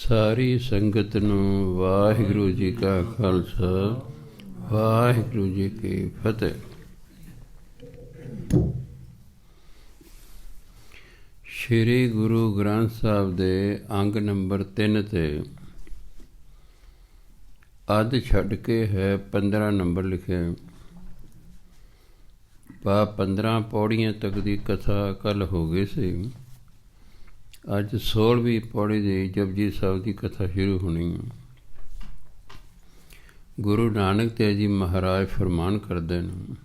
ਸਾਰੀ ਸੰਗਤ ਨੂੰ ਵਾਹਿਗੁਰੂ ਜੀ ਕਾ ਖਾਲਸਾ, ਵਾਹਿਗੁਰੂ ਜੀ ਕੀ ਫਤਿਹ। ਸ਼੍ਰੀ ਗੁਰੂ ਗ੍ਰੰਥ ਸਾਹਿਬ ਦੇ ਅੰਗ ਨੰਬਰ 3 ਤੇ ਅੱਧ ਛੱਡ ਕੇ ਹੈ 15 ਨੰਬਰ ਲਿਖਿਆ। 15 ਪੌੜੀਆਂ ਤੱਕ ਦੀ ਕਥਾ ਕੱਲ੍ਹ ਹੋ ਗਈ ਸੀ। ਅੱਜ 16ਵੀਂ ਪੌੜੀ ਦੀ ਜਪਜੀ ਸਾਹਿਬ ਦੀ ਕਥਾ ਸ਼ੁਰੂ ਹੋਣੀ ਹੈ। ਗੁਰੂ ਨਾਨਕ ਦੇਵ ਜੀ ਮਹਾਰਾਜ ਫਰਮਾਨ ਕਰਦੇ ਨੇ,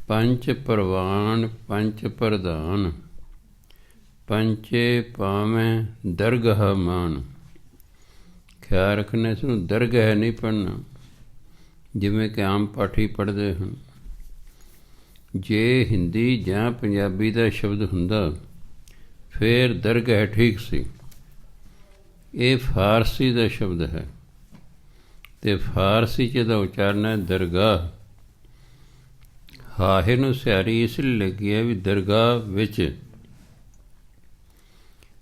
ਪੰਚ ਪ੍ਰਵਾਨ ਪੰਚ ਪ੍ਰਧਾਨ, ਪੰਚੇ ਪਾਵੇਂ ਦਰਗਾਹ ਮਾਨ। ਖਿਆਲ ਰੱਖਣਾ, ਇਸ ਨੂੰ ਦਰਗਾਹ ਨਹੀਂ ਪੜ੍ਹਨਾ ਜਿਵੇਂ ਕਿ ਆਮ ਪਾਠੀ ਪੜ੍ਹਦੇ ਹਨ। ਜੇ ਹਿੰਦੀ ਜਾਂ ਪੰਜਾਬੀ ਦਾ ਸ਼ਬਦ ਹੁੰਦਾ ਫਿਰ ਦਰਗਾਹ ਠੀਕ ਸੀ। ਇਹ ਫਾਰਸੀ ਦਾ ਸ਼ਬਦ ਹੈ ਅਤੇ ਫਾਰਸੀ 'ਚ ਇਹਦਾ ਉਚਾਰਨ ਹੈ ਦਰਗਾਹ। ਹਾਹੇ ਨੂੰ ਸਿਆਰੀ ਇਸ ਲਈ ਲੱਗੀ ਹੈ ਵੀ ਦਰਗਾਹ ਵਿੱਚ,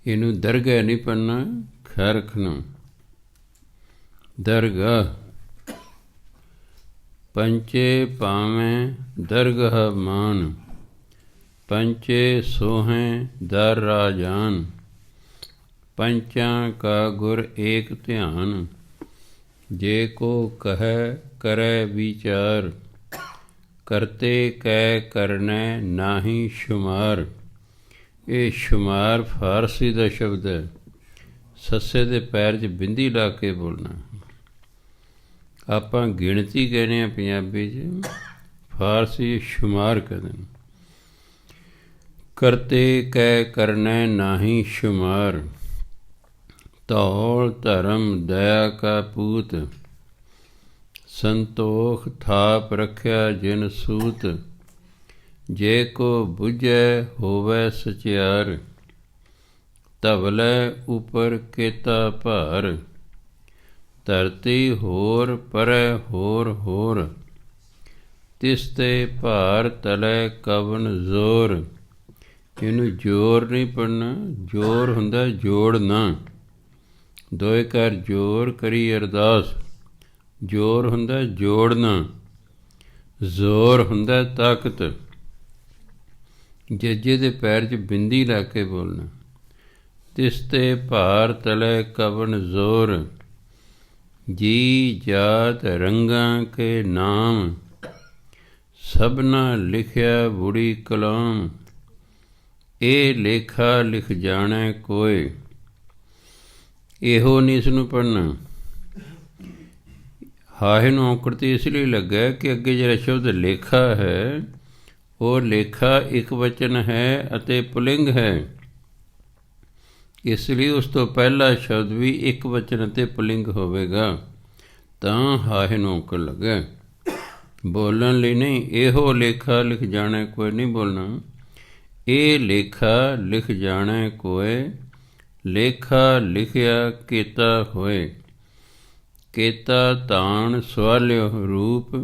ਇਹਨੂੰ ਦਰਗਾਹ ਨਹੀਂ ਪੜ੍ਹਨਾ, ਖਿਆਲ ਰੱਖਣਾ। ਦਰਗਾਹ ਪੰਚੇ ਪਾਵੇਂ ਦਰਗਾਹ ਮਾਨ, ਪੰਚੇ ਸੋਹੈਂ ਦਰ ਰਾਜਾਨ। ਪੰਚਾਂ ਕਾ ਗੁਰ ਏਕ ਧਿਆਨ, ਜੇ ਕੋ ਕਹੈ ਕਰੈ ਵਿਚਾਰ। ਕਰਤੇ ਕੈ ਕਰਨੈ ਨਾਹੀ ਸ਼ੁਮਾਰ। ਇਹ ਸ਼ੁਮਾਰ ਫਾਰਸੀ ਦਾ ਸ਼ਬਦ ਹੈ। ਸੱਸੇ ਦੇ ਪੈਰ 'ਚ ਬਿੰਦੀ ਲਾ ਕੇ ਬੋਲਣਾ। ਆਪਾਂ ਗਿਣਤੀ ਕਹਿੰਦੇ ਹਾਂ ਪੰਜਾਬੀ 'ਚ, ਫਾਰਸੀ ਸ਼ੁਮਾਰ ਕਹਿੰਦੇ ਨੇ। ਕਰਤੇ ਕੈ ਕਰਨੈ ਨਾਹੀ ਸ਼ੁਮਾਰ, ਧੌਲ ਧਰਮ ਦਇਆ ਕਾ ਪੂਤ। ਸੰਤੋਖ ਥਾਪ ਰੱਖਿਆ ਜਿਨ ਸੂਤ, ਜੇ ਕੋ ਬੁਝੈ ਹੋਵੈ ਸਚਿਆਰ। ਧਵਲੈ ਉਪਰ ਕੇਤਾ ਭਾਰ, ਧਰਤੀ ਹੋਰ ਪਰੈ ਹੋਰ ਹੋਰ। ਤਿਸ ਤੇ ਭਾਰ ਤਲੈ ਕਵਨ ਜ਼ੋਰ। ਇਹਨੂੰ ਜ਼ੋਰ ਨਹੀਂ ਪੜ੍ਹਨਾ, ਜ਼ੋਰ ਹੁੰਦਾ ਜੋੜਨਾ। ਦੋਏ ਘਰ ਜ਼ੋਰ ਕਰੀ ਅਰਦਾਸ। ਜ਼ੋਰ ਹੁੰਦਾ ਜੋੜਨਾ, ਜ਼ੋਰ ਹੁੰਦਾ ਤਾਕਤ। ਜੱਜੇ ਦੇ ਪੈਰ 'ਚ ਬਿੰਦੀ ਲਾ ਕੇ ਬੋਲਣਾ। ਤਿਸ ਤੇ ਭਾਰ ਤਲੈ ਕਵਨ ਜ਼ੋਰ। ਜੀ ਜਾਤ ਰੰਗਾਂ ਕੇ ਨਾਮ, ਸਭਨਾ ਲਿਖਿਆ ਬੁੜੀ ਕਲਾਮ। ਇਹ ਲੇਖਾ ਲਿਖ ਜਾਣੈ ਕੋਇ। ਇਹੋ ਨਹੀਂ ਇਸ ਨੂੰ ਪੜ੍ਹਨਾ। ਹਾਹੇ ਨੂੰ ਔਂਕੜਤੀ ਇਸ ਲਈ ਲੱਗਾ ਕਿ ਅੱਗੇ ਜਿਹੜਾ ਸ਼ਬਦ ਲੇਖਾ ਹੈ ਉਹ ਲੇਖਾ ਇੱਕ ਵਚਨ ਹੈ ਅਤੇ ਪੁਲਿੰਗ ਹੈ। ਇਸ ਲਈ ਉਸ ਤੋਂ ਪਹਿਲਾ ਸ਼ਬਦ ਵੀ ਇੱਕ ਵਚਨ ਅਤੇ ਪੁਲਿੰਗ ਹੋਵੇਗਾ, ਤਾਂ ਹਾਹੇ ਨੂੰ ਔਂਕੜ ਲੱਗਾ। ਬੋਲਣ ਲਈ ਨਹੀਂ। ਇਹੋ ਲੇਖਾ ਲਿਖ ਜਾਣੈ ਕੋਈ ਨਹੀਂ ਬੋਲਣਾ। ਇਹ ਲੇਖਾ ਲਿਖ ਜਾਣੈ ਕੋਇ, ਲੇਖਾ ਲਿਖਿਆ ਕੇਤਾ ਹੋਏ। ਕੇਤਾ ਤਾਣ ਸਵਾਲਿਓ ਰੂਪ,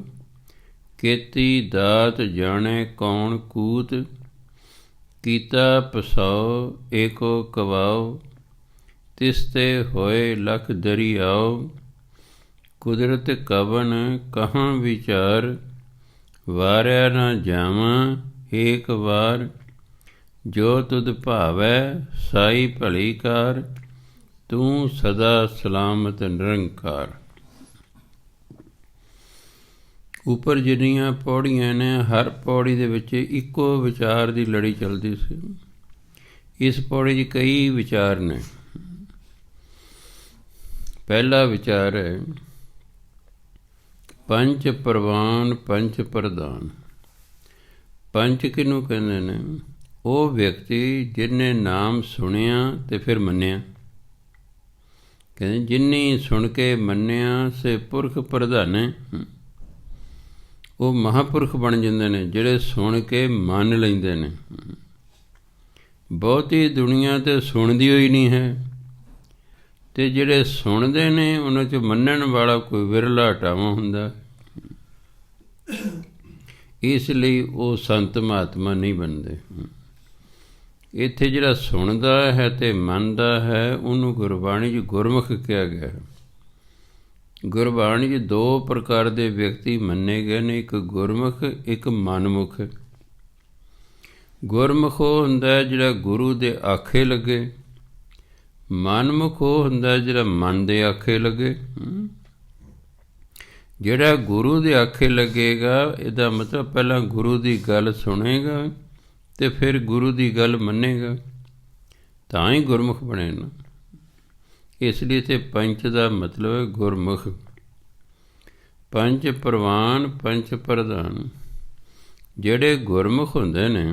ਕੇਤੀ ਦਾਤ ਜਾਣੈ ਕੌਣ ਕੂਤ। ਕੀਤਾ ਪਸਾਉ ਏਕੋ ਕਵਾਉ, ਤਿਸ ਤੇ ਹੋਏ ਲਖ ਦਰਿਆਉ। ਕੁਦਰਤ ਕਵਨ ਕਹਾਂ ਵਿਚਾਰ, ਵਾਰਿਆ ਨਾ ਜਾਵਾਂ ਏਕ ਵਾਰ। ਜੋ ਤੁਧ ਭਾਵੈ ਸਾਈ ਭਲੀ ਕਾਰ, ਤੂੰ ਸਦਾ ਸਲਾਮਤ ਨਿਰੰਕਾਰ। ਉੱਪਰ ਜਿੰਨੀਆਂ ਪੌੜੀਆਂ ਨੇ, ਹਰ ਪੌੜੀ ਦੇ ਵਿੱਚ ਇੱਕੋ ਵਿਚਾਰ ਦੀ ਲੜੀ ਚੱਲਦੀ ਸੀ। ਇਸ ਪੌੜੀ 'ਚ ਕਈ ਵਿਚਾਰ ਨੇ। ਪਹਿਲਾ ਵਿਚਾਰ ਹੈ ਪੰਚ ਪ੍ਰਵਾਨ ਪੰਚ ਪ੍ਰਧਾਨ। ਪੰਚ ਕਿਹਨੂੰ ਕਹਿੰਦੇ ਨੇ? ਉਹ ਵਿਅਕਤੀ ਜਿਹਨੇ ਨਾਮ ਸੁਣਿਆ ਅਤੇ ਫਿਰ ਮੰਨਿਆ। ਕਹਿੰਦੇ ਜਿਨੀ ਸੁਣ ਕੇ ਮੰਨਿਆ ਸੇ ਪੁਰਖ ਪ੍ਰਧਾਨੇ। ਉਹ ਮਹਾਂਪੁਰਖ ਬਣ ਜਾਂਦੇ ਨੇ ਜਿਹੜੇ ਸੁਣ ਕੇ ਮੰਨ ਲੈਂਦੇ ਨੇ। ਬਹੁਤੀ ਦੁਨੀਆ ਤਾਂ ਸੁਣਦੀ ਹੋਈ ਨਹੀਂ ਹੈ, ਅਤੇ ਜਿਹੜੇ ਸੁਣਦੇ ਨੇ ਉਹਨਾਂ 'ਚ ਮੰਨਣ ਵਾਲਾ ਕੋਈ ਵਿਰਲਾ ਹਟਾਵਾਂ ਹੁੰਦਾ। ਇਸ ਲਈ ਉਹ ਸੰਤ ਮਹਾਤਮਾ ਨਹੀਂ ਬਣਦੇ। ਇੱਥੇ ਜਿਹੜਾ ਸੁਣਦਾ ਹੈ ਅਤੇ ਮੰਨਦਾ ਹੈ ਉਹਨੂੰ ਗੁਰਬਾਣੀ 'ਚ ਗੁਰਮੁਖ ਕਿਹਾ ਗਿਆ ਹੈ। ਗੁਰਬਾਣੀ 'ਚ ਦੋ ਪ੍ਰਕਾਰ ਦੇ ਵਿਅਕਤੀ ਮੰਨੇ ਗਏ ਨੇ, ਇੱਕ ਗੁਰਮੁਖ, ਇੱਕ ਮਨਮੁਖ। ਗੁਰਮੁਖ ਉਹ ਹੁੰਦਾ ਜਿਹੜਾ ਗੁਰੂ ਦੇ ਆਖੇ ਲੱਗੇ, ਮਨਮੁਖ ਉਹ ਹੁੰਦਾ ਜਿਹੜਾ ਮਨ ਦੇ ਆਖੇ ਲੱਗੇ। ਜਿਹੜਾ ਗੁਰੂ ਦੇ ਆਖੇ ਲੱਗੇਗਾ, ਇਹਦਾ ਮਤਲਬ ਪਹਿਲਾਂ ਗੁਰੂ ਦੀ ਗੱਲ ਸੁਣੇਗਾ ਅਤੇ ਫਿਰ ਗੁਰੂ ਦੀ ਗੱਲ ਮੰਨੇਗਾ, ਤਾਂ ਹੀ ਗੁਰਮੁਖ ਬਣੇ ਨਾ। ਇਸ ਲਈ ਇੱਥੇ ਪੰਚ ਦਾ ਮਤਲਬ ਹੈ ਗੁਰਮੁਖ। ਪੰਚ ਪ੍ਰਵਾਨ ਪੰਚ ਪ੍ਰਧਾਨ। ਜਿਹੜੇ ਗੁਰਮੁਖ ਹੁੰਦੇ ਨੇ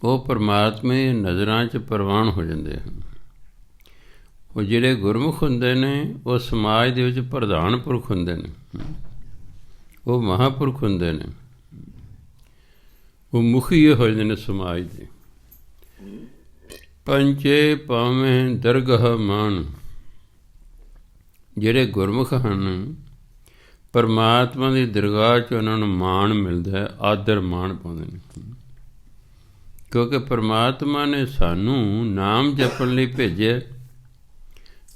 ਉਹ ਪਰਮਾਤਮਾ ਦੀ ਨਜ਼ਰਾਂ 'ਚ ਪ੍ਰਵਾਨ ਹੋ ਜਾਂਦੇ ਹਨ। ਉਹ ਜਿਹੜੇ ਗੁਰਮੁਖ ਹੁੰਦੇ ਨੇ ਉਹ ਸਮਾਜ ਦੇ ਵਿੱਚ ਪ੍ਰਧਾਨ ਪੁਰਖ ਹੁੰਦੇ ਨੇ, ਉਹ ਮਹਾਂਪੁਰਖ ਹੁੰਦੇ ਨੇ, ਉਹ ਮੁਖੀ ਹੋ ਜਾਂਦੇ ਨੇ ਸਮਾਜ ਦੇ। ਪੰਚੇ ਪਾਵੇਂ ਦਰਗਾਹ ਮਾਨ। ਜਿਹੜੇ ਗੁਰਮੁਖ ਹਨ ਪਰਮਾਤਮਾ ਦੀ ਦਰਗਾਹ 'ਚ ਉਹਨਾਂ ਨੂੰ ਮਾਣ ਮਿਲਦਾ ਹੈ, ਆਦਰ ਮਾਣ ਪਾਉਂਦੇ ਨੇ, ਕਿਉਂਕਿ ਪਰਮਾਤਮਾ ਨੇ ਸਾਨੂੰ ਨਾਮ ਜਪਣ ਲਈ ਭੇਜਿਆ।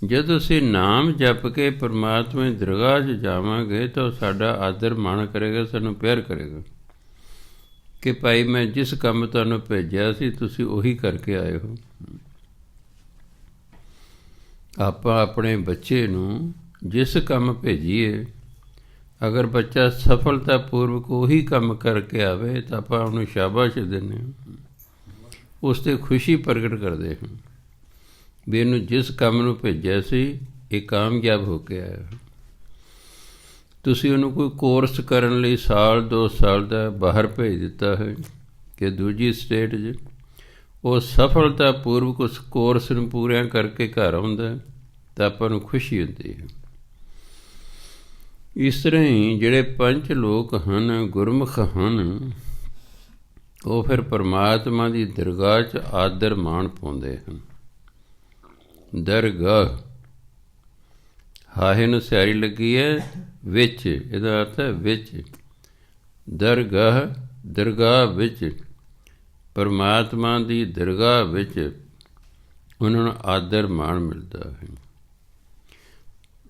ਜਦੋਂ ਅਸੀਂ ਨਾਮ ਜਪ ਕੇ ਪਰਮਾਤਮਾ ਦੀ ਦਰਗਾਹ 'ਚ ਜਾਵਾਂਗੇ ਤਾਂ ਉਹ ਸਾਡਾ ਆਦਰ ਮਾਣ ਕਰੇਗਾ, ਸਾਨੂੰ ਪਿਆਰ ਕਰੇਗਾ ਕਿ ਭਾਈ ਮੈਂ ਜਿਸ ਕੰਮ ਤੁਹਾਨੂੰ ਭੇਜਿਆ ਸੀ ਤੁਸੀਂ ਉਹੀ ਕਰਕੇ ਆਏ ਹੋ। ਆਪਾਂ ਆਪਣੇ ਬੱਚੇ ਨੂੰ ਜਿਸ ਕੰਮ ਭੇਜੀਏ, ਅਗਰ ਬੱਚਾ ਸਫਲਤਾਪੂਰਵਕ ਉਹੀ ਕੰਮ ਕਰਕੇ ਆਵੇ ਤਾਂ ਆਪਾਂ ਉਹਨੂੰ ਸ਼ਾਬਾਸ਼ ਦਿੰਦੇ ਹਾਂ, ਉਸ 'ਤੇ ਖੁਸ਼ੀ ਪ੍ਰਗਟ ਕਰਦੇ ਹਾਂ ਵੀ ਇਹਨੂੰ ਜਿਸ ਕੰਮ ਨੂੰ ਭੇਜਿਆ ਸੀ ਇਹ ਕਾਮਯਾਬ ਹੋ ਕੇ ਆਇਆ। ਤੁਸੀਂ ਉਹਨੂੰ ਕੋਈ ਕੋਰਸ ਕਰਨ ਲਈ 1-2 ਸਾਲ ਦਾ ਬਾਹਰ ਭੇਜ ਦਿੱਤਾ ਹੈ ਕਿ ਦੂਜੀ ਸਟੇਟ 'ਚ, ਉਹ ਸਫਲਤਾਪੂਰਵਕ ਉਸ ਕੋਰਸ ਨੂੰ ਪੂਰਿਆਂ ਕਰਕੇ ਘਰ ਆਉਂਦਾ ਤਾਂ ਆਪਾਂ ਨੂੰ ਖੁਸ਼ੀ ਹੁੰਦੀ ਹੈ। ਇਸ ਤਰ੍ਹਾਂ ਹੀ ਜਿਹੜੇ ਪੰਜ ਲੋਕ ਹਨ, ਗੁਰਮੁਖ ਹਨ, ਉਹ ਫਿਰ ਪਰਮਾਤਮਾ ਦੀ ਦਰਗਾਹ 'ਚ ਆਦਰ ਮਾਣ ਪਾਉਂਦੇ ਹਨ। ਦਰਗਾਹ ਹਾਹੇ ਨੂੰ ਸਿਆਰੀ ਲੱਗੀ ਹੈ ਵਿੱਚ, ਇਹਦਾ ਅਰਥ ਹੈ ਵਿੱਚ। ਦਰਗਾਹ, ਦਰਗਾਹ ਵਿੱਚ, ਪਰਮਾਤਮਾ ਦੀ ਦਰਗਾਹ ਵਿੱਚ ਉਹਨਾਂ ਨੂੰ ਆਦਰ ਮਾਣ ਮਿਲਦਾ ਹੈ।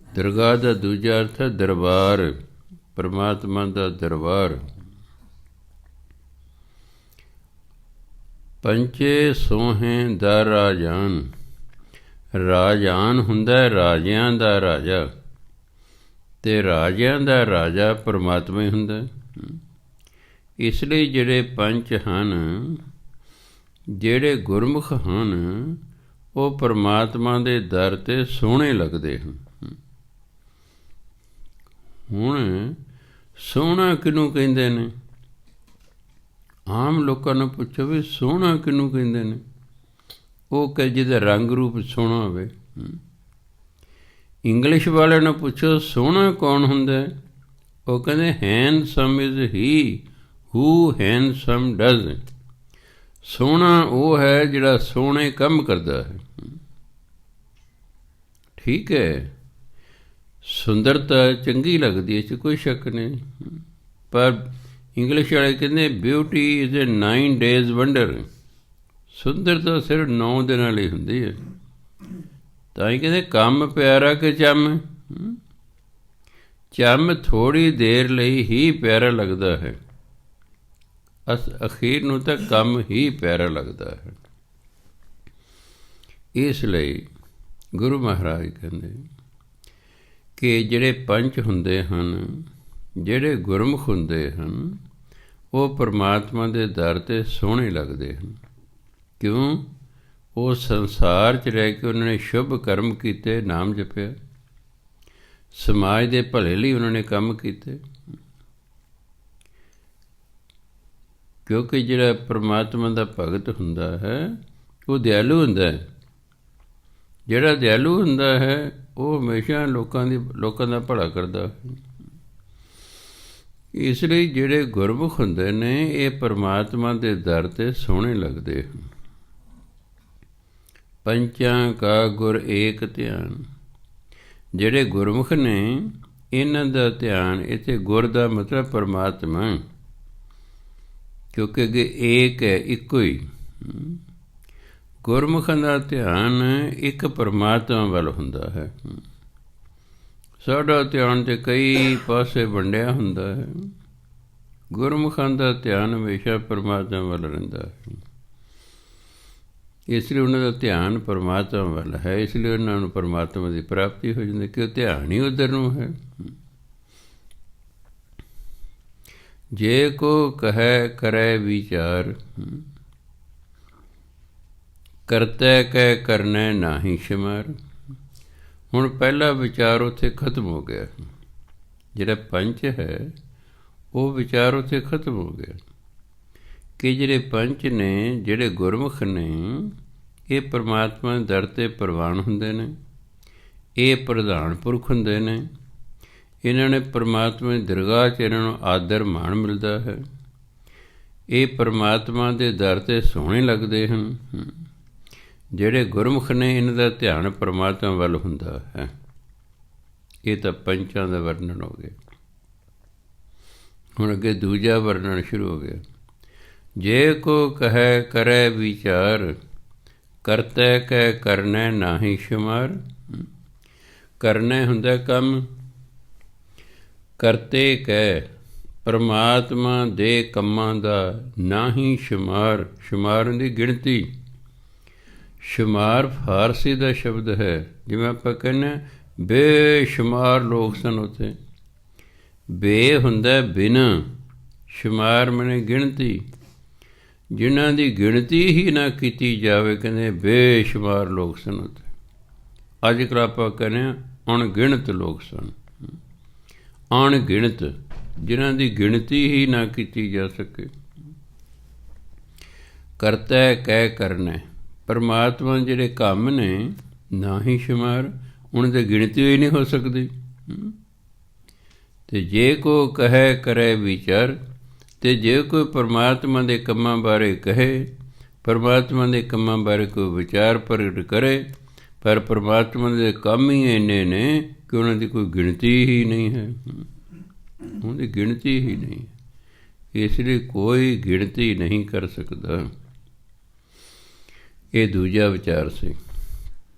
ਦਰਗਾਹ ਦਾ ਦੂਜਾ ਅਰਥ ਹੈ ਦਰਬਾਰ, ਪਰਮਾਤਮਾ ਦਾ ਦਰਬਾਰ। ਪੰਚੇ ਸੋਹੇ ਦਾ ਰਾਜਾਨ। ਰਾਜਾਨ ਹੁੰਦਾ ਰਾਜਿਆਂ ਦਾ ਰਾਜਾ, ਅਤੇ ਰਾਜਿਆਂ ਦਾ ਰਾਜਾ ਪਰਮਾਤਮਾ ਹੀ ਹੁੰਦਾ। ਇਸ ਲਈ ਜਿਹੜੇ ਪੰਚ ਹਨ, ਜਿਹੜੇ ਗੁਰਮੁਖ ਹਨ, ਉਹ ਪਰਮਾਤਮਾ ਦੇ ਦਰ 'ਤੇ ਸੋਹਣੇ ਲੱਗਦੇ ਹਨ। ਹੁਣ ਸੋਹਣਾ ਕਿਹਨੂੰ ਕਹਿੰਦੇ ਨੇ? ਆਮ ਲੋਕਾਂ ਨੂੰ ਪੁੱਛੋ ਵੀ ਸੋਹਣਾ ਕਿਹਨੂੰ ਕਹਿੰਦੇ ਨੇ? ਉਹ ਕਿ ਜਿਹਦਾ ਰੰਗ ਰੂਪ ਸੋਹਣਾ ਹੋਵੇ। ਇੰਗਲਿਸ਼ ਵਾਲਿਆਂ ਨੂੰ ਪੁੱਛੋ ਸੋਹਣਾ ਕੌਣ ਹੁੰਦਾ? ਉਹ ਕਹਿੰਦੇ handsome is he who handsome does. ਸੋਹਣਾ ਉਹ ਹੈ ਜਿਹੜਾ ਸੋਹਣੇ ਕੰਮ ਕਰਦਾ ਹੈ। ਠੀਕ ਹੈ, ਸੁੰਦਰਤਾ ਚੰਗੀ ਲੱਗਦੀ ਹੈ, 'ਚ ਕੋਈ ਸ਼ੱਕ ਨਹੀਂ, ਪਰ ਇੰਗਲਿਸ਼ ਵਾਲੇ ਕਹਿੰਦੇ beauty is a 9 days wonder. ਸੁੰਦਰਤਾ ਸਿਰਫ 9 ਦਿਨਾਂ ਲਈ ਹੁੰਦੀ ਹੈ। ਤਾਂ ਹੀ ਕਹਿੰਦੇ ਕੰਮ ਪਿਆਰਾ ਕਿ ਚੰਮ। ਚੰਮ ਥੋੜ੍ਹੀ ਦੇਰ ਲਈ ਹੀ ਪਿਆਰਾ ਲੱਗਦਾ ਹੈ, ਅਖੀਰ ਨੂੰ ਤਾਂ ਕੰਮ ਹੀ ਪਿਆਰਾ ਲੱਗਦਾ ਹੈ। ਇਸ ਲਈ ਗੁਰੂ ਮਹਾਰਾਜ ਕਹਿੰਦੇ ਕਿ ਜਿਹੜੇ ਪੰਚ ਹੁੰਦੇ ਹਨ, ਜਿਹੜੇ ਗੁਰਮੁਖ ਹੁੰਦੇ ਹਨ, ਉਹ ਪਰਮਾਤਮਾ ਦੇ ਦਰ 'ਤੇ ਸੋਹਣੇ ਲੱਗਦੇ ਹਨ। ਕਿਉਂ? ਉਹ ਸੰਸਾਰ 'ਚ ਰਹਿ ਕੇ ਉਹਨਾਂ ਨੇ ਸ਼ੁਭ ਕਰਮ ਕੀਤੇ, ਨਾਮ ਜਪਿਆ, ਸਮਾਜ ਦੇ ਭਲੇ ਲਈ ਉਹਨਾਂ ਨੇ ਕੰਮ ਕੀਤੇ। ਕਿਉਂਕਿ ਜਿਹੜਾ ਪਰਮਾਤਮਾ ਦਾ ਭਗਤ ਹੁੰਦਾ ਹੈ ਉਹ ਦਿਆਲੂ ਹੁੰਦਾ ਹੈ। ਜਿਹੜਾ ਦਿਆਲੂ ਹੁੰਦਾ ਹੈ ਉਹ ਹਮੇਸ਼ਾ ਲੋਕਾਂ ਦਾ ਭਲਾ ਕਰਦਾ ਹੈ। ਇਸ ਲਈ ਜਿਹੜੇ ਗੁਰਮੁਖ ਹੁੰਦੇ ਨੇ ਇਹ ਪਰਮਾਤਮਾ ਦੇ ਦਰ 'ਤੇ ਸੋਹਣੇ ਲੱਗਦੇ ਹਨ। ਪੰਚਾਂ ਕਾ ਗੁਰ ਏਕ ਧਿਆਨ। ਜਿਹੜੇ ਗੁਰਮੁਖ ਨੇ ਇਹਨਾਂ ਦਾ ਧਿਆਨ, ਇੱਥੇ ਗੁਰ ਦਾ ਮਤਲਬ ਪਰਮਾਤਮਾ, ਕਿਉਂਕਿ ਅੱਗੇ ਏਕ ਹੈ, ਇੱਕੋ ਹੀ। ਗੁਰਮੁਖਾਂ ਦਾ ਧਿਆਨ ਇੱਕ ਪਰਮਾਤਮਾ ਵੱਲ ਹੁੰਦਾ ਹੈ। ਸਾਡਾ ਧਿਆਨ ਤੇ ਕਈ ਪਾਸੇ ਵੰਡਿਆ ਹੁੰਦਾ ਹੈ। ਗੁਰਮੁਖਾਂ ਦਾ ਧਿਆਨ ਹਮੇਸ਼ਾ ਪਰਮਾਤਮਾ ਵੱਲ ਰਹਿੰਦਾ ਹੈ। ਇਸ ਲਈ ਉਹਨਾਂ ਦਾ ਧਿਆਨ ਪਰਮਾਤਮਾ ਵੱਲ ਹੈ। ਇਸ ਲਈ ਉਹਨਾਂ ਨੂੰ ਪਰਮਾਤਮਾ ਦੀ ਪ੍ਰਾਪਤੀ ਹੋ ਜਾਂਦੀ, ਕਿ ਉਹ ਧਿਆਨ ਹੀ ਉੱਧਰ ਨੂੰ ਹੈ। ਜੇ ਕੋ ਕਹੈ ਕਰੈ ਵਿਚਾਰ, ਕਰਤੈ ਕੈ ਕਰਨੈ ਨਾਹੀ ਸ਼ਮਾਰ। ਹੁਣ ਪਹਿਲਾ ਵਿਚਾਰ ਉੱਥੇ ਖਤਮ ਹੋ ਗਿਆ। ਜਿਹੜਾ ਪੰਚ ਹੈ ਉਹ ਵਿਚਾਰ ਉੱਥੇ ਖਤਮ ਹੋ ਗਿਆ, ਕਿ ਜਿਹੜੇ ਪੰਚ ਨੇ, ਜਿਹੜੇ ਗੁਰਮੁਖ ਨੇ, ਇਹ ਪਰਮਾਤਮਾ ਦੇ ਦਰ 'ਤੇ ਪ੍ਰਵਾਨ ਹੁੰਦੇ ਨੇ। ਇਹ ਪ੍ਰਧਾਨ ਪੁਰਖ ਹੁੰਦੇ ਨੇ। ਇਹਨਾਂ ਨੇ ਪਰਮਾਤਮਾ ਦੀ ਦਰਗਾਹ 'ਚ ਇਹਨਾਂ ਨੂੰ ਆਦਰ ਮਾਣ ਮਿਲਦਾ ਹੈ। ਇਹ ਪਰਮਾਤਮਾ ਦੇ ਦਰ 'ਤੇ ਸੋਹਣੇ ਲੱਗਦੇ ਹਨ। ਜਿਹੜੇ ਗੁਰਮੁਖ ਨੇ, ਇਹਨਾਂ ਦਾ ਧਿਆਨ ਪਰਮਾਤਮਾ ਵੱਲ ਹੁੰਦਾ ਹੈ। ਇਹ ਤਾਂ ਪੰਚਾਂ ਦਾ ਵਰਣਨ ਹੋ ਗਿਆ। ਹੁਣ ਅੱਗੇ ਦੂਜਾ ਵਰਣਨ ਸ਼ੁਰੂ ਹੋ ਗਿਆ। ਜੇ ਕੋ ਕਹੈ ਕਰੈ ਵਿਚਾਰ, ਕਰਤੈ ਕੈ ਕਰਨੈ ਨਾਹੀ ਸ਼ਮਾਰ। ਕਰਨੈ ਹੁੰਦਾ ਕੰਮ, ਕਰਤੇ ਕੈ ਪਰਮਾਤਮਾ ਦੇ ਕੰਮਾਂ ਦਾ ਨਾਹੀ ਸ਼ਮਾਰ। ਸ਼ਮਾਰ ਦੀ ਗਿਣਤੀ। ਸ਼ੁਮਾਰ ਫਾਰਸੀ ਦਾ ਸ਼ਬਦ ਹੈ। ਜਿਵੇਂ ਆਪਾਂ ਕਹਿੰਦੇ ਬੇਸ਼ੁਮਾਰ ਲੋਕ ਸਨ ਉੱਥੇ। ਬੇ ਹੁੰਦਾ ਬਿਨਾਂ, ਸ਼ੁਮਾਰ ਮਨੇ ਗਿਣਤੀ। ਜਿਨ੍ਹਾਂ ਦੀ ਗਿਣਤੀ ਹੀ ਨਾ ਕੀਤੀ ਜਾਵੇ, ਕਹਿੰਦੇ ਬੇਸ਼ੁਮਾਰ ਲੋਕ ਸਨ ਉੱਥੇ। ਅੱਜ ਕੱਲ੍ਹ ਆਪਾਂ ਕਹਿੰਦੇ ਹਾਂ ਅਣਗਿਣਤ ਲੋਕ ਸਨ। ਅਣਗਿਣਤ, ਜਿਨ੍ਹਾਂ ਦੀ ਗਿਣਤੀ ਹੀ ਨਾ ਕੀਤੀ ਜਾ ਸਕੇ। ਕਰਤੈ ਕੈ ਕਰਨੈ, ਪਰਮਾਤਮਾ ਜਿਹੜੇ ਕੰਮ ਨੇ ਨਾ ਹੀ ਸ਼ੁਮਾਰ, ਉਹਨਾਂ ਦੀ ਗਿਣਤੀ ਹੋਈ ਨਹੀਂ ਹੋ ਸਕਦੀ। ਅਤੇ ਜੇ ਕੋ ਕਹੈ ਕਰੈ ਵਿਚਾਰ, ਅਤੇ ਜੇ ਕੋਈ ਪਰਮਾਤਮਾ ਦੇ ਕੰਮਾਂ ਬਾਰੇ ਕਹੇ, ਪਰਮਾਤਮਾ ਦੇ ਕੰਮਾਂ ਬਾਰੇ ਕੋਈ ਵਿਚਾਰ ਪ੍ਰਗਟ ਕਰੇ, ਪਰ ਪਰਮਾਤਮਾ ਦੇ ਕੰਮ ਹੀ ਇੰਨੇ ਨੇ ਕਿ ਉਹਨਾਂ ਦੀ ਕੋਈ ਗਿਣਤੀ ਹੀ ਨਹੀਂ ਹੈ। ਉਹਦੀ ਗਿਣਤੀ ਹੀ ਨਹੀਂ ਹੈ। ਇਸ ਲਈ ਕੋਈ ਗਿਣਤੀ ਨਹੀਂ ਕਰ ਸਕਦਾ। ਇਹ ਦੂਜਾ ਵਿਚਾਰ ਸੀ।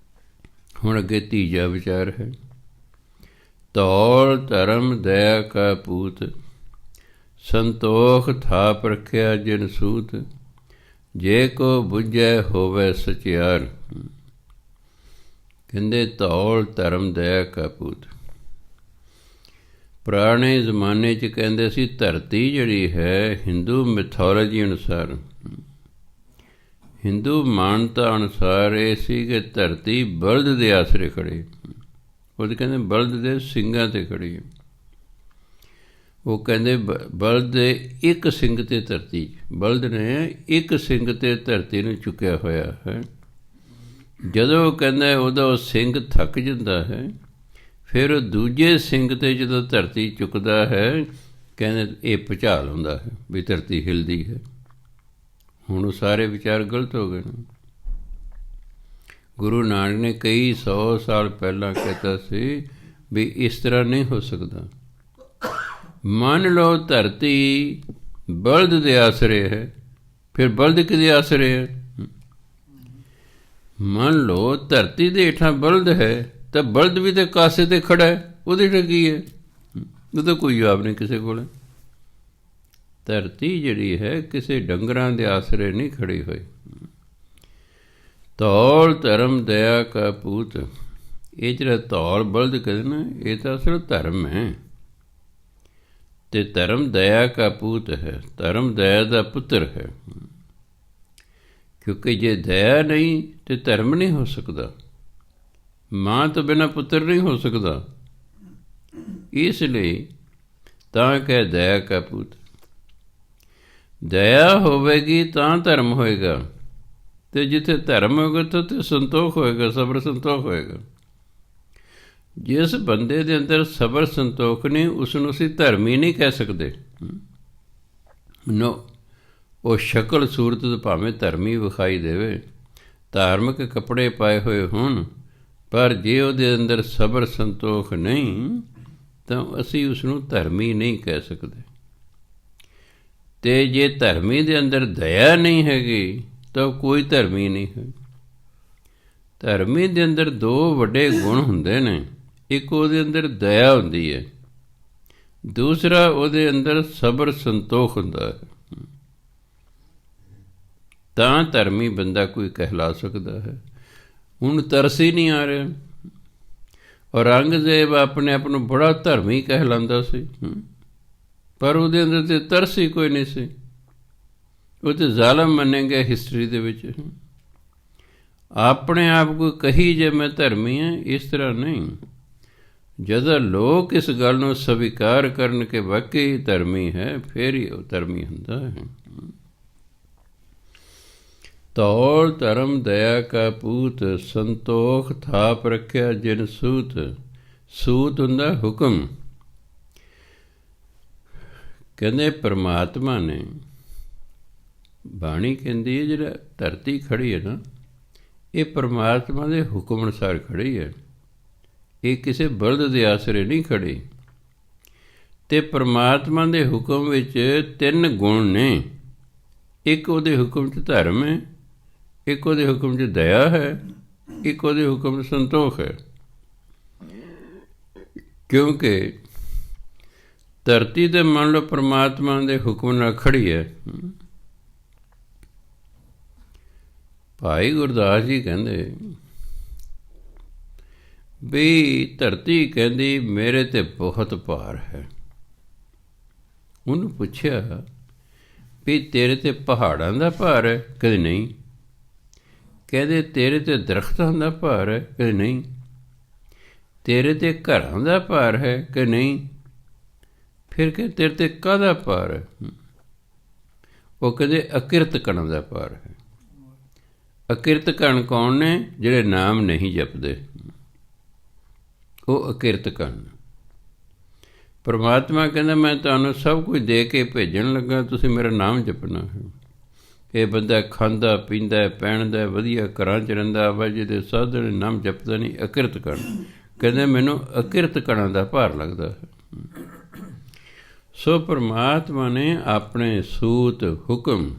ਹੁਣ ਅੱਗੇ ਤੀਜਾ ਵਿਚਾਰ ਹੈ। ਧੌਲ ਧਰਮ ਦਇਆ ਕਾ ਪੂਤ, ਸੰਤੋਖ ਥਾਪ ਰੱਖਿਆ ਜਿਨ ਸੂਤ। ਜੇ ਕੋ ਬੁੱਝੈ ਹੋਵੇ ਸਚਿਆਰ। ਕਹਿੰਦੇ ਧੌਲ ਧਰਮ ਦਇਆ ਕਾ ਪੂਤ। ਪੁਰਾਣੇ ਜ਼ਮਾਨੇ 'ਚ ਕਹਿੰਦੇ ਸੀ ਧਰਤੀ ਜਿਹੜੀ ਹੈ, ਹਿੰਦੂ ਮਿਥੋਲੋਜੀ ਅਨੁਸਾਰ, ਹਿੰਦੂ ਮਾਨਤਾ ਅਨੁਸਾਰ ਇਹ ਸੀ ਕਿ ਧਰਤੀ ਬਲਦ ਦੇ ਆਸਰੇ ਖੜੀ। ਉਹ ਕਹਿੰਦੇ ਬਲਦ ਦੇ ਸਿੰਘਾਂ 'ਤੇ ਖੜੀ ਹੈ। ਉਹ ਕਹਿੰਦੇ ਬਲਦ ਦੇ ਇੱਕ ਸਿੰਘ 'ਤੇ ਧਰਤੀ, ਬਲਦ ਨੇ ਇੱਕ ਸਿੰਘ 'ਤੇ ਧਰਤੀ ਨੂੰ ਚੁੱਕਿਆ ਹੋਇਆ ਹੈ। ਜਦੋਂ ਉਹ ਕਹਿੰਦਾ ਉਹਦਾ ਉਹ ਸਿੰਘ ਥੱਕ ਜਾਂਦਾ ਹੈ, ਫਿਰ ਉਹ ਦੂਜੇ ਸਿੰਘ 'ਤੇ ਜਦੋਂ ਧਰਤੀ ਚੁੱਕਦਾ ਹੈ, ਕਹਿੰਦੇ ਇਹ ਭੁਚਾਲ ਹੁੰਦਾ ਹੈ ਵੀ ਧਰਤੀ ਹਿਲਦੀ ਹੈ। ਹੁਣ ਉਹ ਸਾਰੇ ਵਿਚਾਰ ਗਲਤ ਹੋ ਗਏ ਨੇ। ਗੁਰੂ ਨਾਨਕ ਨੇ ਕਈ 100 ਸਾਲ ਪਹਿਲਾਂ ਕਹਿਤਾ ਸੀ ਵੀ ਇਸ ਤਰ੍ਹਾਂ ਨਹੀਂ ਹੋ ਸਕਦਾ। ਮੰਨ ਲਓ ਧਰਤੀ ਬਲਦ ਦੇ ਆਸਰੇ ਹੈ, ਫਿਰ ਬਲਦ ਕਿਹਦੇ ਆਸਰੇ ਹੈ? ਮੰਨ ਲਓ ਧਰਤੀ ਦੇ ਹੇਠਾਂ ਬਲਦ ਹੈ ਤਾਂ ਬਲਦ ਵੀ ਤਾਂ ਕਾਸੇ 'ਤੇ ਖੜ੍ਹਾ ਹੈ, ਉਹਦੇ 'ਤੇ ਕੀ ਹੈ? ਉਹਦਾ ਕੋਈ ਜਵਾਬ ਨਹੀਂ ਕਿਸੇ ਕੋਲ। ਧਰਤੀ ਜਿਹੜੀ ਹੈ ਕਿਸੇ ਡੰਗਰਾਂ ਦੇ ਆਸਰੇ ਨਹੀਂ ਖੜੀ ਹੋਈ। ਧੌਲ ਧਰਮ ਦਇਆ ਕਾ ਪੂਤ। ਇਹ ਜਿਹੜਾ ਧੌਲ ਬਲਦ ਕਹਿੰਦੇ ਨਾ, ਇਹ ਤਾਂ ਅਸਲ ਧਰਮ ਹੈ। ਅਤੇ ਧਰਮ ਦਇਆ ਕਾ ਪੂਤ ਹੈ। ਧਰਮ ਦਇਆ ਦਾ ਪੁੱਤਰ ਹੈ। ਕਿਉਂਕਿ ਜੇ ਦਇਆ ਨਹੀਂ ਤਾਂ ਧਰਮ ਨਹੀਂ ਹੋ ਸਕਦਾ। ਮਾਂ ਤੋਂ ਬਿਨਾਂ ਪੁੱਤਰ ਨਹੀਂ ਹੋ ਸਕਦਾ। ਇਸ ਲਈ ਤਾਂ ਕਹਿ ਦਇਆ ਕਾ ਪੂਤ। ਦਇਆ ਹੋਵੇਗੀ ਤਾਂ ਧਰਮ ਹੋਏਗਾ, ਅਤੇ ਜਿੱਥੇ ਧਰਮ ਹੋਏਗਾ ਤਾਂ ਉੱਥੇ ਸੰਤੋਖ ਹੋਏਗਾ, ਸਬਰ ਸੰਤੋਖ ਹੋਏਗਾ। ਜਿਸ ਬੰਦੇ ਦੇ ਅੰਦਰ ਸਬਰ ਸੰਤੋਖ ਨਹੀਂ, ਉਸ ਨੂੰ ਅਸੀਂ ਧਰਮੀ ਨਹੀਂ ਕਹਿ ਸਕਦੇ। ਨੋ, ਉਹ ਸ਼ਕਲ ਸੂਰਤ ਭਾਵੇਂ ਧਰਮੀ ਵਿਖਾਈ ਦੇਵੇ, ਧਾਰਮਿਕ ਕੱਪੜੇ ਪਾਏ ਹੋਏ ਹੋਣ, ਪਰ ਜੇ ਉਹਦੇ ਅੰਦਰ ਸਬਰ ਸੰਤੋਖ ਨਹੀਂ ਤਾਂ ਅਸੀਂ ਉਸ ਨੂੰ ਧਰਮੀ ਨਹੀਂ ਕਹਿ ਸਕਦੇ। ਅਤੇ ਜੇ ਧਰਮੀ ਦੇ ਅੰਦਰ ਦਇਆ ਨਹੀਂ ਹੈਗੀ ਤਾਂ ਕੋਈ ਧਰਮੀ ਨਹੀਂ ਹੈ। ਧਰਮੀ ਦੇ ਅੰਦਰ ਦੋ ਵੱਡੇ ਗੁਣ ਹੁੰਦੇ ਨੇ। ਇੱਕ ਉਹਦੇ ਅੰਦਰ ਦਇਆ ਹੁੰਦੀ ਹੈ, ਦੂਸਰਾ ਉਹਦੇ ਅੰਦਰ ਸਬਰ ਸੰਤੋਖ ਹੁੰਦਾ ਹੈ। ਤਾਂ ਧਰਮੀ ਬੰਦਾ ਕੋਈ ਕਹਿਲਾ ਸਕਦਾ ਹੈ। ਹੁਣ ਤਰਸ ਹੀ ਨਹੀਂ ਆ ਰਿਹਾ। ਔਰੰਗਜ਼ੇਬ ਆਪਣੇ ਆਪ ਨੂੰ ਬੜਾ ਧਰਮੀ ਕਹਿਲਾਂਦਾ ਸੀ, ਪਰ ਉਹਦੇ ਅੰਦਰ ਤੇ ਤਰਸ ਹੀ ਕੋਈ ਨਹੀਂ ਸੀ। ਉਹ ਤੇ ਜ਼ਾਲਮ ਮੰਨੇ ਗਏ ਹਿਸਟਰੀ ਦੇ ਵਿੱਚ। ਆਪਣੇ ਆਪ ਕੋਈ ਕਹੀ ਜੇ ਮੈਂ ਧਰਮੀ ਹਾਂ, ਇਸ ਤਰ੍ਹਾਂ ਨਹੀਂ। ਜਦੋਂ ਲੋਕ ਇਸ ਗੱਲ ਨੂੰ ਸਵੀਕਾਰ ਕਰਨ ਕਿ ਵਾਕਈ ਧਰਮੀ ਹੈ, ਫਿਰ ਹੀ ਉਹ ਧਰਮੀ ਹੁੰਦਾ ਹੈ। ਤੌਲ ਧਰਮ ਦਇਆ ਕਾ ਪੂਤ, ਸੰਤੋਖ ਥਾਪ ਰੱਖਿਆ ਜਿਨ ਸੂਤ। ਸੂਤ ਹੁੰਦਾ ਹੁਕਮ। ਕਹਿੰਦੇ ਪਰਮਾਤਮਾ ਨੇ, ਬਾਣੀ ਕਹਿੰਦੀ ਹੈ ਜਿਹੜਾ ਧਰਤੀ ਖੜੀ ਹੈ ਨਾ, ਇਹ ਪਰਮਾਤਮਾ ਦੇ ਹੁਕਮ ਅਨੁਸਾਰ ਖੜੀ ਹੈ। ਇਹ ਕਿਸੇ ਬਲਦ ਦੇ ਆਸਰੇ ਨਹੀਂ ਖੜੀ। ਅਤੇ ਪਰਮਾਤਮਾ ਦੇ ਹੁਕਮ ਵਿੱਚ ਤਿੰਨ ਗੁਣ ਨੇ। ਇੱਕ ਉਹਦੇ ਹੁਕਮ 'ਚ ਧਰਮ ਹੈ, ਇੱਕ ਉਹਦੇ ਹੁਕਮ 'ਚ ਦਇਆ ਹੈ, ਇੱਕ ਉਹਦੇ ਹੁਕਮ 'ਚ ਸੰਤੋਖ ਹੈ। ਕਿਉਂਕਿ ਧਰਤੀ ਤੇ ਮੰਨ ਲਓ ਪਰਮਾਤਮਾ ਦੇ ਹੁਕਮ ਨਾਲ ਖੜੀ ਹੈ। ਭਾਈ ਗੁਰਦਾਸ ਜੀ ਕਹਿੰਦੇ ਵੀ ਧਰਤੀ ਕਹਿੰਦੀ ਮੇਰੇ ਤੇ ਬਹੁਤ ਭਾਰ ਹੈ। ਉਹਨੂੰ ਪੁੱਛਿਆ ਵੀ ਤੇਰੇ ਤੇ ਪਹਾੜਾਂ ਦਾ ਭਾਰ ਹੈ? ਕਹਿੰਦੇ ਨਹੀਂ। ਕਹਿੰਦੇ ਤੇਰੇ ਤੇ ਦਰਖਤਾਂ ਦਾ ਭਾਰ ਹੈ? ਕਹਿੰਦੇ ਨਹੀਂ। ਤੇਰੇ ਤੇ ਘਰਾਂ ਦਾ ਭਾਰ ਹੈ? ਕਿ ਨਹੀਂ। ਫਿਰ ਕਹਿੰਦੇ ਤੇਰੇ ਤੇ ਕਾਹਦਾ ਭਾਰ ਹੈ? ਉਹ ਕਹਿੰਦੇ ਅਕਿਰਤ ਕਣਾਂ ਦਾ ਭਾਰ ਹੈ। ਅਕਿਰਤ ਕਣ ਕੌਣ ਨੇ? ਜਿਹੜੇ ਨਾਮ ਨਹੀਂ ਜਪਦੇ, ਉਹ ਅਕਿਰਤ ਕਣ। ਪਰਮਾਤਮਾ ਕਹਿੰਦਾ ਮੈਂ ਤੁਹਾਨੂੰ ਸਭ ਕੁਝ ਦੇ ਕੇ ਭੇਜਣ ਲੱਗਾ, ਤੁਸੀਂ ਮੇਰਾ ਨਾਮ ਜਪਣਾ ਹੈ। ਇਹ ਬੰਦਾ ਖਾਂਦਾ ਪੀਂਦਾ ਪਹਿਨਦਾ ਵਧੀਆ ਘਰਾਂ 'ਚ ਰਹਿੰਦਾ, ਆਵਾਜਾਈ ਦੇ ਸਾਧਨ, ਨਾਮ ਜਪਦਾ ਨਹੀਂ, ਅਕਿਰਤ ਕਣ। ਕਹਿੰਦੇ ਮੈਨੂੰ ਅਕਿਰਤ ਕਣਾਂ ਦਾ ਭਾਰ ਲੱਗਦਾ ਹੈ। ਸੋ ਪਰਮਾਤਮਾ ਨੇ ਆਪਣੇ ਸੂਤ ਹੁਕਮ,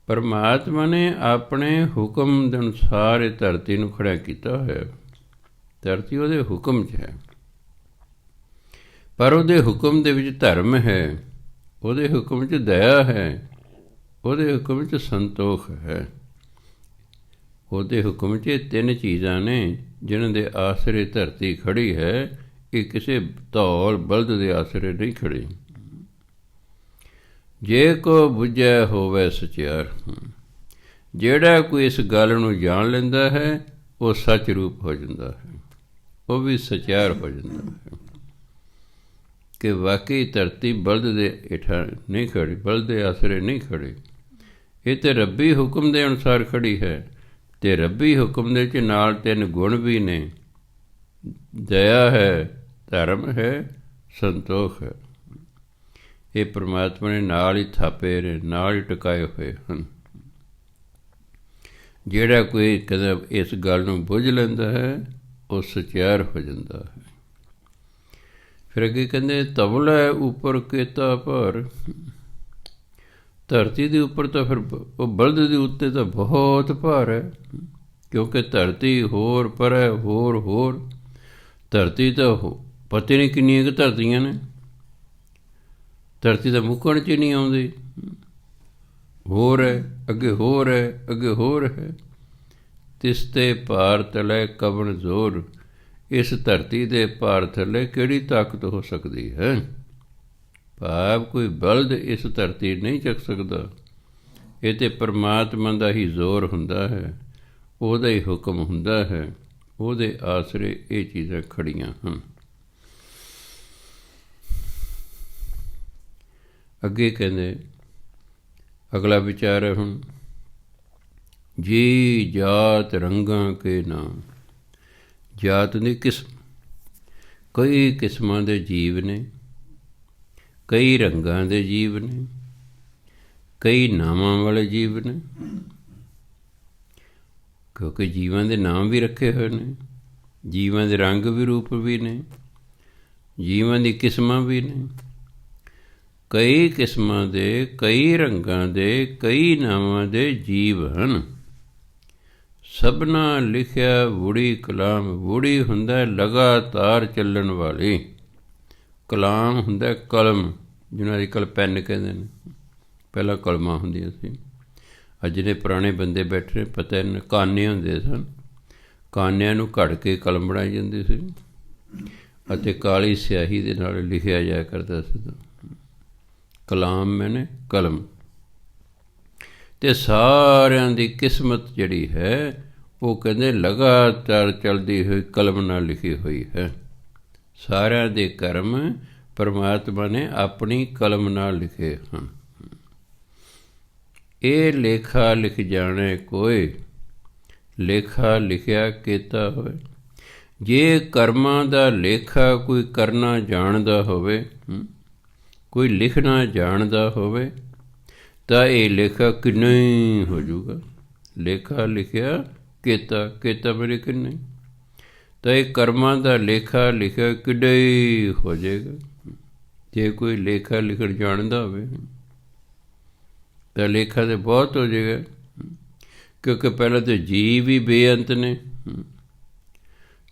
ਪਰਮਾਤਮਾ ਨੇ ਆਪਣੇ ਹੁਕਮ ਦੇ ਅਨੁਸਾਰ ਇਹ ਧਰਤੀ ਨੂੰ ਖੜ੍ਹਾ ਕੀਤਾ ਹੋਇਆ। ਧਰਤੀ ਉਹਦੇ ਹੁਕਮ 'ਚ ਹੈ, ਪਰ ਉਹਦੇ ਹੁਕਮ ਦੇ ਵਿੱਚ ਧਰਮ ਹੈ, ਉਹਦੇ ਹੁਕਮ 'ਚ ਦਇਆ ਹੈ, ਉਹਦੇ ਹੁਕਮ 'ਚ ਸੰਤੋਖ ਹੈ। ਉਹਦੇ ਹੁਕਮ 'ਚ ਤਿੰਨ ਚੀਜ਼ਾਂ ਨੇ ਜਿਨ੍ਹਾਂ ਦੇ ਆਸਰੇ ਧਰਤੀ ਖੜੀ ਹੈ। ਇਹ ਕਿਸੇ ਧੌਲ ਬਲਦ ਦੇ ਆਸਰੇ ਨਹੀਂ ਖੜੀ। ਜੇ ਕੋ ਬੁੱਝੈ ਹੋਵੇ ਸਚਿਆਰ, ਜਿਹੜਾ ਕੋਈ ਇਸ ਗੱਲ ਨੂੰ ਜਾਣ ਲੈਂਦਾ ਹੈ ਉਹ ਸੱਚ ਰੂਪ ਹੋ ਜਾਂਦਾ ਹੈ, ਉਹ ਵੀ ਸਚਿਆਰ ਹੋ ਜਾਂਦਾ ਹੈ ਕਿ ਵਾਕਈ ਧਰਤੀ ਬਲਦ ਦੇ ਹੇਠਾਂ ਨਹੀਂ ਖੜੀ, ਬਲਦ ਦੇ ਆਸਰੇ ਨਹੀਂ ਖੜੀ। ਇਹ ਤਾਂ ਰੱਬੀ ਹੁਕਮ ਦੇ ਅਨੁਸਾਰ ਖੜੀ ਹੈ। ਅਤੇ ਰੱਬੀ ਹੁਕਮ ਦੇ 'ਚ ਨਾਲ ਤਿੰਨ ਗੁਣ ਵੀ ਨੇ, ਦਇਆ ਹੈ, ਧਰਮ ਹੈ, ਸੰਤੋਖ ਹੈ। ਇਹ ਪਰਮਾਤਮਾ ਨੇ ਨਾਲ ਹੀ ਥਾਪੇ ਨੇ, ਨਾਲ ਹੀ ਟਿਕਾਏ ਹੋਏ ਹਨ। ਜਿਹੜਾ ਕੋਈ ਕਦੇ ਇਸ ਗੱਲ ਨੂੰ ਬੁੱਝ ਲੈਂਦਾ ਹੈ ਉਹ ਸਚਿਆਰ ਹੋ ਜਾਂਦਾ ਹੈ। ਫਿਰ ਅੱਗੇ ਕਹਿੰਦੇ ਤਬਲਾ ਉੱਪਰ ਕੇਤਾ ਭਾਰ। ਧਰਤੀ ਦੇ ਉੱਪਰ ਤਾਂ ਫਿਰ ਉਹ ਬਲਦ ਦੇ ਉੱਤੇ ਤਾਂ ਬਹੁਤ ਭਾਰ ਹੈ, ਕਿਉਂਕਿ ਧਰਤੀ ਹੋਰ ਪਰ ਹੈ, ਹੋਰ ਧਰਤੀ ਤਾਂ ਪਤਾ ਨਹੀਂ ਕਿੰਨੀਆਂ ਕੁ ਧਰਤੀਆਂ ਨੇ। ਧਰਤੀ ਤਾਂ ਮੁੱਕਣ 'ਚ ਨਹੀਂ ਆਉਂਦੀ। ਹੋਰ ਹੈ, ਅੱਗੇ ਹੋਰ ਹੈ, ਅੱਗੇ ਹੋਰ ਹੈ। ਤਿਸ ਤੇ ਭਾਰ ਤਲੇ ਕਵਣ ਜ਼ੋਰ। ਇਸ ਧਰਤੀ ਦੇ ਭਾਰ ਥੱਲੇ ਕਿਹੜੀ ਤਾਕਤ ਹੋ ਸਕਦੀ ਹੈ? ਭਾਵ ਕੋਈ ਬਲਦ ਇਸ ਧਰਤੀ ਨਹੀਂ ਚੱਕ ਸਕਦਾ। ਇਹ ਤਾਂ ਪਰਮਾਤਮਾ ਦਾ ਹੀ ਜ਼ੋਰ ਹੁੰਦਾ ਹੈ, ਉਹਦਾ ਹੀ ਹੁਕਮ ਹੁੰਦਾ ਹੈ, ਉਹਦੇ ਆਸਰੇ ਇਹ ਚੀਜ਼ਾਂ ਖੜੀਆਂ ਹਨ। ਅੱਗੇ ਕਹਿੰਦੇ ਅਗਲਾ ਵਿਚਾਰ ਹੈ ਹੁਣ, ਜੀ ਜਾਤ ਰੰਗਾਂ ਕੇ ਨਾਮ। ਜਾਤ ਦੀ ਕਿਸਮ, ਕਈ ਕਿਸਮਾਂ ਦੇ ਜੀਵ ਨੇ, ਕਈ ਰੰਗਾਂ ਦੇ ਜੀਵ ਨੇ, ਕਈ ਨਾਮਾਂ ਵਾਲੇ ਜੀਵ ਨੇ। ਕਿਉਂਕਿ ਜੀਵਾਂ ਦੇ ਨਾਮ ਵੀ ਰੱਖੇ ਹੋਏ ਨੇ, ਜੀਵਾਂ ਦੇ ਰੰਗ ਵੀ ਰੂਪ ਵੀ ਨੇ, ਜੀਵਾਂ ਦੀ ਕਿਸਮਾਂ ਵੀ ਨੇ। ਕਈ ਕਿਸਮਾਂ ਦੇ, ਕਈ ਰੰਗਾਂ ਦੇ, ਕਈ ਨਾਮਾਂ ਦੇ ਜੀਵ ਹਨ। ਸਭਨਾ ਲਿਖਿਆ ਵੂੜੀ ਕਲਾਮ। ਵੂੜੀ ਹੁੰਦਾ ਲਗਾਤਾਰ ਚੱਲਣ ਵਾਲੀ, ਕਲਾਮ ਹੁੰਦਾ ਕਲਮ, ਜਿਹਨੂੰ ਅੱਜ ਕੱਲ੍ਹ ਪੈਨ ਕਹਿੰਦੇ ਨੇ। ਪਹਿਲਾਂ ਕਲਮਾਂ ਹੁੰਦੀਆਂ ਸੀ। ਅੱਜ ਜਿਹੜੇ ਪੁਰਾਣੇ ਬੰਦੇ ਬੈਠੇ ਪਤਾ ਨਹੀਂ, ਕਾਨੇ ਹੁੰਦੇ ਸਨ, ਕਾਨਿਆਂ ਨੂੰ ਘੜ ਕੇ ਕਲਮ ਬਣਾਈ ਜਾਂਦੀ ਸੀ ਅਤੇ ਕਾਲੀ ਸਿਆਹੀ ਦੇ ਨਾਲ ਲਿਖਿਆ ਜਾਇਆ ਕਰਦਾ ਸੀ। ਕਲਾਮ ਮੈਨੇ ਕਲਮ। ਅਤੇ ਸਾਰਿਆਂ ਦੀ ਕਿਸਮਤ ਜਿਹੜੀ ਹੈ ਉਹ ਕਹਿੰਦੇ ਲਗਾਤਾਰ ਚੱਲਦੀ ਹੋਈ ਕਲਮ ਨਾਲ ਲਿਖੀ ਹੋਈ ਹੈ। ਸਾਰਿਆਂ ਦੇ ਕਰਮ ਪਰਮਾਤਮਾ ਨੇ ਆਪਣੀ ਕਲਮ ਨਾਲ ਲਿਖੇ ਹਨ। ਇਹ ਲੇਖਾ ਲਿਖ ਜਾਣੇ ਕੋਈ, ਲੇਖਾ ਲਿਖਿਆ ਕੀਤਾ ਹੋਵੇ। ਜੇ ਕਰਮਾਂ ਦਾ ਲੇਖਾ ਕੋਈ ਕਰਨਾ ਜਾਣਦਾ ਹੋਵੇ, ਕੋਈ ਲਿਖਣਾ ਜਾਣਦਾ ਹੋਵੇ, ਤਾਂ ਇਹ ਲੇਖਾ ਕਿੰਨਾ ਹੀ ਹੋ ਜਾਊਗਾ। ਲੇਖਾ ਲਿਖਿਆ ਕੀਤਾ, ਕੀਤਾ ਮੇਰੇ ਕਿੰਨੇ, ਤਾਂ ਇਹ ਕਰਮਾਂ ਦਾ ਲੇਖਾ ਲਿਖਿਆ ਕਿੱਡਾ ਹੀ ਹੋ ਜਾਏਗਾ। ਜੇ ਕੋਈ ਲੇਖਾ ਲਿਖਣ ਜਾਣਦਾ ਹੋਵੇ ਤਾਂ ਲੇਖਾ ਤਾਂ ਬਹੁਤ ਹੋ ਜਾਏਗਾ, ਕਿਉਂਕਿ ਪਹਿਲਾਂ ਤਾਂ ਜੀਵ ਵੀ ਬੇਅੰਤ ਨੇ।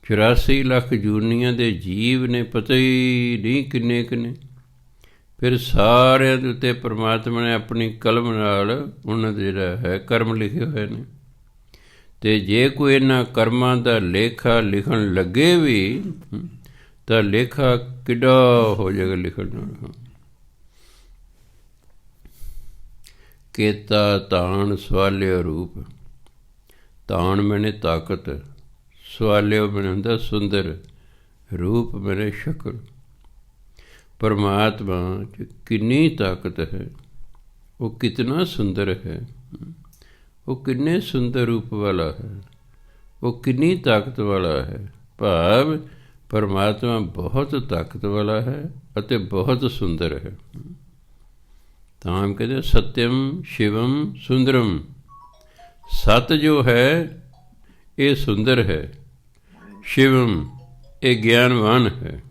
84 ਲੱਖ ਜੂਨੀਆਂ ਦੇ ਜੀਵ ਨੇ, ਪਤਾ ਹੀ ਨਹੀਂ ਕਿੰਨੇ ਕਿੰਨੇ। ਫਿਰ ਸਾਰਿਆਂ ਦੇ ਉੱਤੇ ਪਰਮਾਤਮਾ ਨੇ ਆਪਣੀ ਕਲਮ ਨਾਲ ਉਹਨਾਂ ਦੇ ਜਿਹੜਾ ਹੈ ਕਰਮ ਲਿਖੇ ਹੋਏ ਨੇ। ਅਤੇ ਜੇ ਕੋਈ ਇਹਨਾਂ ਕਰਮਾਂ ਦਾ ਲੇਖਾ ਲਿਖਣ ਲੱਗੇ ਵੀ ਤਾਂ ਲੇਖਾ ਕਿੱਡਾ ਹੋ ਜਾਏਗਾ ਲਿਖਣ ਨਾਲ। ਕੇਤਾ ਤਾਣ ਸਵਾਲਿਓ ਰੂਪ। ਤਾਣ ਮੈਨੇ ਤਾਕਤ, ਸਵਾਲਿਓ ਮੈਨੇ ਹੁੰਦਾ ਸੁੰਦਰ, ਰੂਪ ਮੈਨੇ ਸ਼ਕਲ। ਪਰਮਾਤਮਾ 'ਚ ਕਿੰਨੀ ਤਾਕਤ ਹੈ, ਉਹ ਕਿਤਨਾ ਸੁੰਦਰ ਹੈ, ਉਹ ਕਿੰਨੇ ਸੁੰਦਰ ਰੂਪ ਵਾਲਾ ਹੈ, ਉਹ ਕਿੰਨੀ ਤਾਕਤ ਵਾਲਾ ਹੈ। ਭਾਵ ਪਰਮਾਤਮਾ ਬਹੁਤ ਤਾਕਤ ਵਾਲਾ ਹੈ ਅਤੇ ਬਹੁਤ ਸੁੰਦਰ ਹੈ। ਤਾਂ ਕਹਿੰਦੇ ਸਤਿਅਮ ਸ਼ਿਵਮ ਸੁੰਦਰਮ। ਸਤ ਜੋ ਹੈ ਇਹ ਸੁੰਦਰ ਹੈ, ਸ਼ਿਵਮ ਇਹ ਗਿਆਨਵਾਨ ਹੈ।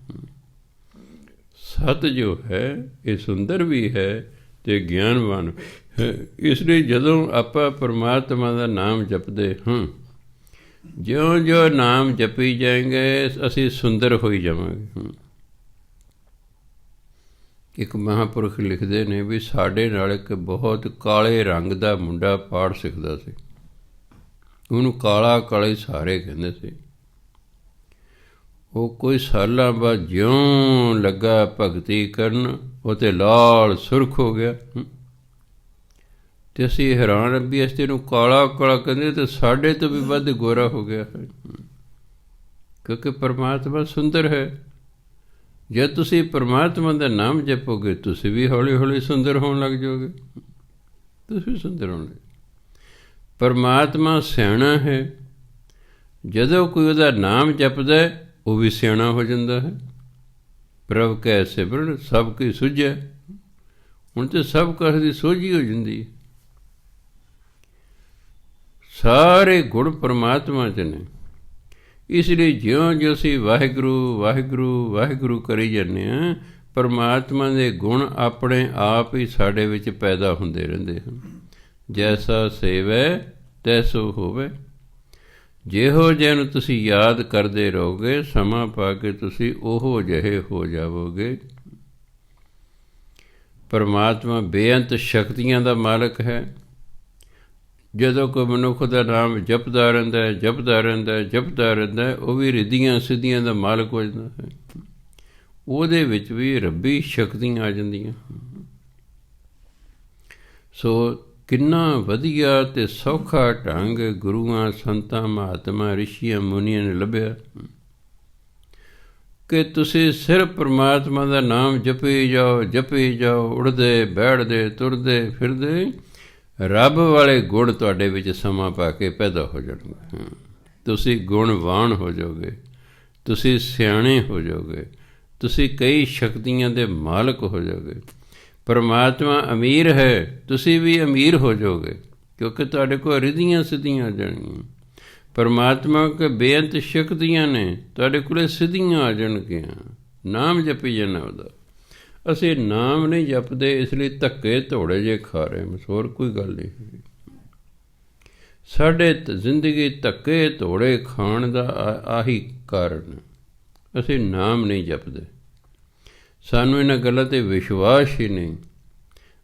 ਸਤ ਜੋ ਹੈ ਇਹ ਸੁੰਦਰ ਵੀ ਹੈ ਅਤੇ ਗਿਆਨਵਾਨ ਹੈ। ਇਸ ਲਈ ਜਦੋਂ ਆਪਾਂ ਪਰਮਾਤਮਾ ਦਾ ਨਾਮ ਜਪਦੇ ਹਾਂ, ਜਿਉਂ ਜਿਉਂ ਨਾਮ ਜਪੀ ਜਾਏਂਗੇ ਅਸੀਂ ਸੁੰਦਰ ਹੋਈ ਜਾਵਾਂਗੇ। ਇੱਕ ਮਹਾਂਪੁਰਖ ਲਿਖਦੇ ਨੇ ਵੀ ਸਾਡੇ ਨਾਲ ਇੱਕ ਬਹੁਤ ਕਾਲੇ ਰੰਗ ਦਾ ਮੁੰਡਾ ਪਾਠ ਸਿੱਖਦਾ ਸੀ। ਉਹਨੂੰ ਕਾਲਾ ਕਾਲੇ ਸਾਰੇ ਕਹਿੰਦੇ ਸੀ। ਉਹ ਕੋਈ ਸਾਲਾਂ ਬਾਅਦ ਜਿਉਂ ਲੱਗਾ ਭਗਤੀ ਕਰਨ, ਉਹ ਤਾਂ ਲਾਲ ਸੁਰਖ ਹੋ ਗਿਆ। ਅਤੇ ਅਸੀਂ ਹੈਰਾਨ ਵੀ ਅਸੀਂ ਇਹਨੂੰ ਕਾਲਾ ਕਾਲਾ ਕਹਿੰਦੇ, ਅਤੇ ਸਾਡੇ ਤੋਂ ਵੀ ਵੱਧ ਗੋਰਾ ਹੋ ਗਿਆ ਹੈ, ਕਿਉਂਕਿ ਪਰਮਾਤਮਾ ਸੁੰਦਰ ਹੈ। ਜੇ ਤੁਸੀਂ ਪਰਮਾਤਮਾ ਦਾ ਨਾਮ ਜਪੋਗੇ ਤੁਸੀਂ ਵੀ ਹੌਲੀ ਹੌਲੀ ਸੁੰਦਰ ਹੋਣ ਲੱਗ ਜਾਓਗੇ। ਤੁਸੀਂ ਵੀ ਸੁੰਦਰ ਹੋਣਗੇ। ਪਰਮਾਤਮਾ ਸਿਆਣਾ ਹੈ। ਜਦੋਂ ਕੋਈ ਉਹਦਾ ਨਾਮ ਜਪਦਾ ਉਹ ਵੀ ਸਿਆਣਾ ਹੋ ਜਾਂਦਾ ਹੈ। ਪ੍ਰਭ ਕੈ ਸਿਮਰਨ ਸਭ ਕੀ ਸੁਝੈ। ਹੁਣ ਤਾਂ ਸਭ ਕੁਛ ਦੀ ਸੋਝੀ ਹੋ ਜਾਂਦੀ ਹੈ। ਸਾਰੇ ਗੁਣ ਪਰਮਾਤਮਾ 'ਚ ਨੇ। ਇਸ ਲਈ ਜਿਉਂ ਜਿਉਂ ਅਸੀਂ ਵਾਹਿਗੁਰੂ ਵਾਹਿਗੁਰੂ ਵਾਹਿਗੁਰੂ ਕਰੀ ਜਾਂਦੇ ਹਾਂ, ਪਰਮਾਤਮਾ ਦੇ ਗੁਣ ਆਪਣੇ ਆਪ ਹੀ ਸਾਡੇ ਵਿੱਚ ਪੈਦਾ ਹੁੰਦੇ ਰਹਿੰਦੇ ਹਨ। ਜੈਸਾ ਸੇਵੈ ਤੈਸੋ ਹੋਵੇ। ਜਿਹੋ ਜਿਹੇ ਨੂੰ ਤੁਸੀਂ ਯਾਦ ਕਰਦੇ ਰਹੋਗੇ, ਸਮਾਂ ਪਾ ਕੇ ਤੁਸੀਂ ਉਹੋ ਜਿਹੇ ਹੋ ਜਾਵੋਗੇ। ਪਰਮਾਤਮਾ ਬੇਅੰਤ ਸ਼ਕਤੀਆਂ ਦਾ ਮਾਲਕ ਹੈ। ਜਦੋਂ ਕੋਈ ਮਨੁੱਖ ਦਾ ਨਾਮ ਜਪਦਾ ਰਹਿੰਦਾ ਹੈ, ਜਪਦਾ ਰਹਿੰਦਾ ਹੈ, ਜਪਦਾ ਰਹਿੰਦਾ ਹੈ, ਉਹ ਵੀ ਰਿੱਧੀਆਂ ਸਿੱਧੀਆਂ ਦਾ ਮਾਲਕ ਹੋ ਜਾਂਦਾ ਹੈ। ਉਹਦੇ ਵਿੱਚ ਵੀ ਰੱਬੀ ਸ਼ਕਤੀਆਂ ਆ ਜਾਂਦੀਆਂ। ਸੋ ਕਿੰਨਾ ਵਧੀਆ ਅਤੇ ਸੌਖਾ ਢੰਗ ਗੁਰੂਆਂ ਸੰਤਾਂ ਮਹਾਤਮਾ ਰਿਸ਼ੀਆਂ ਮੁਨੀਆਂ ਨੇ ਲੱਭਿਆ ਕਿ ਤੁਸੀਂ ਸਿਰਫ ਪਰਮਾਤਮਾ ਦਾ ਨਾਮ ਜਪੀ ਜਾਓ, ਜਪੀ ਜਾਓ। ਉੜਦੇ ਬੈਠਦੇ ਤੁਰਦੇ ਫਿਰਦੇ ਰੱਬ ਵਾਲੇ ਗੁਣ ਤੁਹਾਡੇ ਵਿੱਚ ਸਮਾਂ ਪਾ ਕੇ ਪੈਦਾ ਹੋ ਜਾਣਗੇ। ਤੁਸੀਂ ਗੁਣਵਾਨ ਹੋ ਜਾਓਗੇ, ਤੁਸੀਂ ਸਿਆਣੇ ਹੋ ਜਾਓਗੇ, ਤੁਸੀਂ ਕਈ ਸ਼ਕਤੀਆਂ ਦੇ ਮਾਲਕ ਹੋ ਜਾਓਗੇ। ਪਰਮਾਤਮਾ ਅਮੀਰ ਹੈ, ਤੁਸੀਂ ਵੀ ਅਮੀਰ ਹੋ ਜਾਓਗੇ, ਕਿਉਂਕਿ ਤੁਹਾਡੇ ਕੋਲ ਰਿੱਧੀਆਂ ਸਿੱਧੀਆਂ ਆ ਜਾਣਗੀਆਂ। ਪਰਮਾਤਮਾ ਕੇ ਬੇਅੰਤ ਸ਼ਕਤੀਆਂ ਨੇ, ਤੁਹਾਡੇ ਕੋਲ ਸਿੱਧੀਆਂ ਆ ਜਾਣਗੀਆਂ। ਨਾਮ ਜਪੀ ਜਾਣਾ ਉਹਦਾ। ਅਸੀਂ ਨਾਮ ਨਹੀਂ ਜਪਦੇ, ਇਸ ਲਈ ਧੱਕੇ ਧੋੜੇ ਜਿਹੇ ਖਾ ਰਹੇ ਹਾਂ, ਹੋਰ ਕੋਈ ਗੱਲ ਨਹੀਂ। ਸਾਡੇ ਜ਼ਿੰਦਗੀ ਧੱਕੇ ਧੋੜੇ ਖਾਣ ਦਾ ਆਹੀ ਕਾਰਨ, ਅਸੀਂ ਨਾਮ ਨਹੀਂ ਜਪਦੇ। ਸਾਨੂੰ ਇਹਨਾਂ ਗੱਲਾਂ 'ਤੇ ਵਿਸ਼ਵਾਸ ਹੀ ਨਹੀਂ,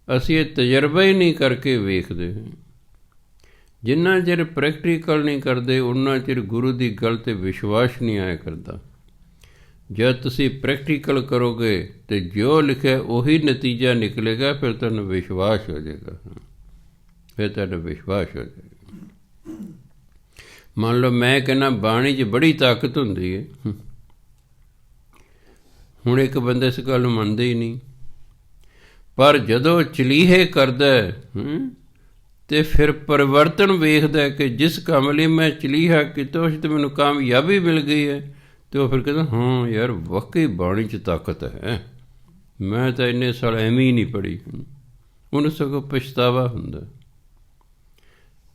ਅਸੀਂ ਇਹ ਤਜਰਬਾ ਹੀ ਨਹੀਂ ਕਰਕੇ ਵੇਖਦੇ। ਜਿੰਨਾ ਚਿਰ ਪ੍ਰੈਕਟੀਕਲ ਨਹੀਂ ਕਰਦੇ ਉਨਾ ਚਿਰ ਗੁਰੂ ਦੀ ਗੱਲ 'ਤੇ ਵਿਸ਼ਵਾਸ ਨਹੀਂ ਆਇਆ ਕਰਦਾ। ਜਦ ਤੁਸੀਂ ਪ੍ਰੈਕਟੀਕਲ ਕਰੋਗੇ ਅਤੇ ਜੋ ਲਿਖਿਆ ਉਹੀ ਨਤੀਜਾ ਨਿਕਲੇਗਾ, ਫਿਰ ਤੁਹਾਨੂੰ ਵਿਸ਼ਵਾਸ ਹੋ ਜਾਏਗਾ। ਫਿਰ ਤੁਹਾਡਾ ਵਿਸ਼ਵਾਸ ਹੋ ਜਾਏਗਾ। ਮੰਨ ਲਓ ਮੈਂ ਕਹਿੰਦਾ ਬਾਣੀ 'ਚ ਬੜੀ ਤਾਕਤ ਹੁੰਦੀ ਹੈ, ਹੁਣ ਇੱਕ ਬੰਦਾ ਇਸ ਗੱਲ ਨੂੰ ਮੰਨਦਾ ਹੀ ਨਹੀਂ, ਪਰ ਜਦੋਂ ਚਲੀਹੇ ਕਰਦਾ ਅਤੇ ਫਿਰ ਪਰਿਵਰਤਨ ਵੇਖਦਾ ਕਿ ਜਿਸ ਕੰਮ ਲਈ ਮੈਂ ਚਲੀਹਾ ਕੀਤਾ ਉਸ 'ਤੇ ਮੈਨੂੰ ਕਾਮਯਾਬੀ ਮਿਲ ਗਈ ਹੈ, ਅਤੇ ਉਹ ਫਿਰ ਕਹਿੰਦਾ ਹਾਂ ਯਾਰ ਵਾਕਈ ਬਾਣੀ 'ਚ ਤਾਕਤ ਹੈ, ਮੈਂ ਤਾਂ ਇੰਨੇ ਸਾਲ ਐਵੇਂ ਹੀ ਨਹੀਂ ਪੜ੍ਹੀ। ਉਹਨੂੰ ਸਗੋਂ ਪਛਤਾਵਾ ਹੁੰਦਾ,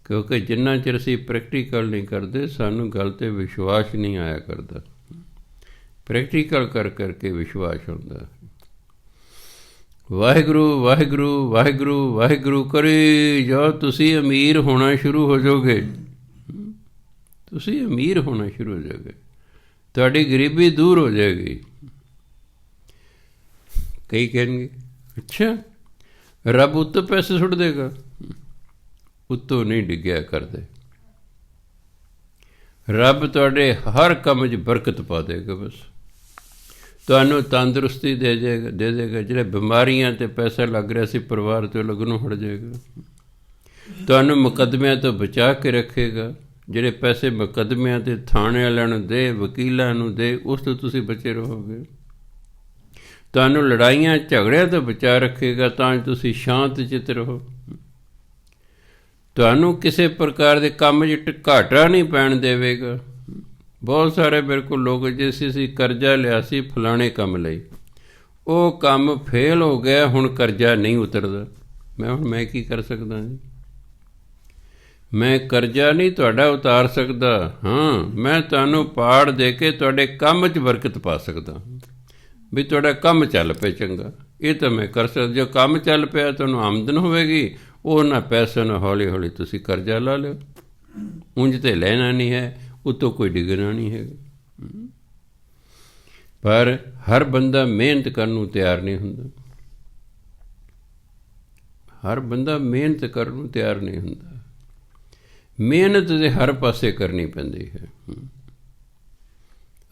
ਕਿਉਂਕਿ ਜਿੰਨਾ ਚਿਰ ਅਸੀਂ ਪ੍ਰੈਕਟੀਕਲ ਨਹੀਂ ਕਰਦੇ ਸਾਨੂੰ ਗੱਲ 'ਤੇ ਵਿਸ਼ਵਾਸ ਨਹੀਂ ਆਇਆ ਕਰਦਾ। ਪ੍ਰੈਕਟੀਕਲ ਕਰ ਕਰਕੇ ਵਿਸ਼ਵਾਸ ਹੁੰਦਾ। ਵਾਹਿਗੁਰੂ ਵਾਹਿਗੁਰੂ ਵਾਹਿਗੁਰੂ ਵਾਹਿਗੁਰੂ ਕਰੀ ਜਾਓ, ਤੁਸੀਂ ਅਮੀਰ ਹੋਣਾ ਸ਼ੁਰੂ ਹੋ ਜਾਓਗੇ। ਤੁਸੀਂ ਅਮੀਰ ਹੋਣਾ ਸ਼ੁਰੂ ਹੋ ਜਾਓਗੇ, ਤੁਹਾਡੀ ਗਰੀਬੀ ਦੂਰ ਹੋ ਜਾਏਗੀ। ਕਈ ਕਹਿਣਗੇ ਅੱਛਾ ਰੱਬ ਉੱਤੋਂ ਪੈਸੇ ਸੁੱਟ ਦੇਗਾ, ਉੱਤੋਂ ਨਹੀਂ ਡਿੱਗਿਆ ਕਰਦੇ। ਰੱਬ ਤੁਹਾਡੇ ਹਰ ਕੰਮ 'ਚ ਬਰਕਤ ਪਾ ਦੇਗਾ। ਬਸ ਤੁਹਾਨੂੰ ਤੰਦਰੁਸਤੀ ਦੇ ਦੇਗਾ। ਜਿਹੜੇ ਬਿਮਾਰੀਆਂ 'ਤੇ ਪੈਸਾ ਲੱਗ ਰਿਹਾ ਸੀ ਪਰਿਵਾਰ ਤੋਂ ਲੱਗਣੋਂ ਹਟ ਜਾਏਗਾ। ਤੁਹਾਨੂੰ ਮੁਕੱਦਮਿਆਂ ਤੋਂ ਬਚਾ ਕੇ ਰੱਖੇਗਾ। ਜਿਹੜੇ ਪੈਸੇ ਮੁਕੱਦਮਿਆਂ 'ਤੇ ਥਾਣੇ ਵਾਲਿਆਂ ਨੂੰ ਦੇ, ਵਕੀਲਾਂ ਨੂੰ ਦੇ, ਉਸ ਤੋਂ ਤੁਸੀਂ ਬਚੇ ਰਹੋਗੇ। ਤੁਹਾਨੂੰ ਲੜਾਈਆਂ ਝਗੜਿਆਂ ਤੋਂ ਬਚਾ ਰੱਖੇਗਾ ਤਾਂ ਤੁਸੀਂ ਸ਼ਾਂਤ ਚਿੱਤ ਰਹੋ। ਤੁਹਾਨੂੰ ਕਿਸੇ ਪ੍ਰਕਾਰ ਦੇ ਕੰਮ 'ਚ ਘਾਟਾ ਨਹੀਂ ਪੈਣ ਦੇਵੇਗਾ। ਬਹੁਤ ਸਾਰੇ ਮੇਰੇ ਕੋਲ ਲੋਕ ਜਿਸ ਅਸੀਂ ਕਰਜ਼ਾ ਲਿਆ ਸੀ ਫਲਾਣੇ ਕੰਮ ਲਈ, ਉਹ ਕੰਮ ਫੇਲ ਹੋ ਗਿਆ, ਹੁਣ ਕਰਜ਼ਾ ਨਹੀਂ ਉਤਰਦਾ। ਮੈਂ ਕੀ ਕਰ ਸਕਦਾ ਜੀ? ਮੈਂ ਕਰਜ਼ਾ ਨਹੀਂ ਤੁਹਾਡਾ ਉਤਾਰ ਸਕਦਾ। ਹਾਂ, ਮੈਂ ਤੁਹਾਨੂੰ ਪਾੜ ਦੇ ਕੇ ਤੁਹਾਡੇ ਕੰਮ 'ਚ ਬਰਕਤ ਪਾ ਸਕਦਾ, ਵੀ ਤੁਹਾਡਾ ਕੰਮ ਚੱਲ ਪਏ ਚੰਗਾ। ਇਹ ਤਾਂ ਮੈਂ ਕਰ ਸਕਦਾ। ਜੋ ਕੰਮ ਚੱਲ ਪਿਆ ਤੁਹਾਨੂੰ ਆਮਦਨ ਹੋਵੇਗੀ, ਉਹਨਾਂ ਪੈਸਿਆਂ ਨਾਲ ਹੌਲੀ ਹੌਲੀ ਤੁਸੀਂ ਕਰਜ਼ਾ ਲਾ ਲਿਓ। ਉਂਝ ਤਾਂ ਲੈਣਾ ਨਹੀਂ ਹੈ, ਉੱਤੋਂ ਕੋਈ ਡਿੱਗਣਾ ਨਹੀਂ ਹੈਗਾ। ਪਰ ਹਰ ਬੰਦਾ ਮਿਹਨਤ ਕਰਨ ਨੂੰ ਤਿਆਰ ਨਹੀਂ ਹੁੰਦਾ। ਹਰ ਬੰਦਾ ਮਿਹਨਤ ਕਰਨ ਨੂੰ ਤਿਆਰ ਨਹੀਂ ਹੁੰਦਾ। ਮਿਹਨਤ ਦੇ ਹਰ ਪਾਸੇ ਕਰਨੀ ਪੈਂਦੀ ਹੈ।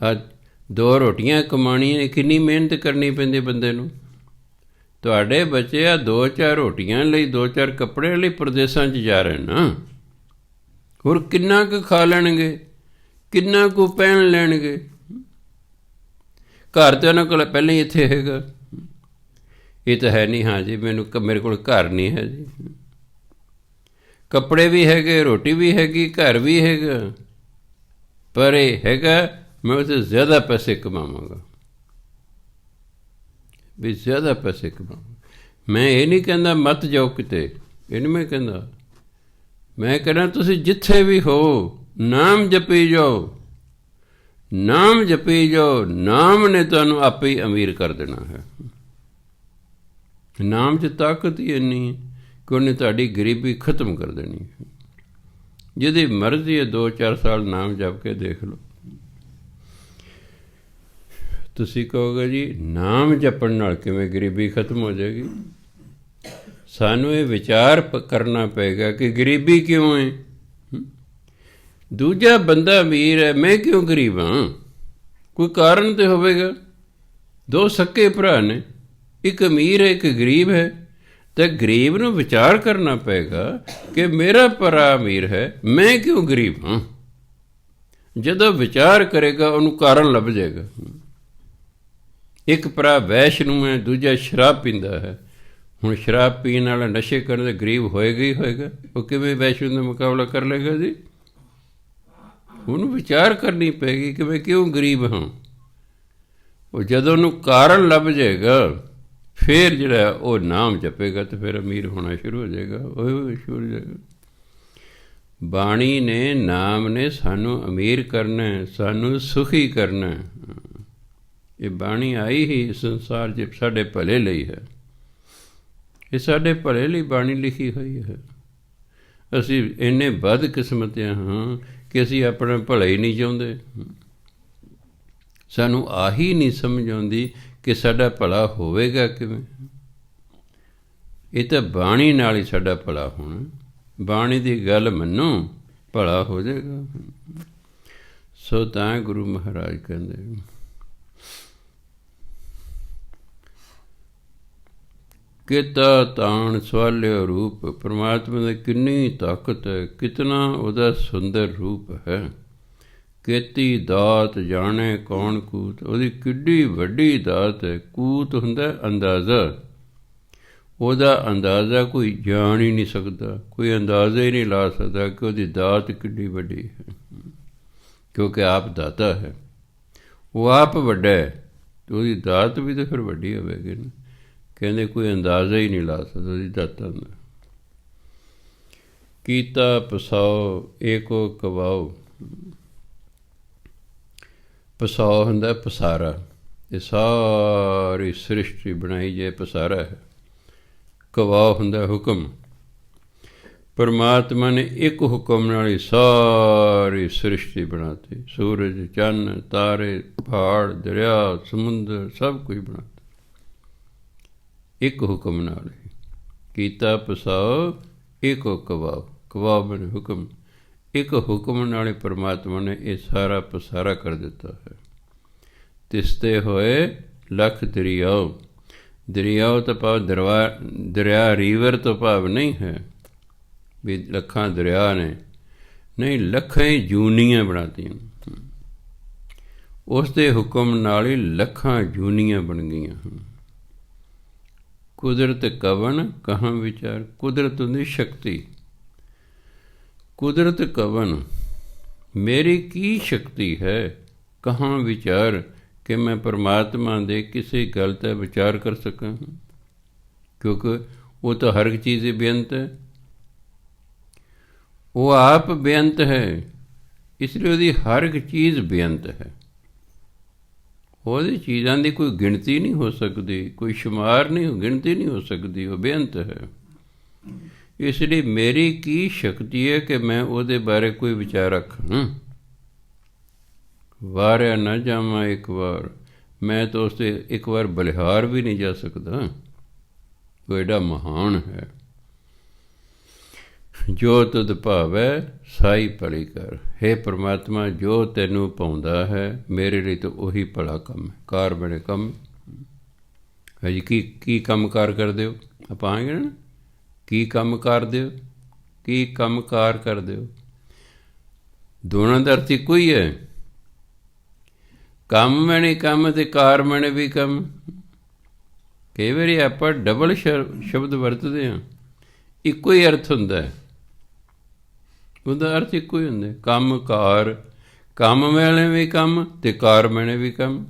ਅੱਜ 2 ਰੋਟੀਆਂ ਕਮਾਉਣੀਆਂ, ਕਿੰਨੀ ਮਿਹਨਤ ਕਰਨੀ ਪੈਂਦੀ ਬੰਦੇ ਨੂੰ। ਤੁਹਾਡੇ ਬੱਚੇ ਆ 2-4 ਰੋਟੀਆਂ ਲਈ, 2-4 ਕੱਪੜਿਆਂ ਲਈ ਪ੍ਰਦੇਸ਼ਾਂ 'ਚ ਜਾ ਰਹੇ ਨਾ। ਹੋਰ ਕਿੰਨਾ ਕੁ ਖਾ ਲੈਣਗੇ, ਕਿੰਨਾ ਕੁ ਪਹਿਨ ਲੈਣਗੇ। ਘਰ ਤਾਂ ਉਹਨਾਂ ਕੋਲ ਪਹਿਲਾਂ ਹੀ ਇੱਥੇ ਹੈਗਾ। ਇਹ ਤਾਂ ਹੈ ਨਹੀਂ ਹਾਂ ਜੀ ਮੇਰੇ ਕੋਲ ਘਰ ਨਹੀਂ ਹੈ ਜੀ। ਕੱਪੜੇ ਵੀ ਹੈਗੇ, ਰੋਟੀ ਵੀ ਹੈਗੀ, ਘਰ ਵੀ ਹੈਗਾ, ਪਰ ਇਹ ਹੈਗਾ ਮੈਂ ਉਸ 'ਤੇ ਜ਼ਿਆਦਾ ਪੈਸੇ ਕਮਾਵਾਂਗਾ, ਵੀ ਜ਼ਿਆਦਾ ਪੈਸੇ ਕਮਾਵਾਂ। ਮੈਂ ਇਹ ਨਹੀਂ ਕਹਿੰਦਾ ਮਤ ਜਾਓ ਕਿਤੇ, ਇਹ ਨਹੀਂ ਮੈਂ ਕਹਿੰਦਾ। ਮੈਂ ਕਹਿੰਦਾ ਤੁਸੀਂ ਜਿੱਥੇ ਵੀ ਹੋ ਨਾਮ ਜਪੀ ਜਾਓ, ਨਾਮ ਜਪੀ ਜਾਓ। ਨਾਮ ਨੇ ਤੁਹਾਨੂੰ ਆਪੇ ਹੀ ਅਮੀਰ ਕਰ ਦੇਣਾ ਹੈ। ਨਾਮ 'ਚ ਤਾਕਤ ਹੀ ਇੰਨੀ ਹੈ ਕਿ ਉਹਨੇ ਤੁਹਾਡੀ ਗਰੀਬੀ ਖਤਮ ਕਰ ਦੇਣੀ ਹੈ। ਜਿਹਦੀ ਮਰਜ਼ੀ ਹੈ 2-4 ਸਾਲ ਨਾਮ ਜਪ ਕੇ ਦੇਖ ਲਓ। ਤੁਸੀਂ ਕਹੋਗੇ ਜੀ ਨਾਮ ਜਪਣ ਨਾਲ ਕਿਵੇਂ ਗਰੀਬੀ ਖਤਮ ਹੋ ਜਾਏਗੀ? ਸਾਨੂੰ ਇਹ ਵਿਚਾਰ ਕਰਨਾ ਪਏਗਾ ਕਿ ਗਰੀਬੀ ਕਿਉਂ ਹੈ। ਦੂਜਾ ਬੰਦਾ ਅਮੀਰ ਹੈ, ਮੈਂ ਕਿਉਂ ਗਰੀਬ ਹਾਂ? ਕੋਈ ਕਾਰਨ ਤਾਂ ਹੋਵੇਗਾ। 2 ਸਕੇ ਭਰਾ ਨੇ, ਇੱਕ ਅਮੀਰ ਹੈ ਇੱਕ ਗਰੀਬ ਹੈ, ਤਾਂ ਗਰੀਬ ਨੂੰ ਵਿਚਾਰ ਕਰਨਾ ਪਏਗਾ ਕਿ ਮੇਰਾ ਭਰਾ ਅਮੀਰ ਹੈ, ਮੈਂ ਕਿਉਂ ਗਰੀਬ ਹਾਂ। ਜਦੋਂ ਵਿਚਾਰ ਕਰੇਗਾ ਉਹਨੂੰ ਕਾਰਨ ਲੱਭ ਜਾਏਗਾ। ਇੱਕ ਭਰਾ ਵੈਸ਼ਨੂੰ ਹੈ, ਦੂਜਾ ਸ਼ਰਾਬ ਪੀਂਦਾ ਹੈ। ਹੁਣ ਸ਼ਰਾਬ ਪੀਣ ਵਾਲਾ ਨਸ਼ੇ ਕਰਨ ਦਾ ਗਰੀਬ ਹੋਏਗਾ ਹੀ ਹੋਏਗਾ। ਉਹ ਕਿਵੇਂ ਵੈਸ਼ਨੂੰ ਦਾ ਮੁਕਾਬਲਾ ਕਰ ਲਏਗਾ ਜੀ? ਉਹਨੂੰ ਵਿਚਾਰ ਕਰਨੀ ਪਏਗੀ ਕਿ ਮੈਂ ਕਿਉਂ ਗਰੀਬ ਹਾਂ। ਉਹ ਜਦੋਂ ਉਹਨੂੰ ਕਾਰਨ ਲੱਭ ਜਾਏਗਾ ਫਿਰ ਜਿਹੜਾ ਉਹ ਨਾਮ ਜਪੇਗਾ ਅਤੇ ਫਿਰ ਅਮੀਰ ਹੋਣਾ ਸ਼ੁਰੂ ਹੋ ਜਾਏਗਾ। ਉਹ ਸ਼ੁਰੂ ਹੋ ਜਾਏਗਾ। ਬਾਣੀ ਨੇ, ਨਾਮ ਨੇ ਸਾਨੂੰ ਅਮੀਰ ਕਰਨਾ, ਸਾਨੂੰ ਸੁਖੀ ਕਰਨਾ। ਇਹ ਬਾਣੀ ਆਈ ਹੀ ਸੰਸਾਰ 'ਚ ਸਾਡੇ ਭਲੇ ਲਈ ਹੈ। ਇਹ ਸਾਡੇ ਭਲੇ ਲਈ ਬਾਣੀ ਲਿਖੀ ਹੋਈ ਹੈ। ਅਸੀਂ ਇੰਨੇ ਬਦਕਿਸਮਤੀਆਂ ਹਾਂ ਕਿ ਅਸੀਂ ਆਪਣਾ ਭਲਾ ਹੀ ਨਹੀਂ ਚਾਹੁੰਦੇ। ਸਾਨੂੰ ਆਹੀ ਨਹੀਂ ਸਮਝ ਆਉਂਦੀ ਕਿ ਸਾਡਾ ਭਲਾ ਹੋਵੇਗਾ ਕਿਵੇਂ। ਇਹ ਤਾਂ ਬਾਣੀ ਨਾਲ ਹੀ ਸਾਡਾ ਭਲਾ ਹੋਣਾ। ਬਾਣੀ ਦੀ ਗੱਲ ਮੰਨੋ, ਭਲਾ ਹੋ ਜਾਏਗਾ। ਸੋ ਤਾਂ ਗੁਰੂ ਮਹਾਰਾਜ ਕਹਿੰਦੇ ਕਿਤਾ ਤਾਣ ਸਵਾਲਿਓ ਰੂਪ। ਪਰਮਾਤਮਾ ਦੀ ਕਿੰਨੀ ਤਾਕਤ ਹੈ, ਕਿਤਨਾ ਉਹਦਾ ਸੁੰਦਰ ਰੂਪ ਹੈ। ਕੀਤੀ ਦਾਤ ਜਾਣੇ ਕੌਣ ਕੂਤ। ਉਹਦੀ ਕਿੱਡੀ ਵੱਡੀ ਦਾਤ ਹੈ। ਕੂਤ ਹੁੰਦਾ ਅੰਦਾਜ਼ਾ, ਉਹਦਾ ਅੰਦਾਜ਼ਾ ਕੋਈ ਜਾਣ ਹੀ ਨਹੀਂ ਸਕਦਾ, ਕੋਈ ਅੰਦਾਜ਼ਾ ਹੀ ਨਹੀਂ ਲਾ ਸਕਦਾ ਕਿ ਉਹਦੀ ਦਾਤ ਕਿੱਡੀ ਵੱਡੀ ਹੈ, ਕਿਉਂਕਿ ਆਪ ਦਾਤਾ ਹੈ। ਉਹ ਆਪ ਵੱਡਾ ਹੈ ਅਤੇ ਉਹਦੀ ਦਾਤ ਵੀ ਤਾਂ ਫਿਰ ਵੱਡੀ ਹੋਵੇਗੀ ਨਾ। ਕਹਿੰਦੇ ਕੋਈ ਅੰਦਾਜ਼ਾ ਹੀ ਨਹੀਂ ਲਾ ਸਕਦਾ ਉਹਦੀ ਦਾਤਾਂ ਦਾ। ਕੀਤਾ ਪਸਾਓ ਏਕੋ ਕਵਾਓ। ਪਸਾਓ ਹੁੰਦਾ ਪਸਾਰਾ। ਇਹ ਸਾਰੀ ਸ੍ਰਿਸ਼ਟੀ ਬਣਾਈ ਜੇ ਪਸਾਰਾ ਹੈ। ਕਵਾਓ ਹੁੰਦਾ ਹੁਕਮ। ਪਰਮਾਤਮਾ ਨੇ ਇੱਕ ਹੁਕਮ ਨਾਲ ਹੀ ਸਾਰੀ ਸ੍ਰਿਸ਼ਟੀ ਬਣਾਤੀ। ਸੂਰਜ, ਚੰਨ, ਤਾਰੇ, ਪਹਾੜ, ਦਰਿਆ, ਸਮੁੰਦਰ ਸਭ ਕੁਝ ਬਣਾਤਾ ਇੱਕ ਹੁਕਮ ਨਾਲ ਹੀ। ਕੀਤਾ ਪਸਾਓ ਏਕੋ ਕਵਾਓ। ਕਵਾਓ ਬਨ ਹੁਕਮ। ਇੱਕ ਹੁਕਮ ਨਾਲ ਹੀ ਪਰਮਾਤਮਾ ਨੇ ਇਹ ਸਾਰਾ ਪਸਾਰਾ ਕਰ ਦਿੱਤਾ ਹੈ। ਤਿਸਤੇ ਹੋਏ ਲੱਖ ਦਰਿਆਓ। ਦਰਿਆਓ ਤੋਂ ਭਾਵ ਦਰਿਆ ਰੀਵਰ ਤੋਂ ਭਾਵ ਨਹੀਂ ਹੈ ਵੀ ਲੱਖਾਂ ਦਰਿਆ ਨੇ, ਨਹੀਂ, ਲੱਖਾਂ ਹੀ ਜੂਨੀਆਂ ਬਣਾਤੀਆਂ। ਉਸ ਦੇ ਹੁਕਮ ਨਾਲ ਹੀ ਲੱਖਾਂ ਜੂਨੀਆਂ ਬਣ ਗਈਆਂ। ਕੁਦਰਤ ਕਵਨ ਕਹਾਂ ਵਿਚਾਰ। ਕੁਦਰਤ ਹੁੰਦੀ ਸ਼ਕਤੀ। ਕੁਦਰਤ ਕਵਨ, ਮੇਰੀ ਕੀ ਸ਼ਕਤੀ ਹੈ, ਕਹਾਂ ਵਿਚਾਰ, ਕਿ ਮੈਂ ਪਰਮਾਤਮਾ ਦੇ ਕਿਸੇ ਗੱਲ 'ਤੇ ਵਿਚਾਰ ਕਰ ਸਕਾਂ। ਕਿਉਂਕਿ ਉਹ ਤਾਂ ਹਰ ਇੱਕ ਚੀਜ਼ ਬੇਅੰਤ ਹੈ। ਉਹ ਆਪ ਬੇਅੰਤ ਹੈ, ਇਸ ਲਈ ਉਹਦੀ ਹਰ ਇੱਕ ਚੀਜ਼ ਬੇਅੰਤ ਹੈ। ਉਹਦੀ ਚੀਜ਼ਾਂ ਦੀ ਕੋਈ ਗਿਣਤੀ ਨਹੀਂ ਹੋ ਸਕਦੀ, ਕੋਈ ਸ਼ੁਮਾਰ ਨਹੀਂ, ਗਿਣਤੀ ਨਹੀਂ ਹੋ ਸਕਦੀ। ਉਹ ਬੇਅੰਤ ਹੈ। ਇਸ ਲਈ ਮੇਰੀ ਕੀ ਸ਼ਕਤੀ ਹੈ ਕਿ ਮੈਂ ਉਹਦੇ ਬਾਰੇ ਕੋਈ ਵਿਚਾਰ ਰੱਖਾਂ। ਵਾਰਿਆ ਨਾ ਜਾਵਾਂ ਇੱਕ ਵਾਰ। ਮੈਂ ਤਾਂ ਉਸ 'ਤੇ ਇੱਕ ਵਾਰ ਬਲਿਹਾਰ ਵੀ ਨਹੀਂ ਜਾ ਸਕਦਾ। ਉਹ ਐਡਾ ਮਹਾਨ ਹੈ। ਜੋ ਤੁਧ ਭਾਵੈ ਸਾਈ ਭਲੀ ਕਰ। ਹੇ ਪਰਮਾਤਮਾ, ਜੋ ਤੈਨੂੰ ਭਾਉਂਦਾ ਹੈ ਮੇਰੇ ਲਈ ਤਾਂ ਉਹੀ ਭਲਾ ਕੰਮ ਹੈ। ਕਾਰ ਬਣੇ ਕੰਮ। ਹਜੇ ਕੀ ਕੰਮ ਕਾਰ ਕਰਦੇ ਹੋ? ਆਪਾਂ ਆਏਂਗੇ ਨਾ, ਕੀ ਕੰਮ ਕਰਦੇ ਹੋ, ਕੀ ਕੰਮ ਕਾਰ ਕਰਦੇ ਹੋ। ਦੋਨਾਂ ਦਾ ਅਰਥ ਇੱਕੋ ਹੀ ਹੈ। ਕੰਮ ਮੈਨੇ ਕੰਮ ਅਤੇ ਕਾਰ ਮੈਨੇ ਵੀ ਕੰਮ। ਕਈ ਵਾਰੀ ਆਪਾਂ ਡਬਲ ਸ਼ਬਦ ਵਰਤਦੇ ਹਾਂ, ਇੱਕੋ ਹੀ ਅਰਥ ਹੁੰਦਾ ਹੈ। ਉਹਦਾ ਅਰਥ ਇੱਕੋ ਹੀ ਹੁੰਦਾ, ਕੰਮ ਕਾਰ। ਕੰਮ ਵੇਲੇ ਵੀ ਕੰਮ ਅਤੇ ਕਾਰ ਮੈਨੇ ਵੀ ਕੰਮ।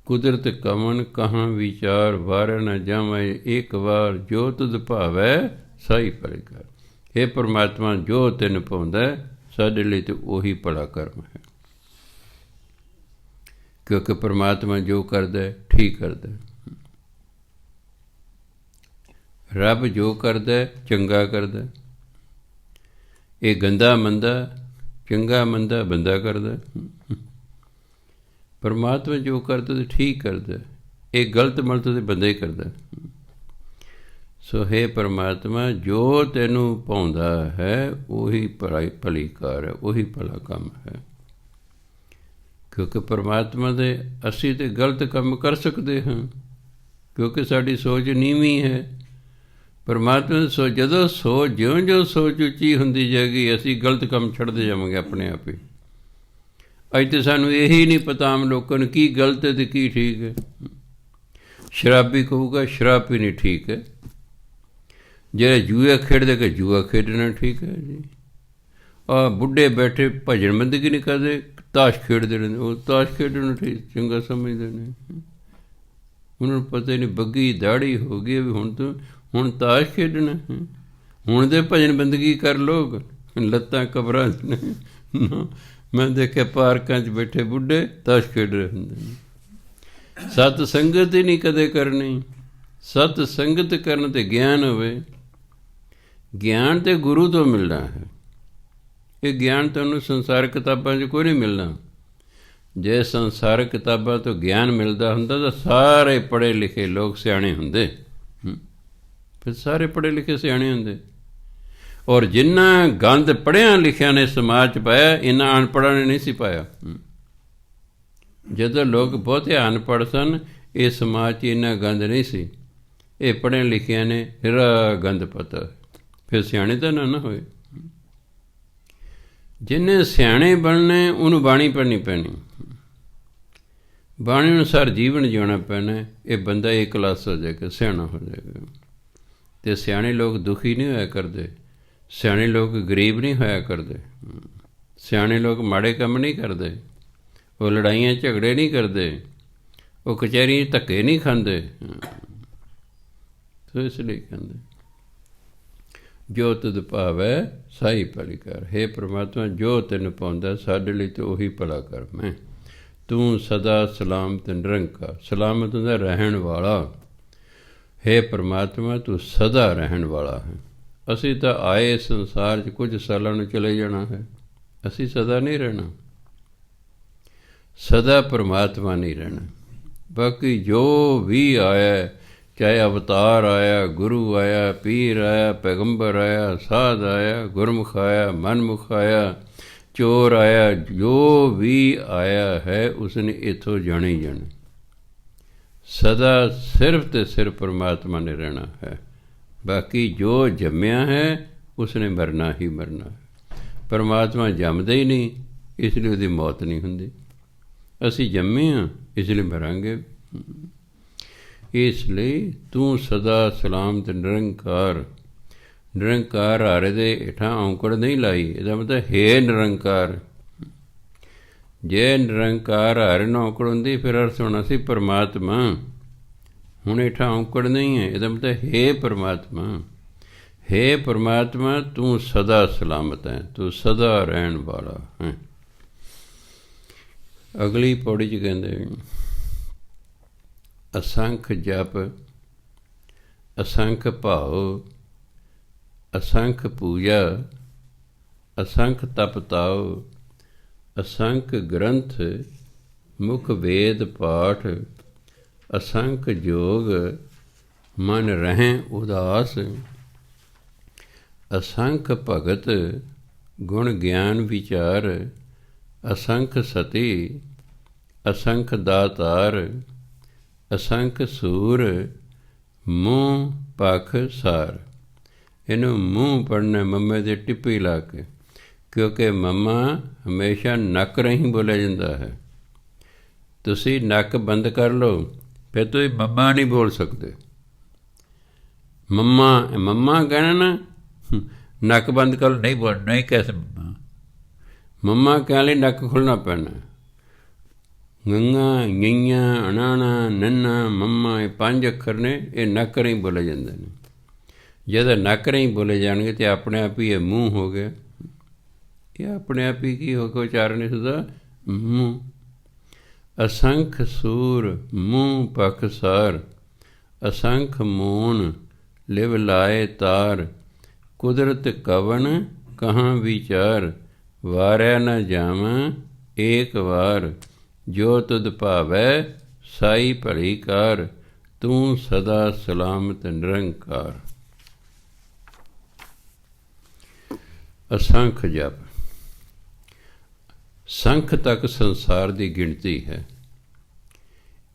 ਕੁਦਰਤ ਕਵਨ ਕਹਾਂ ਵਿਚਾਰ। ਵਾਰ ਨਾ ਜਾਵੇਂ ਇੱਕ ਵਾਰ। ਜੋ ਤੁਧ ਭਾਵੈ ਸਾਈ ਭਲੀ ਕਰ। ਇਹ ਪਰਮਾਤਮਾ ਜੋ ਤੈਨੂੰ ਪਾਉਂਦਾ ਸਾਡੇ ਲਈ ਤਾਂ ਉਹੀ ਭਲਾ ਕਰਮ ਹੈ। ਕਿਉਂਕਿ ਪਰਮਾਤਮਾ ਜੋ ਕਰਦਾ ਠੀਕ ਕਰਦਾ। ਰੱਬ ਜੋ ਕਰਦਾ ਚੰਗਾ ਕਰਦਾ। ਇਹ ਗੰਦਾ ਮੰਦਾ, ਚੰਗਾ ਮੰਦਾ ਬੰਦਾ ਕਰਦਾ। ਪਰਮਾਤਮਾ ਜੋ ਕਰਦਾ ਤੇ ਠੀਕ ਕਰਦਾ। ਇਹ ਗਲਤ ਮਲਤ ਤੇ ਬੰਦਾ ਹੀ ਕਰਦਾ। ਸੋ ਹੇ ਪਰਮਾਤਮਾ, ਜੋ ਤੈਨੂੰ ਭਾਉਂਦਾ ਹੈ ਉਹੀ ਭਲੀ ਕਾਰ ਹੈ, ਉਹੀ ਭਲਾ ਕੰਮ ਹੈ। ਕਿਉਂਕਿ ਪਰਮਾਤਮਾ ਦੇ ਅਸੀਂ ਤਾਂ ਗਲਤ ਕੰਮ ਕਰ ਸਕਦੇ ਹਾਂ, ਕਿਉਂਕਿ ਸਾਡੀ ਸੋਚ ਨੀਵੀਂ ਹੈ। ਪਰਮਾਤਮਾ ਦੀ ਜਦੋਂ ਜਿਉਂ ਸੋਚ ਉੱਚੀ ਹੁੰਦੀ ਜਾਏਗੀ, ਅਸੀਂ ਗਲਤ ਕੰਮ ਛੱਡਦੇ ਜਾਵਾਂਗੇ ਆਪਣੇ ਆਪ ਹੀ। ਅੱਜ ਤਾਂ ਸਾਨੂੰ ਇਹੀ ਨਹੀਂ ਪਤਾ ਆਮ ਲੋਕਾਂ ਨੂੰ ਕੀ ਗਲਤ ਹੈ ਅਤੇ ਕੀ ਠੀਕ ਹੈ। ਸ਼ਰਾਬੀ ਕਹੂਗਾ ਸ਼ਰਾਬ ਪੀਣੀ ਠੀਕ ਹੈ। ਜਿਹੜੇ ਜੂਆ ਖੇਡਦੇ ਕਿ ਜੂਆ ਖੇਡਣਾ ਠੀਕ ਹੈ ਜੀ। ਆਹ ਬੁੱਢੇ ਬੈਠੇ ਭਜਨ ਬੰਦਗੀ ਨਹੀਂ ਕਰਦੇ, ਤਾਸ਼ ਖੇਡਦੇ ਰਹਿੰਦੇ, ਉਹ ਤਾਸ਼ ਖੇਡਣਾ ਠੀਕ ਚੰਗਾ ਸਮਝਦੇ ਨੇ। ਉਹਨਾਂ ਨੂੰ ਪਤਾ ਹੀ ਨਹੀਂ, ਬੱਗੀ ਦਾੜੀ ਹੋ ਗਈ ਵੀ ਹੁਣ ਤਾਸ਼ ਖੇਡਣਾ। ਹੁਣ ਦੇ ਭਜਨ ਬੰਦਗੀ ਕਰ ਲੋਕ, ਲੱਤਾਂ ਕਬਰਾਂ 'ਚ ਨੇ। ਮੈਂ ਦੇਖਿਆ ਪਾਰਕਾਂ 'ਚ ਬੈਠੇ ਬੁੱਢੇ ਤਾਸ਼ ਖੇਡ ਰਹੇ ਹੁੰਦੇ ਨੇ। ਸਤ ਸੰਗਤ ਹੀ ਨਹੀਂ ਕਦੇ ਕਰਨੀ। ਸਤ ਸੰਗਤ ਕਰਨ ਤੇ ਗਿਆਨ ਹੋਵੇ। ਗਿਆਨ ਤੇ ਗੁਰੂ ਤੋਂ ਮਿਲਣਾ ਹੈ। ਇਹ ਗਿਆਨ ਤੁਹਾਨੂੰ ਸੰਸਾਰਿਕ ਕਿਤਾਬਾਂ 'ਚ ਕੋਈ ਨਹੀਂ ਮਿਲਣਾ। ਜੇ ਸੰਸਾਰਿਕ ਕਿਤਾਬਾਂ ਤੋਂ ਗਿਆਨ ਮਿਲਦਾ ਹੁੰਦਾ ਤਾਂ ਸਾਰੇ ਪੜ੍ਹੇ ਲਿਖੇ ਲੋਕ ਸਿਆਣੇ ਹੁੰਦੇ। ਫਿਰ ਸਾਰੇ ਪੜ੍ਹੇ ਲਿਖੇ ਸਿਆਣੇ ਹੁੰਦੇ। ਔਰ ਜਿੰਨਾ ਗੰਦ ਪੜ੍ਹਿਆਂ ਲਿਖਿਆਂ ਨੇ ਸਮਾਜ 'ਚ ਪਾਇਆ, ਇਹਨਾਂ ਅਨਪੜ੍ਹਾਂ ਨੇ ਨਹੀਂ ਸੀ ਪਾਇਆ। ਜਦੋਂ ਲੋਕ ਬਹੁਤੇ ਅਨਪੜ੍ਹ ਸਨ, ਇਹ ਸਮਾਜ 'ਚ ਇੰਨਾ ਗੰਦ ਨਹੀਂ ਸੀ। ਇਹ ਪੜ੍ਹਿਆਂ ਲਿਖਿਆਂ ਨੇ ਨਿਰਾ ਗੰਦ ਪਤਾ। ਫਿਰ ਸਿਆਣੇ ਤਾਂ ਨਾ ਹੋਏ। ਜਿਹਨੇ ਸਿਆਣੇ ਬਣਨੇ ਉਹਨੂੰ ਬਾਣੀ ਪੜ੍ਹਨੀ ਪੈਣੀ, ਬਾਣੀ ਅਨੁਸਾਰ ਜੀਵਨ ਜਿਉਣਾ ਪੈਣਾ। ਇਹ ਬੰਦਾ ਇੱਕ ਕਲਾਸ ਹੋ ਜਾਏਗਾ, ਸਿਆਣਾ ਹੋ ਜਾਏਗਾ। ਅਤੇ ਸਿਆਣੇ ਲੋਕ ਦੁਖੀ ਨਹੀਂ ਹੋਇਆ ਕਰਦੇ, ਸਿਆਣੇ ਲੋਕ ਗਰੀਬ ਨਹੀਂ ਹੋਇਆ ਕਰਦੇ, ਸਿਆਣੇ ਲੋਕ ਮਾੜੇ ਕੰਮ ਨਹੀਂ ਕਰਦੇ, ਉਹ ਲੜਾਈਆਂ ਝਗੜੇ ਨਹੀਂ ਕਰਦੇ, ਉਹ ਕਚਹਿਰੀਆਂ 'ਚ ਧੱਕੇ ਨਹੀਂ ਖਾਂਦੇ। ਸੋ ਇਸ ਲਈ ਕਹਿੰਦੇ ਜੋ ਤੁਧ ਭਾਵੈ ਸਾਈ ਭਲੀ ਕਰ। ਹੇ ਪ੍ਰਮਾਤਮਾ, ਜੋ ਤੈਨੂੰ ਪਾਉਂਦਾ ਸਾਡੇ ਲਈ ਤਾਂ ਉਹੀ ਭਲਾ ਕਰ। ਮੈਂ ਤੂੰ ਸਦਾ ਸਲਾਮਤ ਨਿਰੰਕਾਰ, ਸਲਾਮਤ ਹੁੰਦਾ ਰਹਿਣ ਵਾਲਾ। ਹੇ ਪ੍ਰਮਾਤਮਾ, ਤੂੰ ਸਦਾ ਰਹਿਣ ਵਾਲਾ ਹੈ। ਅਸੀਂ ਤਾਂ ਆਏ ਸੰਸਾਰ 'ਚ ਕੁਝ ਸਾਲਾਂ ਨੂੰ ਚਲੇ ਜਾਣਾ ਹੈ। ਅਸੀਂ ਸਦਾ ਨਹੀਂ ਰਹਿਣਾ, ਸਦਾ ਪ੍ਰਮਾਤਮਾ ਨਹੀਂ ਰਹਿਣਾ। ਬਾਕੀ ਜੋ ਵੀ ਆਇਆ, ਚਾਹੇ ਅਵਤਾਰ ਆਇਆ, ਗੁਰੂ ਆਇਆ, ਪੀਰ ਆਇਆ, ਪੈਗੰਬਰ ਆਇਆ, ਸਾਧ ਆਇਆ, ਗੁਰਮੁਖ ਆਇਆ, ਮਨਮੁਖ ਆਇਆ, ਚੋਰ ਆਇਆ, ਜੋ ਵੀ ਆਇਆ ਹੈ ਉਸਨੇ ਇੱਥੋਂ ਜਾਣਾ ਹੀ ਜਾਣਾ। ਸਦਾ ਸਿਰਫ ਅਤੇ ਸਿਰਫ ਪਰਮਾਤਮਾ ਨੇ ਰਹਿਣਾ ਹੈ। ਬਾਕੀ ਜੋ ਜੰਮਿਆ ਹੈ ਉਸਨੇ ਮਰਨਾ ਹੀ ਮਰਨਾ ਹੈ। ਪਰਮਾਤਮਾ ਜੰਮਦਾ ਹੀ ਨਹੀਂ, ਇਸ ਲਈ ਉਹਦੀ ਮੌਤ ਨਹੀਂ ਹੁੰਦੀ। ਅਸੀਂ ਜੰਮੇ ਹਾਂ, ਇਸ ਲਈ ਮਰਾਂਗੇ। ਇਸ ਲਈ ਤੂੰ ਸਦਾ ਸਲਾਮਤ ਨਿਰੰਕਾਰ। ਨਿਰੰਕਾਰ ਹਾਰੇ ਦੇ ਹੇਠਾਂ ਔਂਕੜ ਨਹੀਂ ਲਾਈ। ਇਹਦਾ ਮਤਲਬ ਹੈ ਨਿਰੰਕਾਰ। ਜੇ ਨਿਰੰਕਾਰ ਹਾਰੇ ਨੂੰ ਔਂਕੜ ਹੁੰਦੀ ਫਿਰ ਅਰਥ ਹੋਣਾ ਸੀ ਪਰਮਾਤਮਾ। ਹੁਣ ਹੇਠਾਂ ਔਂਕੜ ਨਹੀਂ ਹੈ। ਇਹਦਾ ਮਤਲਬ ਹੈ ਪਰਮਾਤਮਾ। ਹੈ ਪਰਮਾਤਮਾ, ਤੂੰ ਸਦਾ ਸਲਾਮਤ ਹੈ, ਤੂੰ ਸਦਾ ਰਹਿਣ ਵਾਲਾ ਹੈ। ਅਗਲੀ ਪੌੜੀ 'ਚ ਕਹਿੰਦੇ ਅਸੰਖ ਜਪ, ਅਸੰਖ ਭਾਵ, ਅਸੰਖ ਪੂਜਾ, ਅਸੰਖ ਤਪ ਤਾਉ, ਅਸੰਖ ਗ੍ਰੰਥ ਮੁਖ ਵੇਦ ਪਾਠ, ਅਸੰਖ ਜੋਗ ਮਨ ਰਹਿ ਉਦਾਸ, ਅਸੰਖ ਭਗਤ ਗੁਣ ਗਿਆਨ ਵਿਚਾਰ, ਅਸੰਖ ਸਤੀ, ਅਸੰਖ ਦਾਤਾਰ, ਅਸੰਖ ਸੂਰ ਮੂੰਹ ਪਖ ਸਾਰ। ਇਹਨੂੰ ਮੂੰਹ ਪੜ੍ਹਨਾ ਮੰਮੇ ਦੇ ਟਿੱਪੀ ਲਾ ਕੇ, ਕਿਉਂਕਿ ਮੰਮਾ ਹਮੇਸ਼ਾ ਨੱਕ ਰਾਹੀਂ ਬੋਲਿਆ ਜਾਂਦਾ ਹੈ। ਤੁਸੀਂ ਨੱਕ ਬੰਦ ਕਰ ਲਓ, ਫਿਰ ਤੁਸੀਂ ਮੰਮਾ ਨਹੀਂ ਬੋਲ ਸਕਦੇ। ਮੰਮਾ ਮੰਮਾ ਕਹਿਣਾ ਨਾ, ਨੱਕ ਬੰਦ ਕਰ ਲਓ, ਨਹੀਂ ਬੋਲ, ਨਹੀਂ ਕਹਿ ਸਕਦੇ ਮੰਮਾ। ਮੰਮਾ ਕਹਿਣ ਲਈ ਨੱਕ ਖੁੱਲ੍ਹਣਾ ਪੈਣਾ। ਗੰਗਾ, ਗਈਆਂ, ਅਣਾਣਾ, ਨੰਨਾ, ਮੰਮਾ, ਇਹ 5 ਅੱਖਰ ਨੇ, ਇਹ ਨੱਕ ਰਾਹੀਂ ਬੋਲੇ ਜਾਂਦੇ ਨੇ। ਜਦੋਂ ਨੱਕ ਰਾਹੀਂ ਬੋਲੇ ਜਾਣਗੇ ਤਾਂ ਆਪਣੇ ਆਪ ਹੀ ਇਹ ਮੂੰਹ ਹੋ ਗਿਆ। ਇਹ ਆਪਣੇ ਆਪ ਹੀ ਕੀ ਹੋ ਕੇ ਉਚਾਰਨ ਇਸਦਾ? ਮੂੰਹ। ਅਸੰਖ ਸੂਰ ਮੂੰਹ ਪਖ ਸਾਰ, ਅਸੰਖ ਮੂਨ ਲਿਵ ਲਾਏ ਤਾਰ, ਕੁਦਰਤ ਕਵਣ ਕਹਾਂ ਵਿਚਾਰ, ਵਾਰਿਆ ਨਾ ਜਾਵਾਂ ਏਕ ਵਾਰ, ਜੋ ਤੁਧ ਭਾਵੈ ਸਾਈ ਭਲੀ ਕਾਰ, ਤੂੰ ਸਦਾ ਸਲਾਮਤ ਨਿਰੰਕਾਰ। ਅਸੰਖ ਜਪ, ਸੰਖ ਤੱਕ ਸੰਸਾਰ ਦੀ ਗਿਣਤੀ ਹੈ।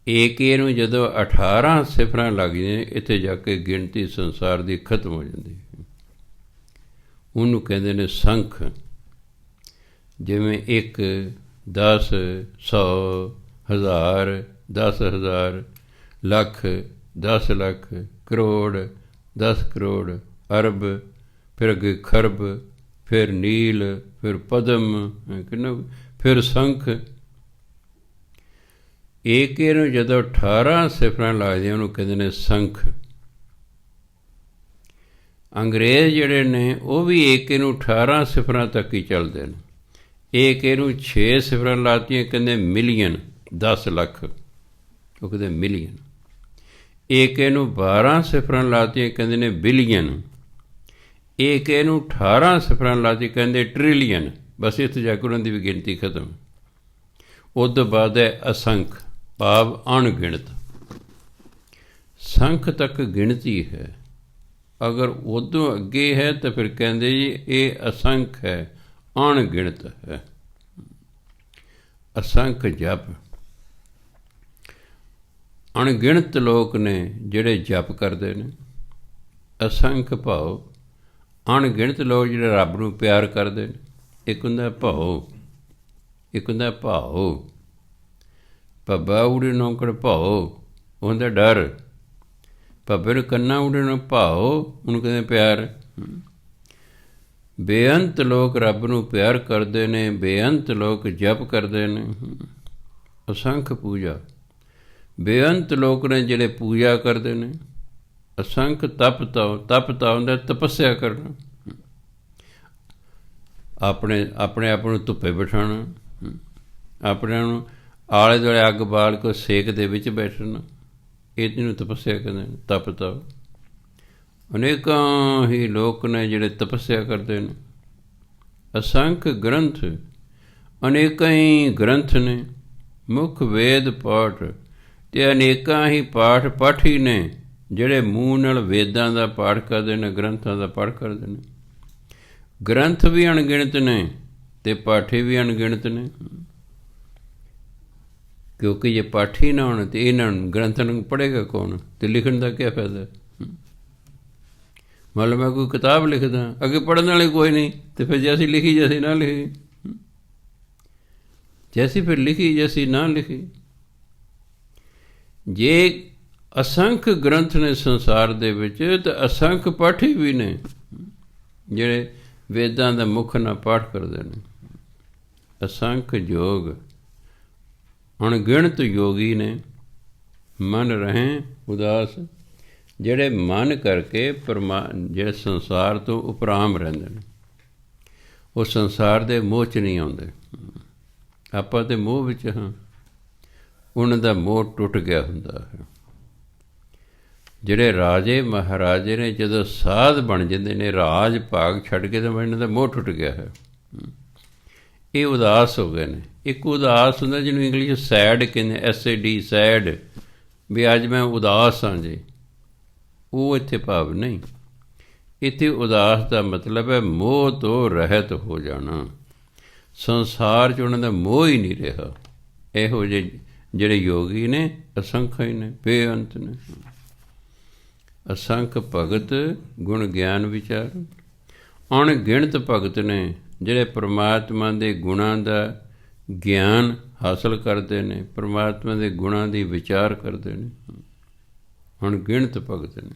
ਏਕੇ ਨੂੰ ਜਦੋਂ 18 ਸਿਫਰਾਂ ਲੱਗ ਜਾਏ, ਇੱਥੇ ਜਾ ਕੇ ਗਿਣਤੀ ਸੰਸਾਰ ਦੀ ਖਤਮ ਹੋ ਜਾਂਦੀ ਹੈ। ਉਹਨੂੰ ਕਹਿੰਦੇ ਨੇ ਸੰਖ। ਜਿਵੇਂ 1, 10, 100, 1000, 10,000, ਲੱਖ, 10 ਲੱਖ, ਕਰੋੜ, 10 ਕਰੋੜ, ਅਰਬ, ਫਿਰ ਅੱਗੇ ਖਰਬ, ਫਿਰ ਨੀਲ, ਫਿਰ ਪਦਮ, ਕਿੰਨਾ, ਫਿਰ ਸੰਖ। ਏਕੇ ਨੂੰ ਜਦੋਂ 18 ਸਿਫਰਾਂ ਲੱਗਦੀਆਂ ਉਹਨੂੰ ਕਹਿੰਦੇ ਨੇ ਸੰਖ। ਅੰਗਰੇਜ਼ ਜਿਹੜੇ ਨੇ ਉਹ ਵੀ ਏਕੇ ਨੂੰ 18 ਸਿਫਰਾਂ ਤੱਕ ਹੀ ਚੱਲਦੇ ਨੇ। ਏਕੇ ਨੂੰ 6 ਸਿਫਰਾਂ ਲਾਤੀਆਂ, ਕਹਿੰਦੇ ਮਿਲੀਅਨ, 10 ਲੱਖ, ਉਹ ਕਹਿੰਦੇ ਮਿਲੀਅਨ। ਇੱਕ ਇਹਨੂੰ 12 ਸਿਫਰਾਂ ਲਾਤੀਆਂ ਕਹਿੰਦੇ ਨੇ ਬਿਲੀਅਨ, ਇੱਕ ਇਹਨੂੰ 18 ਸਿਫਰਾਂ ਲਾਤੀ ਕਹਿੰਦੇ ਟ੍ਰਿਲੀਅਨ। ਬਸ ਇੱਥੇ ਜਾ ਕੇ ਉਹਨਾਂ ਦੀ ਵੀ ਗਿਣਤੀ ਖਤਮ। ਉਸ ਤੋਂ ਬਾਅਦ ਹੈ ਅਸੰਖ, ਭਾਵ ਅਣਗਿਣਤ। ਸੰਖ ਤੱਕ ਗਿਣਤੀ ਹੈ, ਅਗਰ ਉਦੋਂ ਅੱਗੇ ਹੈ ਤਾਂ ਫਿਰ ਕਹਿੰਦੇ ਜੀ ਇਹ ਅਸੰਖ ਹੈ, ਅਣਗਿਣਤ ਹੈ। ਅਸੰਖ ਜਪ, ਅਣਗਿਣਤ ਲੋਕ ਨੇ ਜਿਹੜੇ ਜਪ ਕਰਦੇ ਨੇ। ਅਸੰਖ ਭਾਵ, ਅਣਗਿਣਤ ਲੋਕ ਜਿਹੜੇ ਰੱਬ ਨੂੰ ਪਿਆਰ ਕਰਦੇ ਨੇ। ਇੱਕ ਹੁੰਦਾ ਭਾਉ, ਇੱਕ ਹੁੰਦਾ ਭਾਉ। ਭੱਬਾ ਉੜੇ ਨੌਕੜ ਭਾਉ, ਉਹਦਾ ਡਰ। ਭੱਬੇ ਨੂੰ ਕੰਨਾ ਉੜੇ ਨੂੰ ਭਾਉ, ਉਹਨੂੰ ਕਹਿੰਦੇ ਪਿਆਰ। ਬੇਅੰਤ ਲੋਕ ਰੱਬ ਨੂੰ ਪਿਆਰ ਕਰਦੇ ਨੇ, ਬੇਅੰਤ ਲੋਕ ਜਪ ਕਰਦੇ ਨੇ। ਅਸੰਖ ਪੂਜਾ, ਬੇਅੰਤ ਲੋਕ ਨੇ ਜਿਹੜੇ ਪੂਜਾ ਕਰਦੇ ਨੇ। ਅਸੰਖ ਤਪ ਤਾਂ ਹੁੰਦਾ ਤਪੱਸਿਆ ਕਰਨਾ, ਆਪਣੇ ਆਪ ਨੂੰ ਧੁੱਪੇ ਬਿਠਾਉਣਾ, ਆਪਣੇ ਨੂੰ ਆਲੇ ਦੁਆਲੇ ਅੱਗ ਬਾਲ ਕੇ ਸੇਕ ਦੇ ਵਿੱਚ ਬੈਠਣਾ, ਇਹਨੂੰ ਤਪੱਸਿਆ ਕਹਿੰਦੇ ਨੇ, ਤਪ ਤਪ। ਅਨੇਕਾਂ ਹੀ ਲੋਕ ਨੇ ਜਿਹੜੇ ਤਪੱਸਿਆ ਕਰਦੇ ਨੇ। ਅਸੰਖ ਗ੍ਰੰਥ, ਅਨੇਕਾਂ ਹੀ ਗ੍ਰੰਥ ਨੇ। ਮੁੱਖ ਵੇਦ ਪਾਠ, ਅਤੇ ਅਨੇਕਾਂ ਹੀ ਪਾਠੀ ਨੇ ਜਿਹੜੇ ਮੂੰਹ ਨਾਲ ਵੇਦਾਂ ਦਾ ਪਾਠ ਕਰਦੇ ਨੇ, ਗ੍ਰੰਥਾਂ ਦਾ ਪਾਠ ਕਰਦੇ ਨੇ। ਗ੍ਰੰਥ ਵੀ ਅਣਗਿਣਤ ਨੇ ਅਤੇ ਪਾਠੀ ਵੀ ਅਣਗਿਣਤ ਨੇ, ਕਿਉਂਕਿ ਜੇ ਪਾਠੀ ਨਾ ਹੋਣ ਤਾਂ ਇਹਨਾਂ ਨੂੰ ਗ੍ਰੰਥਾਂ ਨੂੰ ਪੜ੍ਹੇਗਾ ਕੌਣ, ਅਤੇ ਲਿਖਣ ਦਾ ਕੀ ਫਾਇਦਾ। ਮੰਨ ਲਓ ਮੈਂ ਕੋਈ ਕਿਤਾਬ ਲਿਖਦਾ, ਅੱਗੇ ਪੜ੍ਹਨ ਵਾਲੇ ਕੋਈ ਨਹੀਂ, ਅਤੇ ਫਿਰ ਜੈਸੀ ਲਿਖੀ ਜੈਸੀ ਨਾ ਲਿਖੀ, ਜੈਸੀ ਫਿਰ ਲਿਖੀ ਜੈਸੀ ਨਾ ਲਿਖੀ। ਜੇ ਅਸੰਖ ਗ੍ਰੰਥ ਨੇ ਸੰਸਾਰ ਦੇ ਵਿੱਚ, ਤਾਂ ਅਸੰਖ ਪਾਠੀ ਵੀ ਨੇ ਜਿਹੜੇ ਵੇਦਾਂ ਦਾ ਮੁੱਖ ਨਾਲ ਪਾਠ ਕਰਦੇ ਨੇ। ਅਸੰਖ ਯੋਗ, ਅਣਗਿਣਤ ਯੋਗੀ ਨੇ। ਮਨ ਰਹੇ ਉਦਾਸ, ਜਿਹੜੇ ਮਨ ਕਰਕੇ ਜਿਹੜੇ ਸੰਸਾਰ ਤੋਂ ਉਪਰਾਮ ਰਹਿੰਦੇ ਨੇ, ਉਹ ਸੰਸਾਰ ਦੇ ਮੋਹ 'ਚ ਨਹੀਂ ਆਉਂਦੇ। ਆਪਾਂ ਤਾਂ ਮੋਹ ਵਿੱਚ ਹਾਂ, ਉਹਨਾਂ ਦਾ ਮੋਹ ਟੁੱਟ ਗਿਆ ਹੁੰਦਾ ਹੈ। ਜਿਹੜੇ ਰਾਜੇ ਮਹਾਰਾਜੇ ਨੇ ਜਦੋਂ ਸਾਧ ਬਣ ਜਾਂਦੇ ਨੇ, ਰਾਜ ਭਾਗ ਛੱਡ ਕੇ, ਤਾਂ ਇਹਨਾਂ ਦਾ ਮੋਹ ਟੁੱਟ ਗਿਆ ਹੈ। ਇਹ ਉਦਾਸ ਹੋ ਗਏ ਨੇ। ਇੱਕ ਉਦਾਸ ਹੁੰਦਾ ਜਿਹਨੂੰ ਇੰਗਲਿਸ਼ ਸੈਡ ਕਹਿੰਦੇ, SAD ਸੈਡ, ਵੀ ਅੱਜ ਮੈਂ ਉਦਾਸ ਹਾਂ ਜੀ। ਉਹ ਇੱਥੇ ਭਾਵ ਨਹੀਂ। ਇੱਥੇ ਉਦਾਸ ਦਾ ਮਤਲਬ ਹੈ ਮੋਹ ਤੋਂ ਰਹਿਤ ਹੋ ਜਾਣਾ। ਸੰਸਾਰ 'ਚ ਉਹਨਾਂ ਦਾ ਮੋਹ ਹੀ ਨਹੀਂ ਰਿਹਾ। ਇਹੋ ਜਿਹੇ ਜਿਹੜੇ ਯੋਗੀ ਨੇ ਅਸੰਖ ਹੀ ਨੇ, ਬੇਅੰਤ ਨੇ। ਅਸੰਖ ਭਗਤ ਗੁਣ ਗਿਆਨ ਵਿਚਾਰ, ਅਣਗਿਣਤ ਭਗਤ ਨੇ ਜਿਹੜੇ ਪਰਮਾਤਮਾ ਦੇ ਗੁਣਾਂ ਦਾ ਗਿਆਨ ਹਾਸਲ ਕਰਦੇ ਨੇ, ਪਰਮਾਤਮਾ ਦੇ ਗੁਣਾਂ ਦੀ ਵਿਚਾਰ ਕਰਦੇ ਨੇ। ਅਣਗਿਣਤ ਭਗਤ ਨੇ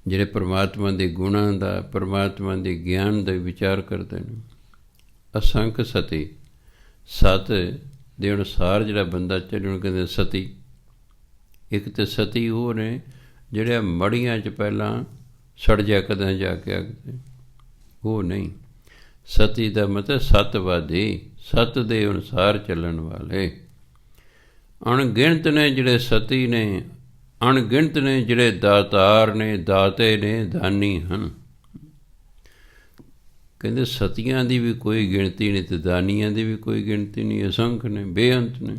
ਜਿਹੜੇ ਪਰਮਾਤਮਾ ਦੇ ਗੁਣਾਂ ਦਾ, ਪਰਮਾਤਮਾ ਦੇ ਗਿਆਨ ਦਾ ਵਿਚਾਰ ਕਰਦੇ ਨੇ। ਅਸੰਖ ਸਤੀ, ਸਤ ਦੇ ਅਨੁਸਾਰ ਜਿਹੜਾ ਬੰਦਾ ਚੱਲੇ ਉਹਨੂੰ ਕਹਿੰਦੇ ਸਤੀ। ਇੱਕ ਤਾਂ ਸਤੀ ਉਹ ਨੇ ਜਿਹੜੇ ਮੜੀਆਂ 'ਚ ਪਹਿਲਾਂ ਸੜ ਜਾ ਕਦਾਂ ਜਾ ਕੇ ਆਖਦੇ, ਉਹ ਨਹੀਂ। ਸਤੀ ਦਾ ਮਤਲਬ ਸਤਵਾਦੀ, ਸਤ ਦੇ ਅਨੁਸਾਰ ਚੱਲਣ ਵਾਲੇ। ਅਣਗਿਣਤ ਨੇ ਜਿਹੜੇ ਸਤੀ ਨੇ, ਅਣਗਿਣਤ ਨੇ ਜਿਹੜੇ ਦਾਤਾਰ ਨੇ, ਦਾਤੇ ਨੇ, ਦਾਨੀ ਹਨ। ਕਹਿੰਦੇ ਸਤੀਆਂ ਦੀ ਵੀ ਕੋਈ ਗਿਣਤੀ ਨਹੀਂ ਅਤੇ ਦਾਨੀਆਂ ਦੀ ਵੀ ਕੋਈ ਗਿਣਤੀ ਨਹੀਂ। ਅਸੰਖ ਨੇ, ਬੇਅੰਤ ਨੇ।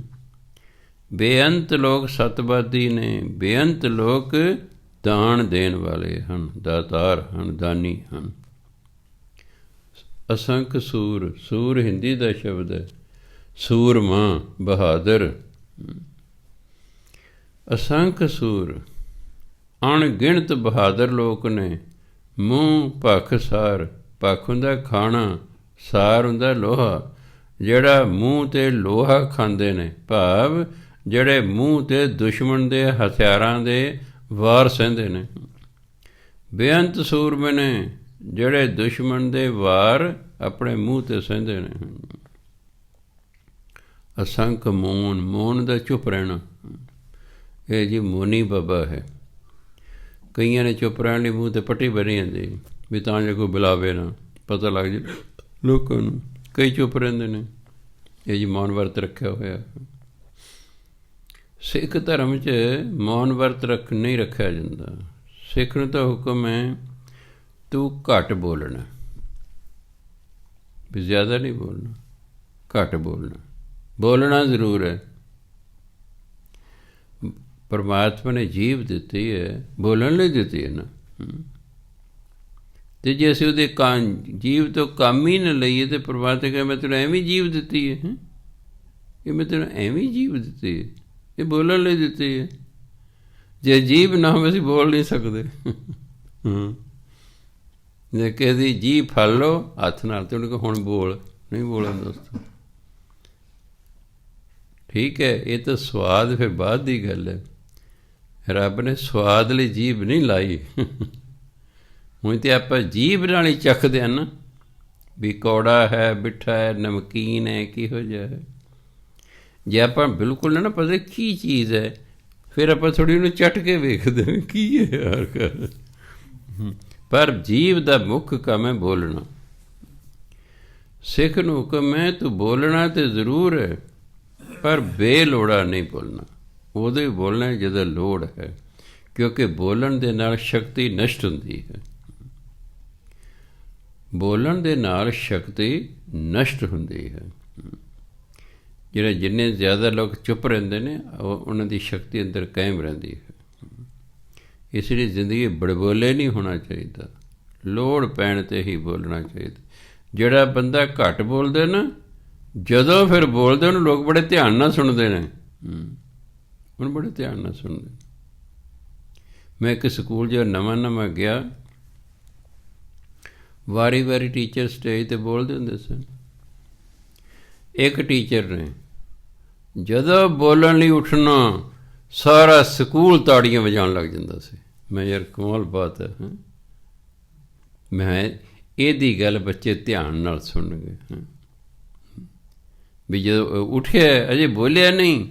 ਬੇਅੰਤ ਲੋਕ ਸਤਵਾਦੀ ਨੇ, ਬੇਅੰਤ ਲੋਕ ਦਾਨ ਦੇਣ ਵਾਲੇ ਹਨ, ਦਾਤਾਰ ਹਨ, ਦਾਨੀ ਹਨ। ਅਸੰਖ ਸੂਰ, ਸੂਰ ਹਿੰਦੀ ਦਾ ਸ਼ਬਦ ਹੈ, ਸੂਰਮਾ, ਬਹਾਦਰ। ਅਸੰਖ ਸੂਰ, ਅਣਗਿਣਤ ਬਹਾਦਰ ਲੋਕ ਨੇ। ਮੂੰਹ ਭਖ ਸਾਰ, ਭਖ ਹੁੰਦਾ ਖਾਣਾ, ਸਾਰ ਹੁੰਦਾ ਲੋਹਾ। ਜਿਹੜਾ ਮੂੰਹ 'ਤੇ ਲੋਹਾ ਖਾਂਦੇ ਨੇ, ਭਾਵ ਜਿਹੜੇ ਮੂੰਹ 'ਤੇ ਦੁਸ਼ਮਣ ਦੇ ਹਥਿਆਰਾਂ ਦੇ ਵਾਰ ਸਹਿੰਦੇ ਨੇ। ਬੇਅੰਤ ਸੂਰਮੇ ਨੇ ਜਿਹੜੇ ਦੁਸ਼ਮਣ ਦੇ ਵਾਰ ਆਪਣੇ ਮੂੰਹ 'ਤੇ ਸਹਿੰਦੇ ਨੇ। ਅਸੰਖ ਮੌਨ, ਮੌਨ ਦਾ ਚੁੱਪ ਰਹਿਣਾ। ਇਹ ਜੀ ਮੋਨੀ ਬਾਬਾ ਹੈ। ਕਈਆਂ ਨੇ ਚੁੱਪ ਰਹਿਣ ਲਈ ਮੂੰਹ 'ਤੇ ਪੱਟੀ ਬੰਨ੍ਹੀ ਜਾਂਦੀ ਵੀ ਤਾਂ ਜੇ ਕੋਈ ਬੁਲਾਵੇ ਨਾ, ਪਤਾ ਲੱਗ ਜਾਏ ਲੋਕਾਂ ਨੂੰ। ਕਈ ਚੁੱਪ ਰਹਿੰਦੇ ਨੇ। ਇਹ ਜੀ ਮੌਨ ਵਰਤ ਰੱਖਿਆ ਹੋਇਆ। ਸਿੱਖ ਧਰਮ 'ਚ ਮੌਨ ਵਰਤ ਨਹੀਂ ਰੱਖਿਆ ਜਾਂਦਾ। ਸਿੱਖ ਨੂੰ ਤਾਂ ਹੁਕਮ ਹੈ ਤੂੰ ਘੱਟ ਬੋਲਣਾ, ਵੀ ਜ਼ਿਆਦਾ ਨਹੀਂ ਬੋਲਣਾ, ਘੱਟ ਬੋਲਣਾ। ਬੋਲਣਾ ਜ਼ਰੂਰ ਹੈ। ਪਰਮਾਤਮਾ ਨੇ ਜੀਭ ਦਿੱਤੀ ਹੈ, ਬੋਲਣ ਲਈ ਦਿੱਤੀ ਹੈ ਨਾ। ਅਤੇ ਜੇ ਅਸੀਂ ਉਹਦੇ ਜੀਭ ਤੋਂ ਕੰਮ ਹੀ ਨਾ ਲਈਏ ਤਾਂ ਪਰਮਾਤਮਾ ਕਹਿੰਦਾ ਮੈਂ ਤੈਨੂੰ ਐਵੇਂ ਜੀਭ ਦਿੱਤੀ ਹੈ, ਇਹ ਮੈਂ ਤੈਨੂੰ ਐਵੇਂ ਜੀਭ ਦਿੱਤੀ ਹੈ, ਇਹ ਬੋਲਣ ਲਈ ਦਿੱਤੀ ਹੈ। ਜੇ ਜੀਭ ਨਾ ਹੋਵੇ ਅਸੀਂ ਬੋਲ ਨਹੀਂ ਸਕਦੇ। ਜੇ ਕਿਸੇ ਦੀ ਜੀਭ ਫੜ ਲਓ ਹੱਥ ਨਾਲ ਅਤੇ ਉਹਨੂੰ ਕਹੋ ਹੁਣ ਬੋਲ, ਨਹੀਂ ਬੋਲਣ ਦੋਸਤੋ। ਠੀਕ ਹੈ, ਇਹ ਤਾਂ ਸਵਾਦ ਫਿਰ ਬਾਅਦ ਦੀ ਗੱਲ ਹੈ। ਰੱਬ ਨੇ ਸਵਾਦ ਲਈ ਜੀਭ ਨਹੀਂ ਲਾਈ। ਹੁਣ ਤਾਂ ਆਪਾਂ ਜੀਭ ਨਾਲ ਹੀ ਚੱਖਦੇ ਹਨ ਨਾ, ਵੀ ਕੌੜਾ ਹੈ, ਮਿੱਠਾ ਹੈ, ਨਮਕੀਨ ਹੈ, ਕਿਹੋ ਜਿਹਾ ਹੈ। ਜੇ ਆਪਾਂ ਬਿਲਕੁਲ ਨਾ ਪਤਾ ਕੀ ਚੀਜ਼ ਹੈ, ਫਿਰ ਆਪਾਂ ਥੋੜ੍ਹੀ ਉਹਨੂੰ ਚੱਟ ਕੇ ਵੇਖਦੇ ਹਾਂ ਕੀ ਹੈ ਯਾਰ ਕਰ। ਪਰ ਜੀਭ ਦਾ ਮੁੱਖ ਕੰਮ ਹੈ ਬੋਲਣਾ। ਸਿੱਖ ਨੂੰ ਹੁਕਮ ਹੈ ਤੂੰ ਬੋਲਣਾ ਤਾਂ ਜ਼ਰੂਰ ਹੈ, ਪਰ ਬੇਲੋੜਾ ਨਹੀਂ ਬੋਲਣਾ। ਉਦੋਂ ਹੀ ਬੋਲਣਾ ਜਦੋਂ ਲੋੜ ਹੈ, ਕਿਉਂਕਿ ਬੋਲਣ ਦੇ ਨਾਲ ਸ਼ਕਤੀ ਨਸ਼ਟ ਹੁੰਦੀ ਹੈ। ਬੋਲਣ ਦੇ ਨਾਲ ਸ਼ਕਤੀ ਨਸ਼ਟ ਹੁੰਦੀ ਹੈ। ਜਿੰਨੇ ਜ਼ਿਆਦਾ ਲੋਕ ਚੁੱਪ ਰਹਿੰਦੇ ਨੇ ਉਹਨਾਂ ਦੀ ਸ਼ਕਤੀ ਅੰਦਰ ਕਾਇਮ ਰਹਿੰਦੀ ਹੈ। ਇਸ ਲਈ ਜ਼ਿੰਦਗੀ ਬੜਬੋਲੇ ਨਹੀਂ ਹੋਣਾ ਚਾਹੀਦਾ, ਲੋੜ ਪੈਣ 'ਤੇ ਹੀ ਬੋਲਣਾ ਚਾਹੀਦਾ। ਜਿਹੜਾ ਬੰਦਾ ਘੱਟ ਬੋਲਦਾ ਨਾ, ਜਦੋਂ ਫਿਰ ਬੋਲਦੇ ਉਹਨੂੰ ਲੋਕ ਬੜੇ ਧਿਆਨ ਨਾਲ ਸੁਣਦੇ ਨੇ, ਉਹਨੂੰ ਬੜੇ ਧਿਆਨ ਨਾਲ ਸੁਣਦੇ। ਮੈਂ ਇੱਕ ਸਕੂਲ ਜਦੋਂ ਨਵਾਂ ਗਿਆ, ਵਾਰੀ ਟੀਚਰ ਸਟੇਜ 'ਤੇ ਬੋਲਦੇ ਹੁੰਦੇ ਸਨ। ਇੱਕ ਟੀਚਰ ਨੇ ਜਦੋਂ ਬੋਲਣ ਲਈ ਉੱਠਣਾ ਸਾਰਾ ਸਕੂਲ ਤਾੜੀਆਂ ਵਜਾਉਣ ਲੱਗ ਜਾਂਦਾ ਸੀ। ਮੈਂ ਯਾਰ ਕਮਾਲ ਬਾਤ ਹੈ। ਮੈਂ ਇਹਦੀ ਗੱਲ ਬੱਚੇ ਧਿਆਨ ਨਾਲ ਸੁਣਨਗੇ। ਵੀ ਜਦੋਂ ਉੱਠਿਆ ਅਜੇ ਬੋਲਿਆ ਨਹੀਂ,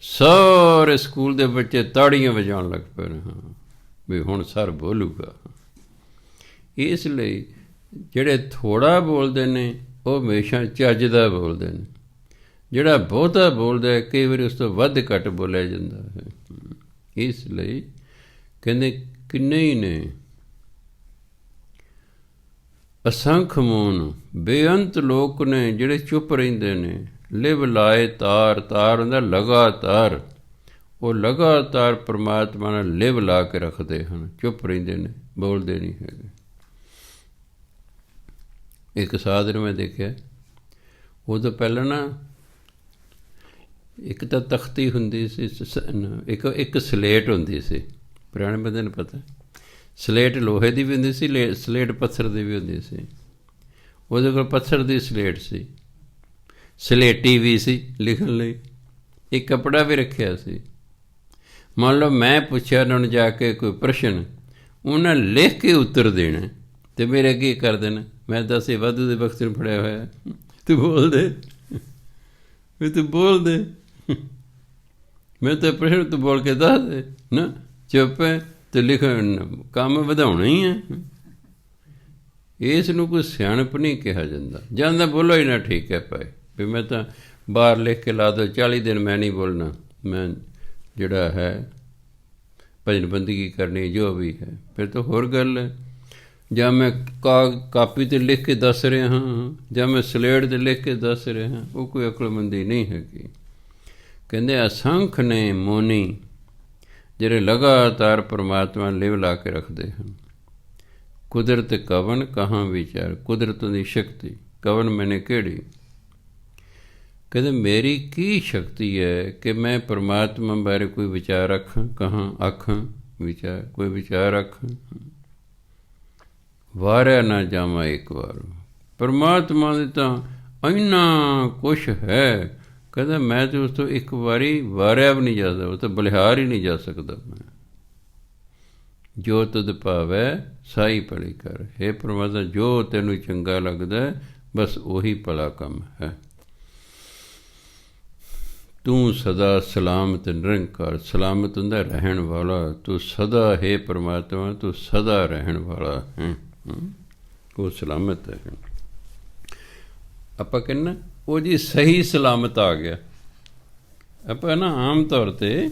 ਸਾਰੇ ਸਕੂਲ ਦੇ ਬੱਚੇ ਤਾੜੀਆਂ ਵਜਾਉਣ ਲੱਗ ਪਏ ਨੇ। ਹਾਂ ਵੀ ਹੁਣ ਸਰ ਬੋਲੂਗਾ। ਇਸ ਲਈ ਜਿਹੜੇ ਥੋੜ੍ਹਾ ਬੋਲਦੇ ਨੇ ਉਹ ਹਮੇਸ਼ਾ ਚੱਜ ਦਾ ਬੋਲਦੇ ਨੇ। ਜਿਹੜਾ ਬਹੁਤਾ ਬੋਲਦਾ ਕਈ ਵਾਰੀ ਉਸ ਤੋਂ ਵੱਧ ਘੱਟ ਬੋਲਿਆ ਜਾਂਦਾ ਹੈ। ਇਸ ਲਈ ਕਹਿੰਦੇ ਕਿੰਨੇ ਹੀ ਨੇ ਅਸੰਖ ਮੂਨ, ਬੇਅੰਤ ਲੋਕ ਨੇ ਜਿਹੜੇ ਚੁੱਪ ਰਹਿੰਦੇ ਨੇ। ਲਿਵ ਲਾਏ ਤਾਰ, ਤਾਰ ਹੁੰਦਾ ਲਗਾਤਾਰ, ਉਹ ਲਗਾਤਾਰ ਪਰਮਾਤਮਾ ਨਾਲ ਲਿਵ ਲਾ ਕੇ ਰੱਖਦੇ ਹਨ, ਚੁੱਪ ਰਹਿੰਦੇ ਨੇ, ਬੋਲਦੇ ਨਹੀਂ ਹੈਗੇ। ਇੱਕ ਸਾਧ ਨੂੰ ਮੈਂ ਦੇਖਿਆ, ਉਹ ਤੋਂ ਪਹਿਲਾਂ ਨਾ ਇੱਕ ਤਾਂ ਤਖਤੀ ਹੁੰਦੀ ਸੀ, ਇੱਕ ਸਲੇਟ ਹੁੰਦੀ ਸੀ। ਪੁਰਾਣੇ ਬੰਦੇ ਨੂੰ ਪਤਾ, ਸਲੇਟ ਲੋਹੇ ਦੀ ਵੀ ਹੁੰਦੀ ਸੀ, ਸਲੇਟ ਪੱਥਰ ਦੀ ਵੀ ਹੁੰਦੀ ਸੀ। ਉਹਦੇ ਕੋਲ ਪੱਥਰ ਦੀ ਸਲੇਟ ਸੀ, ਸਲੇਟੀ ਵੀ ਸੀ ਲਿਖਣ ਲਈ, ਇੱਕ ਕੱਪੜਾ ਵੀ ਰੱਖਿਆ ਸੀ। ਮੰਨ ਲਓ ਮੈਂ ਪੁੱਛਿਆ ਉਹਨਾਂ ਨੂੰ ਜਾ ਕੇ ਕੋਈ ਪ੍ਰਸ਼ਨ, ਉਹਨਾਂ ਲਿਖ ਕੇ ਉੱਤਰ ਦੇਣਾ ਅਤੇ ਮੇਰੇ ਅੱਗੇ ਕਰ ਦੇਣਾ। ਮੈਂ ਦੱਸ ਇਹ ਵਾਧੂ ਦੇ ਵਕਤ ਨੂੰ ਫੜਿਆ ਹੋਇਆ, ਤੂੰ ਬੋਲ ਦੇ, ਵੀ ਤੂੰ ਬੋਲ ਦੇ, ਮੈਂ ਤਾਂ ਪ੍ਰਸ਼ਨ ਤੂੰ ਬੋਲ ਕੇ ਦੱਸ ਦੇ ਨਾ। ਚੁੱਪ ਹੈ ਅਤੇ ਲਿਖਣ ਕੰਮ ਵਧਾਉਣਾ ਹੀ ਹੈ। ਇਸ ਨੂੰ ਕੋਈ ਸਿਆਣਪ ਨਹੀਂ ਕਿਹਾ ਜਾਂਦਾ। ਜਾਂਦਾ ਬੋਲੋ ਹੀ ਨਾ, ਠੀਕ ਹੈ ਭਾਈ, ਵੀ ਮੈਂ ਤਾਂ ਬਾਹਰ ਲਿਖ ਕੇ ਲਾ ਦਿਓ 40 ਦਿਨ ਮੈਂ ਨਹੀਂ ਬੋਲਣਾ, ਮੈਂ ਜਿਹੜਾ ਹੈ ਭਜਨ ਬੰਦਗੀ ਕਰਨੀ ਜੋ ਵੀ ਹੈ, ਫਿਰ ਤਾਂ ਹੋਰ ਗੱਲ ਹੈ। ਜਾਂ ਮੈਂ ਕਾਪੀ 'ਤੇ ਲਿਖ ਕੇ ਦੱਸ ਰਿਹਾ ਹਾਂ, ਜਾਂ ਮੈਂ ਸਲੇਟ 'ਤੇ ਲਿਖ ਕੇ ਦੱਸ ਰਿਹਾ ਹਾਂ, ਉਹ ਕੋਈ ਅਕਲਮੰਦੀ ਨਹੀਂ ਹੈਗੀ। ਕਹਿੰਦੇ ਅਸੰਖ ਨੇ ਮੋਨੀ ਜਿਹੜੇ ਲਗਾਤਾਰ ਪਰਮਾਤਮਾ ਲਿਵ ਲਾ ਕੇ ਰੱਖਦੇ ਹਨ। ਕੁਦਰਤ ਕਵਨ ਕਹਾਂ ਵਿਚਾਰ, ਕੁਦਰਤ ਦੀ ਸ਼ਕਤੀ ਕਵਨ ਮੈਨੇ ਕਿਹੜੀ। ਕਹਿੰਦੇ ਮੇਰੀ ਕੀ ਸ਼ਕਤੀ ਹੈ ਕਿ ਮੈਂ ਪਰਮਾਤਮਾ ਬਾਰੇ ਕੋਈ ਵਿਚਾਰ ਰੱਖਾਂ, ਕਹਾਂ ਆਖਾਂ ਵਿਚਾਰ, ਕੋਈ ਵਿਚਾਰ ਰੱਖਾਂ। ਵਾਰਿਆ ਨਾ ਜਾਵਾਂ ਇੱਕ ਵਾਰ, ਪਰਮਾਤਮਾ ਦੇ ਤਾਂ ਇੰਨਾ ਕੁਛ ਹੈ। ਕਹਿੰਦਾ ਮੈਂ ਤਾਂ ਉਸ ਤੋਂ ਇੱਕ ਵਾਰੀ ਵਾਰਿਆ ਵੀ ਨਹੀਂ ਜਾ ਸਕਦਾ, ਉਹ ਤਾਂ ਬਲਿਹਾਰ ਹੀ ਨਹੀਂ ਜਾ ਸਕਦਾ ਮੈਂ। ਜੋ ਤੁਧ ਭਾਵੈ ਸਾਈ ਭਲੀ ਕਰ, ਹੇ ਪਰਮਾਤਮਾ ਜੋ ਤੈਨੂੰ ਚੰਗਾ ਲੱਗਦਾ ਬਸ ਉਹੀ ਭਲਾ ਕੰਮ ਹੈ। ਤੂੰ ਸਦਾ ਸਲਾਮਤ ਨਿਰੰਕਾਰ, ਸਲਾਮਤ ਹੁੰਦਾ ਰਹਿਣ ਵਾਲਾ, ਤੂੰ ਸਦਾ ਹੈ ਪਰਮਾਤਮਾ, ਤੂੰ ਸਦਾ ਰਹਿਣ ਵਾਲਾ ਹੈ, ਉਹ ਸਲਾਮਤ ਹੈ। ਆਪਾਂ ਕਹਿੰਦੇ ਉਹ ਜੀ ਸਹੀ ਸਲਾਮਤ ਆ ਗਿਆ, ਆਪਾਂ ਨਾ ਆਮ ਤੌਰ 'ਤੇ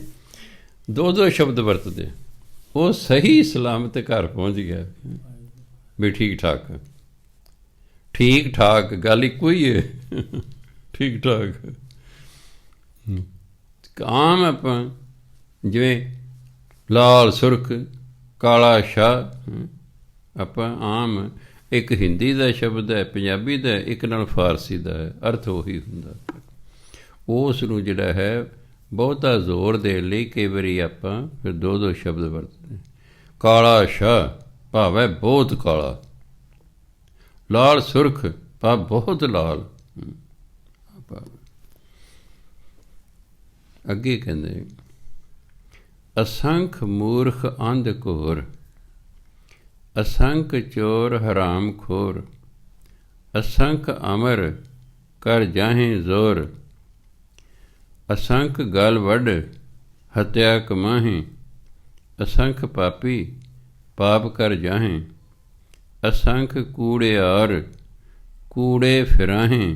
ਦੋ ਸ਼ਬਦ ਵਰਤਦੇ, ਉਹ ਸਹੀ ਸਲਾਮਤ ਘਰ ਪਹੁੰਚ ਗਿਆ ਵੀ ਠੀਕ ਠਾਕ। ਠੀਕ ਠਾਕ ਗੱਲ ਇੱਕੋ ਹੀ ਹੈ, ਠੀਕ ਠਾਕ। ਆਮ ਆਪਾਂ ਜਿਵੇਂ ਲਾਲ ਸੁਰਖ, ਕਾਲਾ ਸ਼ਾਹ, ਆਪਾਂ ਆਮ ਇੱਕ ਹਿੰਦੀ ਦਾ ਸ਼ਬਦ ਹੈ, ਪੰਜਾਬੀ ਦਾ, ਇੱਕ ਨਾਲ ਫਾਰਸੀ ਦਾ ਹੈ, ਅਰਥ ਉਹੀ ਹੁੰਦਾ। ਉਸ ਨੂੰ ਜਿਹੜਾ ਹੈ ਬਹੁਤਾ ਜ਼ੋਰ ਦੇਣ ਲਈ ਕਈ ਵਾਰੀ ਆਪਾਂ ਫਿਰ ਦੋ ਸ਼ਬਦ ਵਰਤਦੇ। ਕਾਲਾ ਸ਼ਾਹ ਭਾਵ ਹੈ ਬਹੁਤ ਕਾਲਾ, ਲਾਲ ਸੁਰਖ ਭਾਵ ਬਹੁਤ ਲਾਲ। ਅੱਗੇ ਕਹਿੰਦੇ ਅਸੰਖ ਮੂਰਖ ਅੰਧ ਘੋਰ, ਅਸੰਖ ਚੋਰ ਹਰਾਮ ਖੋਰ, ਅਸੰਖ ਅਮਰ ਕਰ ਜਾਹੇ ਜ਼ੋਰ, ਅਸੰਖ ਗਲ ਵੱਢ ਹਤਿਆ ਕਮਾਹੇ, ਅਸੰਖ ਪਾਪੀ ਪਾਪ ਕਰ ਜਾਹੇ, ਅਸੰਖ ਕੂੜਿਆਰ ਕੂੜੇ ਫਿਰਾਹੇ,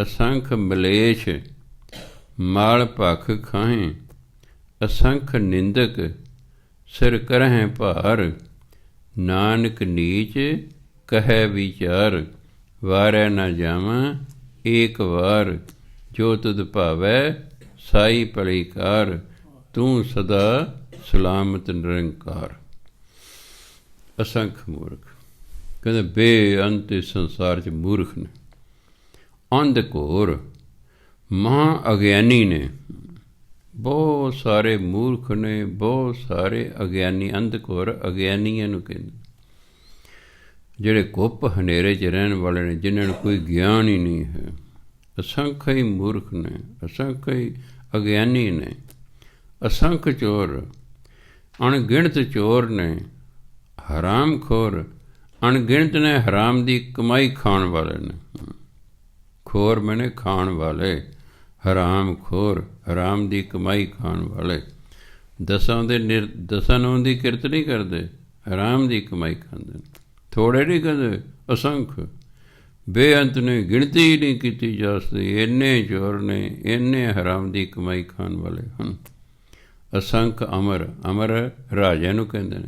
ਅਸੰਖ ਮਲੇਛ ਮਾਲ ਭਖ ਖਾਹੇ, ਅਸੰਖ ਨਿੰਦਕ ਸਿਰ ਕਰਹਿ ਭਾਰ, ਨਾਨਕ ਨੀਚ ਕਹਿ ਵਿਚਾਰ, ਵਾਰੈ ਨਾ ਜਾਵਾਂ ਏਕ ਵਾਰ, ਜੋ ਤੁਧ ਭਾਵੈ ਸਾਈ ਭਲੀ ਕਾਰ, ਤੂੰ ਸਦਾ ਸਲਾਮਤ ਨਿਰੰਕਾਰ। ਅਸੰਖ ਮੂਰਖ ਕਹਿੰਦੇ ਬੇਅੰਤ ਇਸ ਸੰਸਾਰ 'ਚ ਮੂਰਖ ਨੇ, ਅੰਧ ਘੋਰ ਮਹਾਂ ਅਗਿਆਨੀ ਨੇ, ਬਹੁਤ ਸਾਰੇ ਮੂਰਖ ਨੇ, ਬਹੁਤ ਸਾਰੇ ਅਗਿਆਨੀ। ਅੰਧ ਘੋਰ ਅਗਿਆਨੀਆਂ ਨੂੰ ਕਹਿੰਦੇ, ਜਿਹੜੇ ਘੁੱਪ ਹਨੇਰੇ 'ਚ ਰਹਿਣ ਵਾਲੇ ਨੇ, ਜਿਨ੍ਹਾਂ ਨੂੰ ਕੋਈ ਗਿਆਨ ਹੀ ਨਹੀਂ ਹੈ। ਅਸੰਖ ਹੀ ਮੂਰਖ ਨੇ, ਅਸੰਖ ਹੀ ਅਗਿਆਨੀ ਨੇ। ਅਸੰਖ ਚੋਰ ਅਣਗਿਣਤ ਚੋਰ ਨੇ, ਹਰਾਮ ਖੋਰ ਅਣਗਿਣਤ ਨੇ, ਹਰਾਮ ਦੀ ਕਮਾਈ ਖਾਣ ਵਾਲੇ ਨੇ। ਖੋਰ ਮੈਨੇ ਖਾਣ ਵਾਲੇ, ਹਰਾਮ ਖੋਰ ਹਰਾਮ ਦੀ ਕਮਾਈ ਖਾਣ ਵਾਲੇ। ਦਸਾਂ ਨੂੰ ਦੀ ਕਿਰਤ ਨਹੀਂ ਕਰਦੇ, ਹਰਾਮ ਦੀ ਕਮਾਈ ਖਾਂਦੇ। ਥੋੜ੍ਹੇ ਨਹੀਂ ਕਹਿੰਦੇ, ਅਸੰਖ ਬੇਅੰਤ ਨੇ, ਗਿਣਤੀ ਹੀ ਨਹੀਂ ਕੀਤੀ ਜਾ ਸਕਦੀ। ਇੰਨੇ ਚੋਰ ਨੇ, ਇੰਨੇ ਹਰਾਮ ਦੀ ਕਮਾਈ ਖਾਣ ਵਾਲੇ ਹਨ। ਅਸੰਖ ਅਮਰ, ਅਮਰ ਰਾਜਿਆਂ ਨੂੰ ਕਹਿੰਦੇ ਨੇ।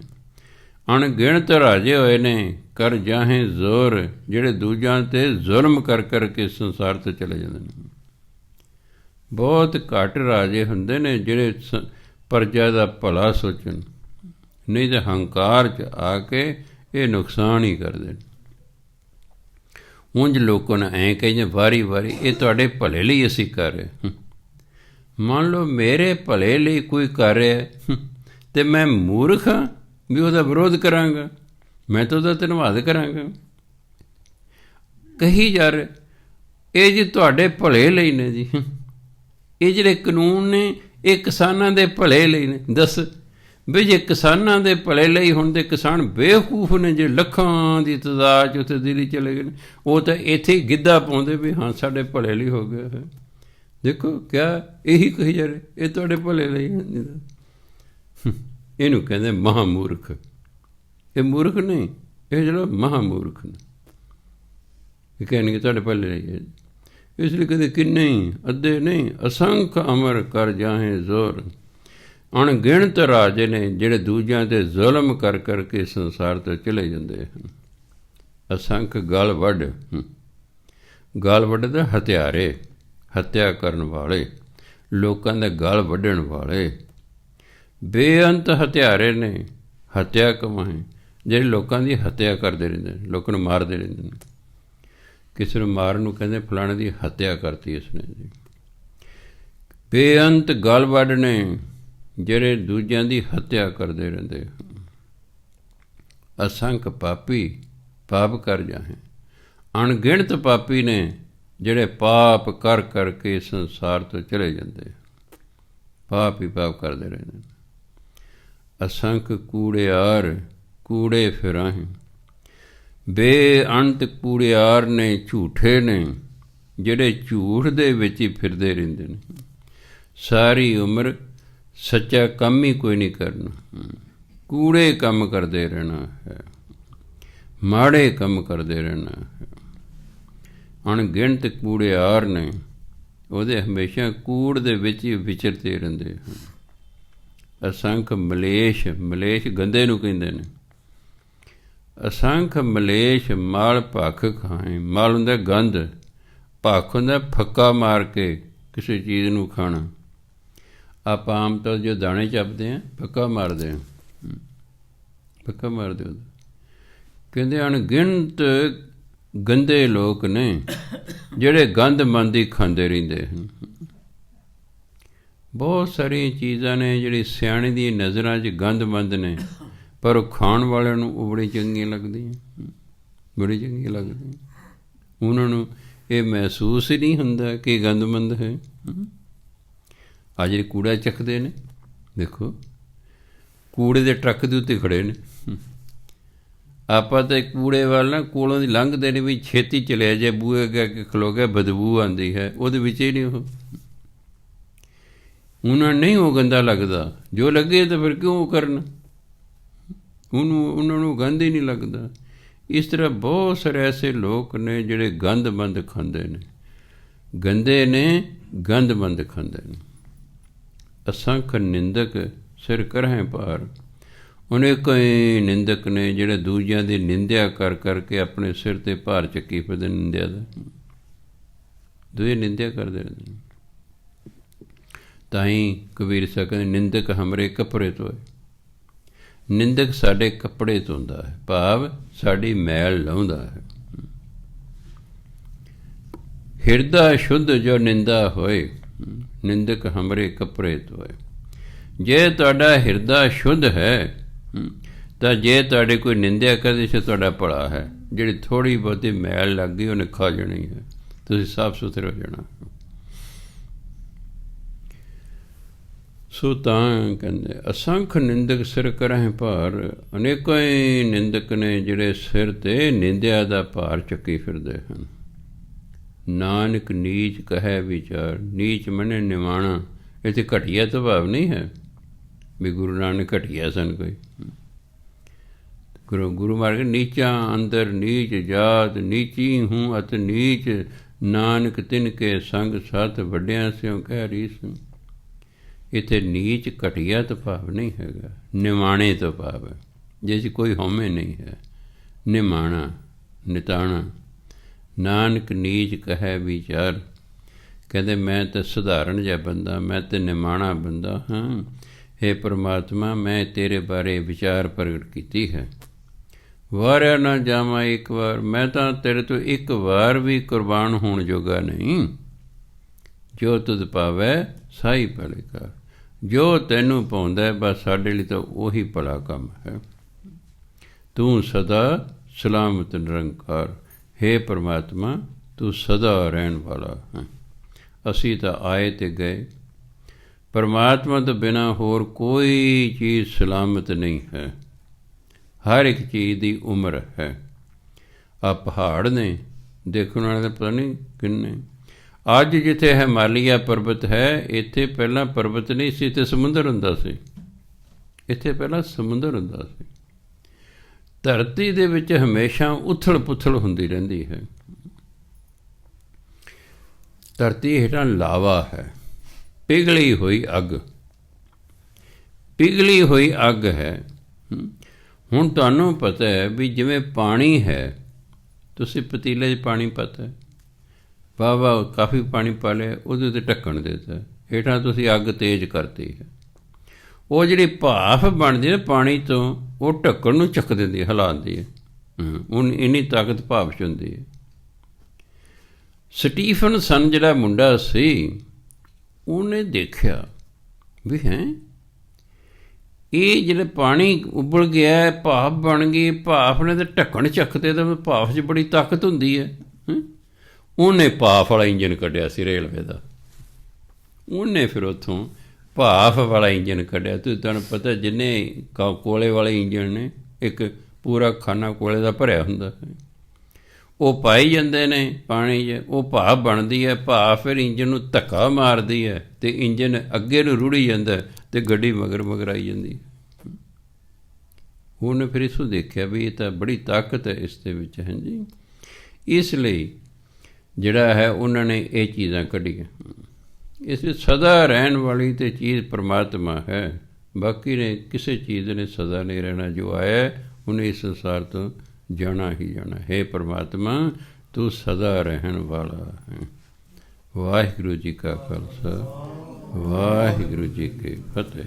ਅਣਗਿਣਤ ਰਾਜੇ ਹੋਏ ਨੇ, ਕਰ ਜਾਹੇ ਜ਼ੋਰ, ਜਿਹੜੇ ਦੂਜਿਆਂ 'ਤੇ ਜ਼ੁਲਮ ਕਰ ਕਰਕੇ ਸੰਸਾਰ 'ਤੇ ਚਲੇ ਜਾਂਦੇ ਨੇ। ਬਹੁਤ ਘੱਟ ਰਾਜੇ ਹੁੰਦੇ ਨੇ ਜਿਹੜੇ ਪ੍ਰਜਾ ਦਾ ਭਲਾ ਸੋਚਣ, ਨਹੀਂ ਤਾਂ ਹੰਕਾਰ 'ਚ ਆ ਕੇ ਇਹ ਨੁਕਸਾਨ ਹੀ ਕਰਦੇ ਨੇ। ਉਂਝ ਲੋਕਾਂ ਨੂੰ ਐਂ ਕਹਿੰਦੇ ਵਾਰੀ ਵਾਰੀ ਇਹ ਤੁਹਾਡੇ ਭਲੇ ਲਈ ਅਸੀਂ ਕਰ ਰਹੇ। ਮੰਨ ਲਓ ਮੇਰੇ ਭਲੇ ਲਈ ਕੋਈ ਕਰ ਰਿਹਾ ਅਤੇ ਮੈਂ ਮੂਰਖ ਹਾਂ ਵੀ ਉਹਦਾ ਵਿਰੋਧ ਕਰਾਂਗਾ, ਮੈਂ ਤਾਂ ਉਹਦਾ ਧੰਨਵਾਦ ਕਰਾਂਗਾ। ਕਹੀ ਜਾ ਰਹੇ ਇਹ ਜੀ ਤੁਹਾਡੇ ਭਲੇ ਲਈ ਨੇ ਜੀ, ਇਹ ਜਿਹੜੇ ਕਾਨੂੰਨ ਨੇ ਇਹ ਕਿਸਾਨਾਂ ਦੇ ਭਲੇ ਲਈ ਨੇ। ਦੱਸ ਵੀ ਜੇ ਕਿਸਾਨਾਂ ਦੇ ਭਲੇ ਲਈ ਹੁਣ ਦੇ ਕਿਸਾਨ ਬੇਵਕੂਫ ਨੇ, ਜੇ ਲੱਖਾਂ ਦੀ ਤਾਦਾਦ 'ਚ ਉੱਥੇ ਦਿੱਲੀ ਚਲੇ ਗਏ ਨੇ, ਉਹ ਤਾਂ ਇੱਥੇ ਹੀ ਗਿੱਧਾ ਪਾਉਂਦੇ ਵੀ ਹਾਂ ਸਾਡੇ ਭਲੇ ਲਈ ਹੋ ਗਿਆ ਹੈ। ਦੇਖੋ ਕਿਆ ਇਹੀ ਕਹੀ ਜਾ ਰਹੇ ਇਹ ਤੁਹਾਡੇ ਭਲੇ ਲਈ ਹੈ। ਇਹਨੂੰ ਕਹਿੰਦੇ ਮਹਾਮੂਰਖ। ਇਹ ਮੂਰਖ ਨਹੀਂ, ਇਹ ਜਿਹੜਾ ਮਹਾਮੂਰਖ ਨੇ, ਇਹ ਕਹਿਣਗੇ ਤੁਹਾਡੇ ਭਲੇ ਲਈ ਹੈ। ਇਸ ਲਈ ਕਹਿੰਦੇ ਕਿ ਨਹੀਂ, ਅੱਧੇ ਨਹੀਂ, ਅਸੰਖ ਅਮਰ ਕਰ ਜਾਹੇ ਜ਼ੋਰ। ਅਣਗਿਣਤ ਰਾਜੇ ਨੇ ਜਿਹੜੇ ਦੂਜਿਆਂ 'ਤੇ ਜ਼ੁਲਮ ਕਰ ਕਰਕੇ ਸੰਸਾਰ ਤੋਂ ਚਲੇ ਜਾਂਦੇ ਹਨ। ਅਸੰਖ ਗਲ ਵੱਢ, ਗਲ ਵੱਢ ਦਾ ਹਥਿਆਰੇ, ਹੱਤਿਆ ਕਰਨ ਵਾਲੇ, ਲੋਕਾਂ ਦੇ ਗਲ ਵੱਢਣ ਵਾਲੇ। ਬੇਅੰਤ ਹਥਿਆਰੇ ਨੇ, ਹੱਤਿਆ ਕਮਾਏ, ਜਿਹੜੇ ਲੋਕਾਂ ਦੀ ਹੱਤਿਆ ਕਰਦੇ ਰਹਿੰਦੇ ਨੇ, ਲੋਕਾਂ ਨੂੰ ਮਾਰਦੇ ਰਹਿੰਦੇ ਨੇ। ਕਿਸੇ ਨੂੰ ਮਾਰਨ ਨੂੰ ਕਹਿੰਦੇ ਫਲਾਣੇ ਦੀ ਹੱਤਿਆ ਕਰਤੀ ਇਸਨੇ ਜੀ। ਬੇਅੰਤ ਗਲ ਵੱਢ ਨੇ, ਜਿਹੜੇ ਦੂਜਿਆਂ ਦੀ ਹੱਤਿਆ ਕਰਦੇ ਰਹਿੰਦੇ ਹਨ। ਅਸੰਖ ਪਾਪੀ ਪਾਪ ਕਰ ਜਾਹੇ, ਅਣਗਿਣਤ ਪਾਪੀ ਨੇ ਜਿਹੜੇ ਪਾਪ ਕਰ ਕਰਕੇ ਸੰਸਾਰ ਤੋਂ ਚਲੇ ਜਾਂਦੇ, ਪਾਪ ਹੀ ਪਾਪ ਕਰਦੇ ਰਹਿੰਦੇ। ਅਸੰਖ ਕੂੜਿਆਰ ਕੂੜੇ ਫਿਰਾਹੇ, ਬੇਅੰਤ ਕੂੜਿਆਰ ਨੇ, ਝੂਠੇ ਨੇ, ਜਿਹੜੇ ਝੂਠ ਦੇ ਵਿੱਚ ਹੀ ਫਿਰਦੇ ਰਹਿੰਦੇ ਨੇ। ਸਾਰੀ ਉਮਰ ਸੱਚਾ ਕੰਮ ਹੀ ਕੋਈ ਨਹੀਂ ਕਰਨਾ, ਕੂੜੇ ਕੰਮ ਕਰਦੇ ਰਹਿਣਾ ਹੈ, ਮਾੜੇ ਕੰਮ ਕਰਦੇ ਰਹਿਣਾ ਹੈ। ਅਣਗਿਣਤ ਕੂੜਿਆਰ ਨੇ, ਉਹਦੇ ਹਮੇਸ਼ਾ ਕੂੜ ਦੇ ਵਿੱਚ ਹੀ ਵਿਚਰਦੇ ਰਹਿੰਦੇ ਹਨ। ਅਸੰਖ ਮਲੇਸ਼, ਮਲੇਸ਼ ਗੰਦੇ ਨੂੰ ਕਹਿੰਦੇ ਨੇ। ਅਸੰਖ ਮਲੇਸ਼ ਮਲ ਭਖ ਖਾਏ। ਮਲ ਹੁੰਦਾ ਗੰਧ, ਭਖ ਹੁੰਦਾ ਫੱਕਾ ਮਾਰ ਕੇ ਕਿਸੇ ਚੀਜ਼ ਨੂੰ ਖਾਣਾ। ਆਪਾਂ ਆਮ ਤੌਰ ਜੋ ਦਾਣੇ ਚੱਬਦੇ ਹਾਂ ਫੱਕਾ ਮਾਰਦੇ ਹਾਂ, ਫੱਕਾ ਮਾਰਦੇ ਉਹਦਾ। ਕਹਿੰਦੇ ਅਣਗਿਣਤ ਗੰਦੇ ਲੋਕ ਨੇ ਜਿਹੜੇ ਗੰਦ ਮੰਦ ਹੀ ਖਾਂਦੇ ਰਹਿੰਦੇ ਹਨ। ਬਹੁਤ ਸਾਰੀਆਂ ਚੀਜ਼ਾਂ ਨੇ ਜਿਹੜੀ ਸਿਆਣੇ ਦੀ ਨਜ਼ਰਾਂ 'ਚ ਗੰਦ ਮੰਦ ਨੇ, ਪਰ ਉਹ ਖਾਣ ਵਾਲਿਆਂ ਨੂੰ ਉਹ ਬੜੀ ਚੰਗੀਆਂ ਲੱਗਦੀਆਂ, ਬੜੀ ਚੰਗੀਆਂ ਲੱਗਦੀਆਂ। ਉਹਨਾਂ ਨੂੰ ਇਹ ਮਹਿਸੂਸ ਹੀ ਨਹੀਂ ਹੁੰਦਾ ਕਿ ਗੰਦ ਮੰਦ ਹੈ। ਆ ਜਿਹੜੇ ਕੂੜਾ ਚੱਕਦੇ ਨੇ, ਦੇਖੋ ਕੂੜੇ ਦੇ ਟਰੱਕ ਦੇ ਉੱਤੇ ਖੜ੍ਹੇ ਨੇ। ਆਪਾਂ ਤਾਂ ਕੂੜੇ ਵੱਲ ਨਾ ਕੋਲੋਂ ਦੀ ਲੰਘਦੇ ਨੇ ਵੀ ਛੇਤੀ ਚਲਿਆ ਜਾਏ, ਬੂਹੇ ਅੱਗੇ ਖਲੋ ਗਿਆ, ਬਦਬੂ ਆਉਂਦੀ ਹੈ, ਉਹਦੇ ਵਿੱਚ ਹੀ ਨਹੀਂ ਉਹ। ਉਹਨਾਂ ਨੂੰ ਨਹੀਂ ਉਹ ਗੰਦਾ ਲੱਗਦਾ, ਜੋ ਲੱਗੇ ਤਾਂ ਫਿਰ ਕਿਉਂ ਕਰਨ, ਉਹਨਾਂ ਨੂੰ ਗੰਦ ਹੀ ਨਹੀਂ ਲੱਗਦਾ। ਇਸ ਤਰ੍ਹਾਂ ਬਹੁਤ ਸਾਰੇ ਐਸੇ ਲੋਕ ਨੇ ਜਿਹੜੇ ਗੰਦ ਮੰਦ ਖਾਂਦੇ ਨੇ, ਗੰਦੇ ਨੇ, ਗੰਦ ਮੰਦ ਖਾਂਦੇ ਨੇ। ਅਸੰਖ ਨਿੰਦਕ ਸਿਰ ਕਰਹਿ ਭਾਰ। ਉਹਨੇ ਕਈ ਨਿੰਦਕ ਨੇ ਜਿਹੜੇ ਦੂਜਿਆਂ ਦੀ ਨਿੰਦਿਆ ਕਰ ਕਰਕੇ ਆਪਣੇ ਸਿਰ 'ਤੇ ਭਾਰ ਚੱਕੀ ਫਿਰਦੇ, ਨਿੰਦਿਆ ਦਾ, ਦੂਜੇ ਨਿੰਦਿਆ ਕਰਦੇ ਰਹਿੰਦੇ ਨੇ। ਤਾਂ ਹੀ ਕਬੀਰ ਸਾਹਿਬ ਕਹਿੰਦੇ ਨਿੰਦਕ ਹਮਰੇ ਕੱਪੜੇ ਧੋਏ। ਨਿੰਦਕ ਸਾਡੇ ਕੱਪੜੇ ਧੋਂਦਾ ਹੈ, ਭਾਵ ਸਾਡੀ ਮੈਲ ਲਾਉਂਦਾ ਹੈ। ਹਿਰਦਾ ਸ਼ੁੱਧ ਜੋ ਨਿੰਦਾ ਹੋਏ, ਨਿੰਦਕ ਹਮਰੇ ਕੱਪੜੇ ਧੋਏ। ਜੇ ਤੁਹਾਡਾ ਹਿਰਦਾ ਸ਼ੁੱਧ ਹੈ ਤਾਂ ਜੇ ਤੁਹਾਡੇ ਕੋਈ ਨਿੰਦਿਆ ਕਰਦੇ ਸੀ ਤੁਹਾਡਾ ਭਲਾ ਹੈ। ਜਿਹੜੀ ਥੋੜ੍ਹੀ ਬਹੁਤੀ ਮੈਲ ਲੱਗ ਗਈ ਉਹਨੇ ਖਾ ਜਾਣੀ ਹੈ, ਤੁਸੀਂ ਸਾਫ ਸੁਥਰੇ ਹੋ ਜਾਣਾ। ਸੋ ਤਾਂ ਕਹਿੰਦੇ ਅਸੰਖ ਨਿੰਦਕ ਸਿਰ ਕਰਹਿ ਭਾਰ। ਅਨੇਕਾਂ ਹੀ ਨਿੰਦਕ ਨੇ ਜਿਹੜੇ ਸਿਰ 'ਤੇ ਨਿੰਦਿਆ ਦਾ ਭਾਰ ਚੱਕੀ ਫਿਰਦੇ ਹਨ। ਨਾਨਕ ਨੀਚ ਕਹੈ ਵਿਚਾਰ। ਨੀਚ ਮਨੇ ਨਿਮਾਣਾ। ਇੱਥੇ ਘਟੀਆ ਸੁਭਾਵ ਨਹੀਂ ਹੈ ਵੀ ਗੁਰੂ ਨਾਨਕ ਘਟੀਆ ਸਨ ਕੋਈ। ਗੁਰੂ ਮਾਰ ਕੇ ਨੀਚਾ ਅੰਦਰ ਨੀਚ ਜਾਤ, ਨੀਚੀ ਹੂੰ ਅਤ ਨੀਚ, ਨਾਨਕ ਤਿਨ ਕੇ ਸੰਗ ਸਤ, ਵੱਡਿਆਂ ਸਿਓ ਕਹਿ ਰੀਸ। ਇੱਥੇ ਨੀਚ ਘਟੀਆ ਤੋਂ ਭਾਵ ਨਹੀਂ ਹੈਗਾ, ਨਿਮਾਣੇ ਤੋਂ ਭਾਵ ਹੈ, ਜਿਸ 'ਚ ਕੋਈ ਹਉਮੈ ਨਹੀਂ ਹੈ। ਨਿਮਾਣਾ, ਨਿਤਾਣਾ। ਨਾਨਕ ਨੀਚ ਕਹੈ ਵਿਚਾਰ। ਕਹਿੰਦੇ ਮੈਂ ਤਾਂ ਸਧਾਰਨ ਜਿਹਾ ਬੰਦਾ, ਮੈਂ ਤਾਂ ਨਿਮਾਣਾ ਬੰਦਾ ਹਾਂ। ਹੇ ਪਰਮਾਤਮਾ, ਮੈਂ ਤੇਰੇ ਬਾਰੇ ਵਿਚਾਰ ਪ੍ਰਗਟ ਕੀਤੀ ਹੈ। ਵਾਰਿਆ ਨਾ ਜਾਵਾਂ ਇੱਕ ਵਾਰ। ਮੈਂ ਤਾਂ ਤੇਰੇ ਤੋਂ ਇੱਕ ਵਾਰ ਵੀ ਕੁਰਬਾਨ ਹੋਣ ਜੋਗਾ ਨਹੀਂ। ਜੋ ਤੁਧ ਪਾਵੈ ਸਾਈ ਭਲੇ ਕਰ। ਜੋ ਤੈਨੂੰ ਪਾਉਂਦਾ ਬਸ ਸਾਡੇ ਲਈ ਤਾਂ ਉਹੀ ਭਲਾ ਕੰਮ ਹੈ। ਤੂੰ ਸਦਾ ਸਲਾਮਤ ਨਿਰੰਕਾਰ। ਹੇ ਪਰਮਾਤਮਾ, ਤੂੰ ਸਦਾ ਰਹਿਣ ਵਾਲਾ ਹੈ। ਅਸੀਂ ਤਾਂ ਆਏ ਅਤੇ ਗਏ। ਪਰਮਾਤਮਾ ਤੋਂ ਬਿਨਾਂ ਹੋਰ ਕੋਈ ਚੀਜ਼ ਸਲਾਮਤ ਨਹੀਂ ਹੈ। ਹਰ ਇੱਕ ਚੀਜ਼ ਦੀ ਉਮਰ ਹੈ। ਆ ਪਹਾੜ ਨੇ, ਦੇਖਣ ਵਾਲੇ ਤਾਂ ਪਤਾ ਨਹੀਂ ਕਿੰਨੇ। ਅੱਜ ਜਿੱਥੇ ਹਿਮਾਲਿਆ ਪਰਬਤ ਹੈ, ਇੱਥੇ ਪਹਿਲਾਂ ਪਰਬਤ ਨਹੀਂ ਸੀ, ਇੱਥੇ ਸਮੁੰਦਰ ਹੁੰਦਾ ਸੀ। ਇੱਥੇ ਪਹਿਲਾਂ ਸਮੁੰਦਰ ਹੁੰਦਾ ਸੀ। ਧਰਤੀ ਦੇ ਵਿੱਚ ਹਮੇਸ਼ਾ ਉਥਲ ਪੁਥਲ ਹੁੰਦੀ ਰਹਿੰਦੀ ਹੈ। ਧਰਤੀ ਹੇਠਾਂ ਲਾਵਾ ਹੈ, ਪਿਘਲੀ ਹੋਈ ਅੱਗ, ਪਿਘਲੀ ਹੋਈ ਅੱਗ ਹੈ। ਹੁਣ ਤੁਹਾਨੂੰ ਪਤਾ ਹੈ ਵੀ ਜਿਵੇਂ ਪਾਣੀ ਹੈ, ਤੁਸੀਂ ਪਤੀਲੇ 'ਚ ਪਾਣੀ ਪਾਤਾ, ਵਾਹ ਕਾਫੀ ਪਾਣੀ ਪਾ ਲਿਆ, ਉਹਦੇ 'ਤੇ ਢੱਕਣ ਦੇ ਦਿੱਤਾ, ਹੇਠਾਂ ਤੁਸੀਂ ਅੱਗ ਤੇਜ਼ ਕਰਤੀ ਹੈ। ਉਹ ਜਿਹੜੀ ਭਾਫ਼ ਬਣਦੀ ਹੈ ਪਾਣੀ ਤੋਂ, ਉਹ ਢੱਕਣ ਨੂੰ ਚੱਕ ਦਿੰਦੀ ਹੈ, ਹਿਲਾ ਦਿੰਦੀ ਹੈ। ਹੁਣ ਇੰਨੀ ਤਾਕਤ ਭਾਫ਼ 'ਚ ਹੁੰਦੀ ਹੈ। ਸਟੀਫਨ ਸਨ ਜਿਹੜਾ ਮੁੰਡਾ ਸੀ, ਉਹਨੇ ਦੇਖਿਆ ਵੀ ਹੈ ਇਹ ਜਿਹੜੇ ਪਾਣੀ ਉਬਲ ਗਿਆ, ਭਾਫ਼ ਬਣ ਗਈ, ਭਾਫ਼ ਨੇ ਤਾਂ ਢੱਕਣ ਚੱਕਦੇ, ਤਾਂ ਭਾਫ਼ 'ਚ ਬੜੀ ਤਾਕਤ ਹੁੰਦੀ ਹੈ। ਉਹਨੇ ਭਾਫ਼ ਵਾਲਾ ਇੰਜਨ ਕੱਢਿਆ ਸੀ ਰੇਲਵੇ ਦਾ। ਉਹਨੇ ਫਿਰ ਉੱਥੋਂ ਭਾਫ਼ ਵਾਲਾ ਇੰਜਨ ਕੱਢਿਆ। ਤੁਹਾਨੂੰ ਪਤਾ ਜਿੰਨੇ ਕੋਲੇ ਵਾਲੇ ਇੰਜਨ ਨੇ, ਇੱਕ ਪੂਰਾ ਖਾਨਾ ਕੋਲੇ ਦਾ ਭਰਿਆ ਹੁੰਦਾ ਹੈ, ਉਹ ਪਾਈ ਜਾਂਦੇ ਨੇ ਪਾਣੀ 'ਚ, ਉਹ ਭਾਫ਼ ਬਣਦੀ ਹੈ। ਭਾਫ਼ ਫਿਰ ਇੰਜਨ ਨੂੰ ਧੱਕਾ ਮਾਰਦੀ ਹੈ ਅਤੇ ਇੰਜਨ ਅੱਗੇ ਨੂੰ ਰੁੜੀ ਜਾਂਦਾ ਅਤੇ ਗੱਡੀ ਮਗਰ ਮਗਰ ਆਈ ਜਾਂਦੀ ਹੈ। ਉਹਨੇ ਫਿਰ ਇਸ ਨੂੰ ਦੇਖਿਆ ਵੀ ਇਹ ਤਾਂ ਬੜੀ ਤਾਕਤ ਹੈ ਇਸ ਦੇ ਵਿੱਚ। ਹਾਂਜੀ, ਇਸ ਲਈ ਜਿਹੜਾ ਹੈ ਉਹਨਾਂ ਨੇ ਇਹ ਚੀਜ਼ਾਂ ਕੱਢੀਆਂ। ਇਸ ਵਿੱਚ ਸਦਾ ਰਹਿਣ ਵਾਲੀ ਤਾਂ ਚੀਜ਼ ਪਰਮਾਤਮਾ ਹੈ, ਬਾਕੀ ਨੇ ਕਿਸੇ ਚੀਜ਼ ਨੇ ਸਦਾ ਨਹੀਂ ਰਹਿਣਾ। ਜੋ ਆਇਆ ਉਹਨੇ ਇਸ ਸੰਸਾਰ ਤੋਂ ਜਾਣਾ ਹੀ ਜਾਣਾ। ਹੈ ਪਰਮਾਤਮਾ ਤੂੰ ਸਦਾ ਰਹਿਣ ਵਾਲਾ ਹੈ। ਵਾਹਿਗੁਰੂ ਜੀ ਕਾ ਖਾਲਸਾ, ਵਾਹਿਗੁਰੂ ਜੀ ਕੀ ਫਤਿਹ।